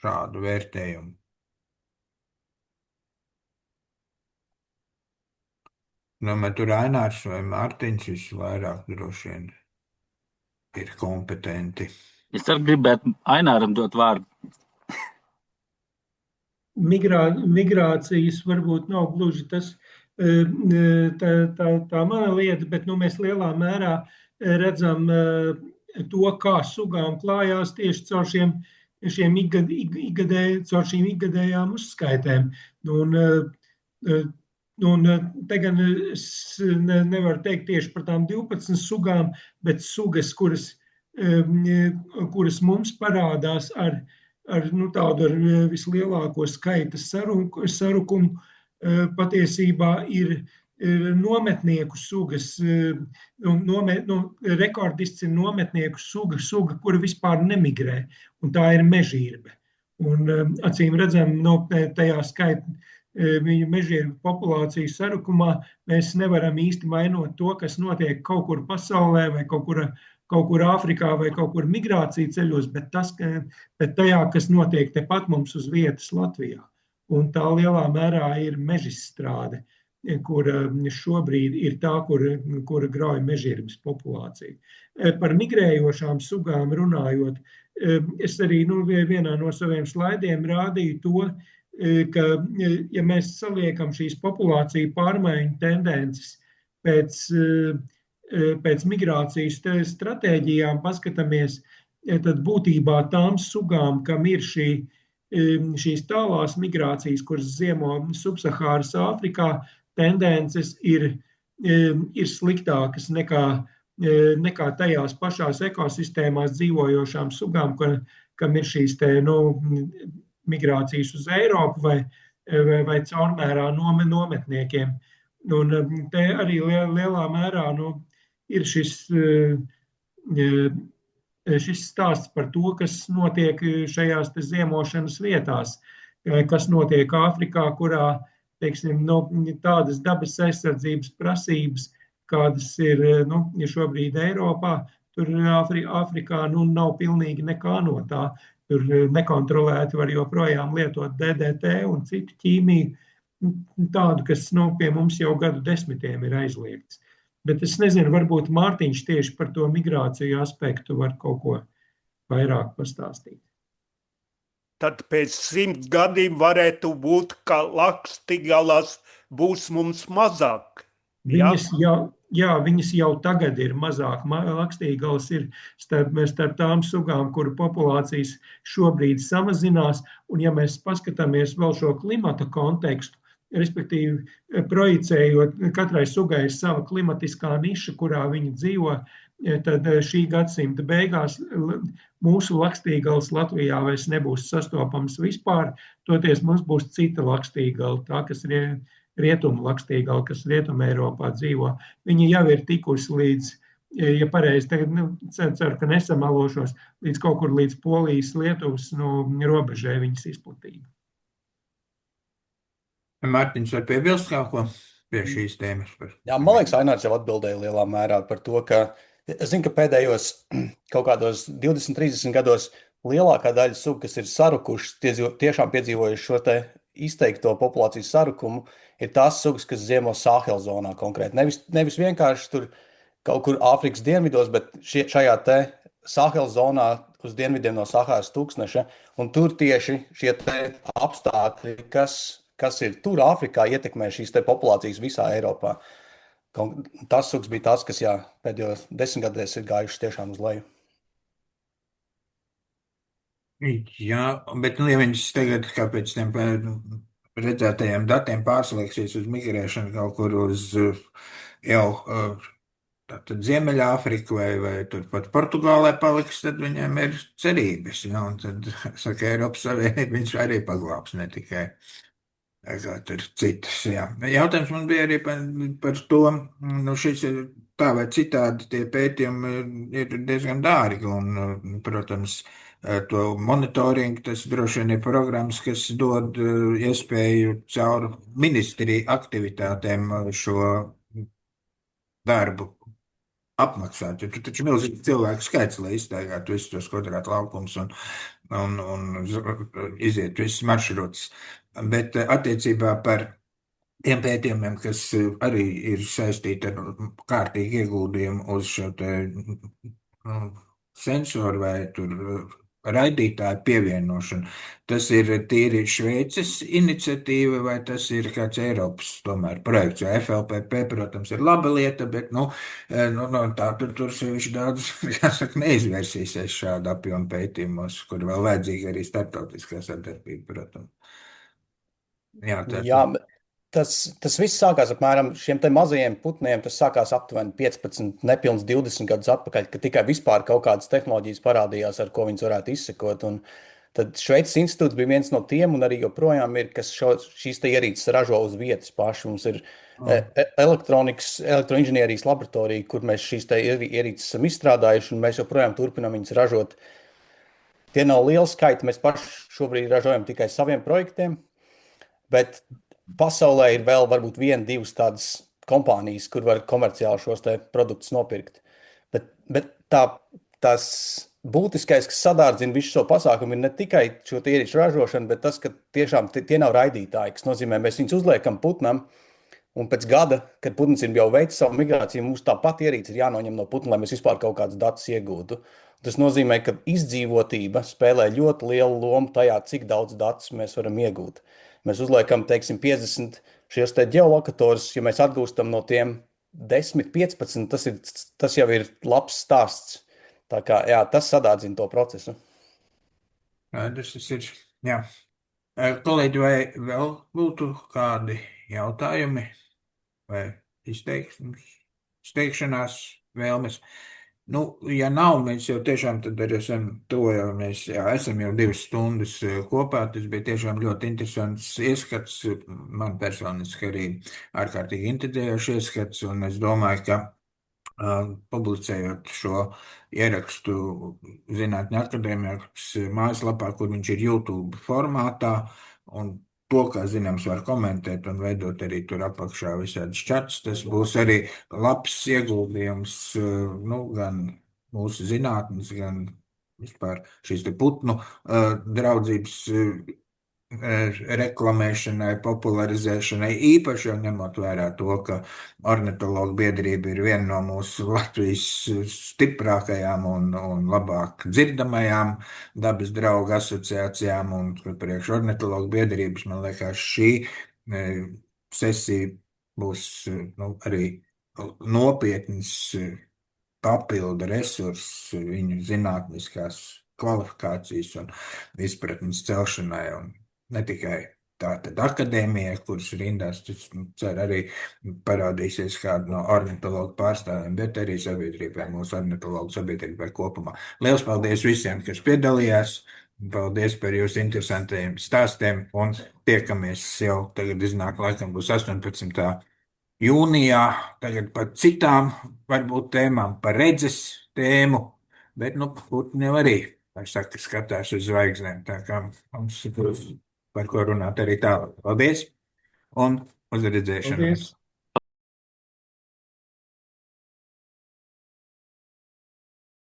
[SPEAKER 1] šādu vērtējumu? Domāju, tur Ainārs vai Mārtiņš visvairāk droši vien ir kompetenti.
[SPEAKER 3] Es arī gribētu Aināram dot vārdu.
[SPEAKER 2] Migrācijas varbūt nav gluži tas tā mana lieta, bet mēs lielā mērā redzam to, kā sugām klājās tieši caur šīm ikgadējām uzskaitēm. Un te gan es nevaru teikt tieši par tām 12 sugām, bet sugas, kuras mums parādās ar tādu ar vislielāko skaita sarukumu, patiesībā ir nometnieku sugas. Rekordists ir nometnieku suga, kura vispār nemigrē, un tā ir mežīrbe. Un acīm redzam, tajā skaita mežīrbu populācijas sarukumā mēs nevaram īsti mainot to, kas notiek kaut kur pasaulē vai kaut kur Āfrikā vai kaut kur migrācija ceļos, bet tajā, kas notiek tepat mums uz vietas Latvijā. Un tā lielā mērā ir mežstrāde, kura šobrīd ir tā, kura grauj mežīrbes populāciju. Par migrējošām sugām runājot, es arī vienā no saviem slaidiem rādīju to, ka, ja mēs saliekam šīs populāciju pārmaiņu tendences pēc migrācijas stratēģijām paskatāmies, tad būtībā tām sugām, kam ir šīs tālās migrācijas, kuras ziemo subsahāras Āfrikā, tendences ir sliktākas nekā tajās pašās ekosistēmās dzīvojošām sugām, kam ir šīs migrācijas uz Eiropu vai caurmērā nometniekiem. Un te arī lielā mērā ir šis stāsts par to, kas notiek šajās ziemošanas vietās, kas notiek Āfrikā, kurā, teiksim, tādas dabas aizsardzības prasības, kādas ir šobrīd Eiropā, tur Āfrikā nav pilnīgi nekā no tā. Tur nekontrolēti var joprojām lietot DDT un citu ķīmiju, tādu, kas pie mums jau gadu desmitiem ir aizliegts. Bet es nezinu, varbūt Mārtiņš tieši par to migrāciju aspektu var kaut ko vairāk pastāstīt.
[SPEAKER 6] Tad pēc 100 gadiem varētu būt, ka Lakstigalas būs mums mazāk.
[SPEAKER 2] Viņas jau tagad ir mazāk. Lakstīgals ir starp tām sugām, kuru populācijas šobrīd samazinās. Un ja mēs paskatāmies vēl šo klimata kontekstu, respektīvi projicējot, katrai sugai ir sava klimatiskā niša, kurā viņi dzīvo, tad šī gadsimta beigās mūsu lakstīgals Latvijā vairs nebūs sastopams vispār, toties mums būs cita lakstīgala, tā, kas ir rietumu lakstīgala, kas Rietumē Eiropā dzīvo. Viņi jau ir tikusi līdz, ja pareizi, tagad ceru, ka nesamalošos, līdz kaut kur līdz Polijas, Lietuvas robežai viņas izplatība.
[SPEAKER 1] Mārtiņš var piebilst kaut ko pie šīs tēmas?
[SPEAKER 5] Jā, man liekas, Ainārs jau atbildēja lielā mērā par to, ka es zinu, ka pēdējos kaut kādos 20-30 gados lielākā daļa sugu, kas ir sarukušas, tiešām piedzīvojuši šo te izteikto populācijas sarukumu, ir tās sugas, kas ziemo Sahel zonā konkrēti. Nevis vienkārši tur kaut kur Āfrikas dienvidos, bet šajā te Sahel zonā uz dienvidiem no Sahāras tūkstneša, un tur tieši šie te apstākļi, kas ir tur Āfrikā, ietekmē šīs te populācijas visā Eiropā. Tas sugas bija tas, kas pēdējos 10 gadēs ir gājušas tiešām uz leju.
[SPEAKER 1] Jā, bet ja viņas tagad, kā pēc tiem redzētajiem datiem, pārslēgsies uz migrēšanu kaut kur uz jau tātad Ziemeļāfriku vai turpat Portugālē paliks, tad viņiem ir cerības. Ja? Un tad, saka, Eiropas Savienība viņus arī paglābs, ne tikai kā tur citas. Jā. Jautājums man bija arī par to, šis ir tā vai citādi, tie pētījumi ir diezgan dārgi un, protams, to monitoringu, tas droši vien ir programmas, kas dod iespēju caur ministriju aktivitātēm šo darbu apmaksāt. Jo tur taču milzīgi cilvēku skaits, lai iztaigātu visus tos kvadrātu laukums un iziet visus maršrutus. Bet attiecībā par tiem pētījumiem, kas arī ir saistīti ar kārtīgu ieguldījumu uz šo te sensoru vai tur raidītāju pievienošanu. Tas ir tīri Šveices iniciatīva vai tas ir kāds Eiropas tomēr projekts, jo FLPP, protams, ir laba lieta, bet, tā tur sevišķi daudz, jāsaka, neizvērsīsies šāda apjoma pētījumos, kur vēl vajadzīga arī starptautiskā sadarbība, protams. Jā,
[SPEAKER 5] Jā, tas viss sākās apmēram šiem te mazajiem putniem. Tas sākās aptuveni 15, nepilns 20 gadus atpakaļ, kad tikai vispār kaut kādas tehnoloģijas parādījās, ar ko viņas varētu izsekot. Un tad Šveices institūts bija viens no tiem, un arī joprojām ir, kas šīs te ierīces ražo uz vietas paši. Mums ir elektroinženierijas laboratorija, kur mēs šīs te ierīces esam izstrādājuši, un mēs joprojām turpinām viņas ražot. Tie nav lieli skaiti, mēs paši šobrīd ražojam tikai saviem projektiem. Bet pasaulē ir vēl varbūt 1-2 tādas kompānijas, kur var komerciāli šos te produktus nopirkt. Bet tas būtiskais, kas sadārdzina visu šo pasākumu, ir ne tikai šo ierīču ražošana, bet tas, ka tiešām tie nav raidītāji, kas nozīmē, mēs viņus uzliekam putnam, un pēc gada, kad putns ir jau veicis savu migrāciju, mums tāpat ierīce ir jānoņem no putna, lai mēs vispār kaut kādus datus iegūtu. Tas nozīmē, ka izdzīvotība spēlē ļoti lielu lomu tajā, cik daudz datus mēs varam iegūt. Mēs uzliekam, teiksim, 50 šos te ģeolokatorus, ja mēs atgūstam no tiem 10, 15, tas jau ir labs stāsts. Tā kā, jā, tas sadārdzina to procesu.
[SPEAKER 1] Tas ir, jā. Kolēģi, vai vēl būtu kādi jautājumi vai izteikšanās vēlmes? Ja nav, mēs jau tiešām tad arī esam jau 2 stundas kopā. Tas bija tiešām ļoti interesants ieskats, man personiski arī ārkārtīgi intriģējošs ieskats, un es domāju, ka publicējot šo ierakstu Zinātņu akadēmijas mājaslapā, kur viņš ir YouTube formātā, un to, kā zināms, var komentēt un veidot arī tur apakšā visādas čats. Tas būs arī labs ieguldījums, gan mūsu zinātnes, gan vispār šīs te putnu draudzības reklamēšanai, popularizēšanai, īpaši jau ņemot vērā to, ka ornitologu biedrība ir viena no mūsu Latvijas stiprākajām un labāk dzirdamajām dabas draugu asociācijām, un priekš ornitologu biedrības, man liekas, šī sesija būs arī nopietns papildu resurss viņu zinātniskās kvalifikācijas un izpratnes celšanai, un ne tikai tātad akadēmijai, kuras rindās, tas cer arī parādīsies kādu no ornitologu pārstāvjiem, bet arī sabiedrībai, mūsu ornitologu sabiedrībai kopumā. Liels paldies visiem, kas piedalījās, paldies par jūsu interesantajiem stāstiem, un tiekamies jau tagad iznāk, laikam būs 18. jūnijā, tagad par citām, varbūt tēmām, par redzes tēmu, bet, putni jau arī, saka, skatās uz zvaigznēm, tā kā mums ir par ko runāt arī tālāk. Paldies un uz redzēšanos!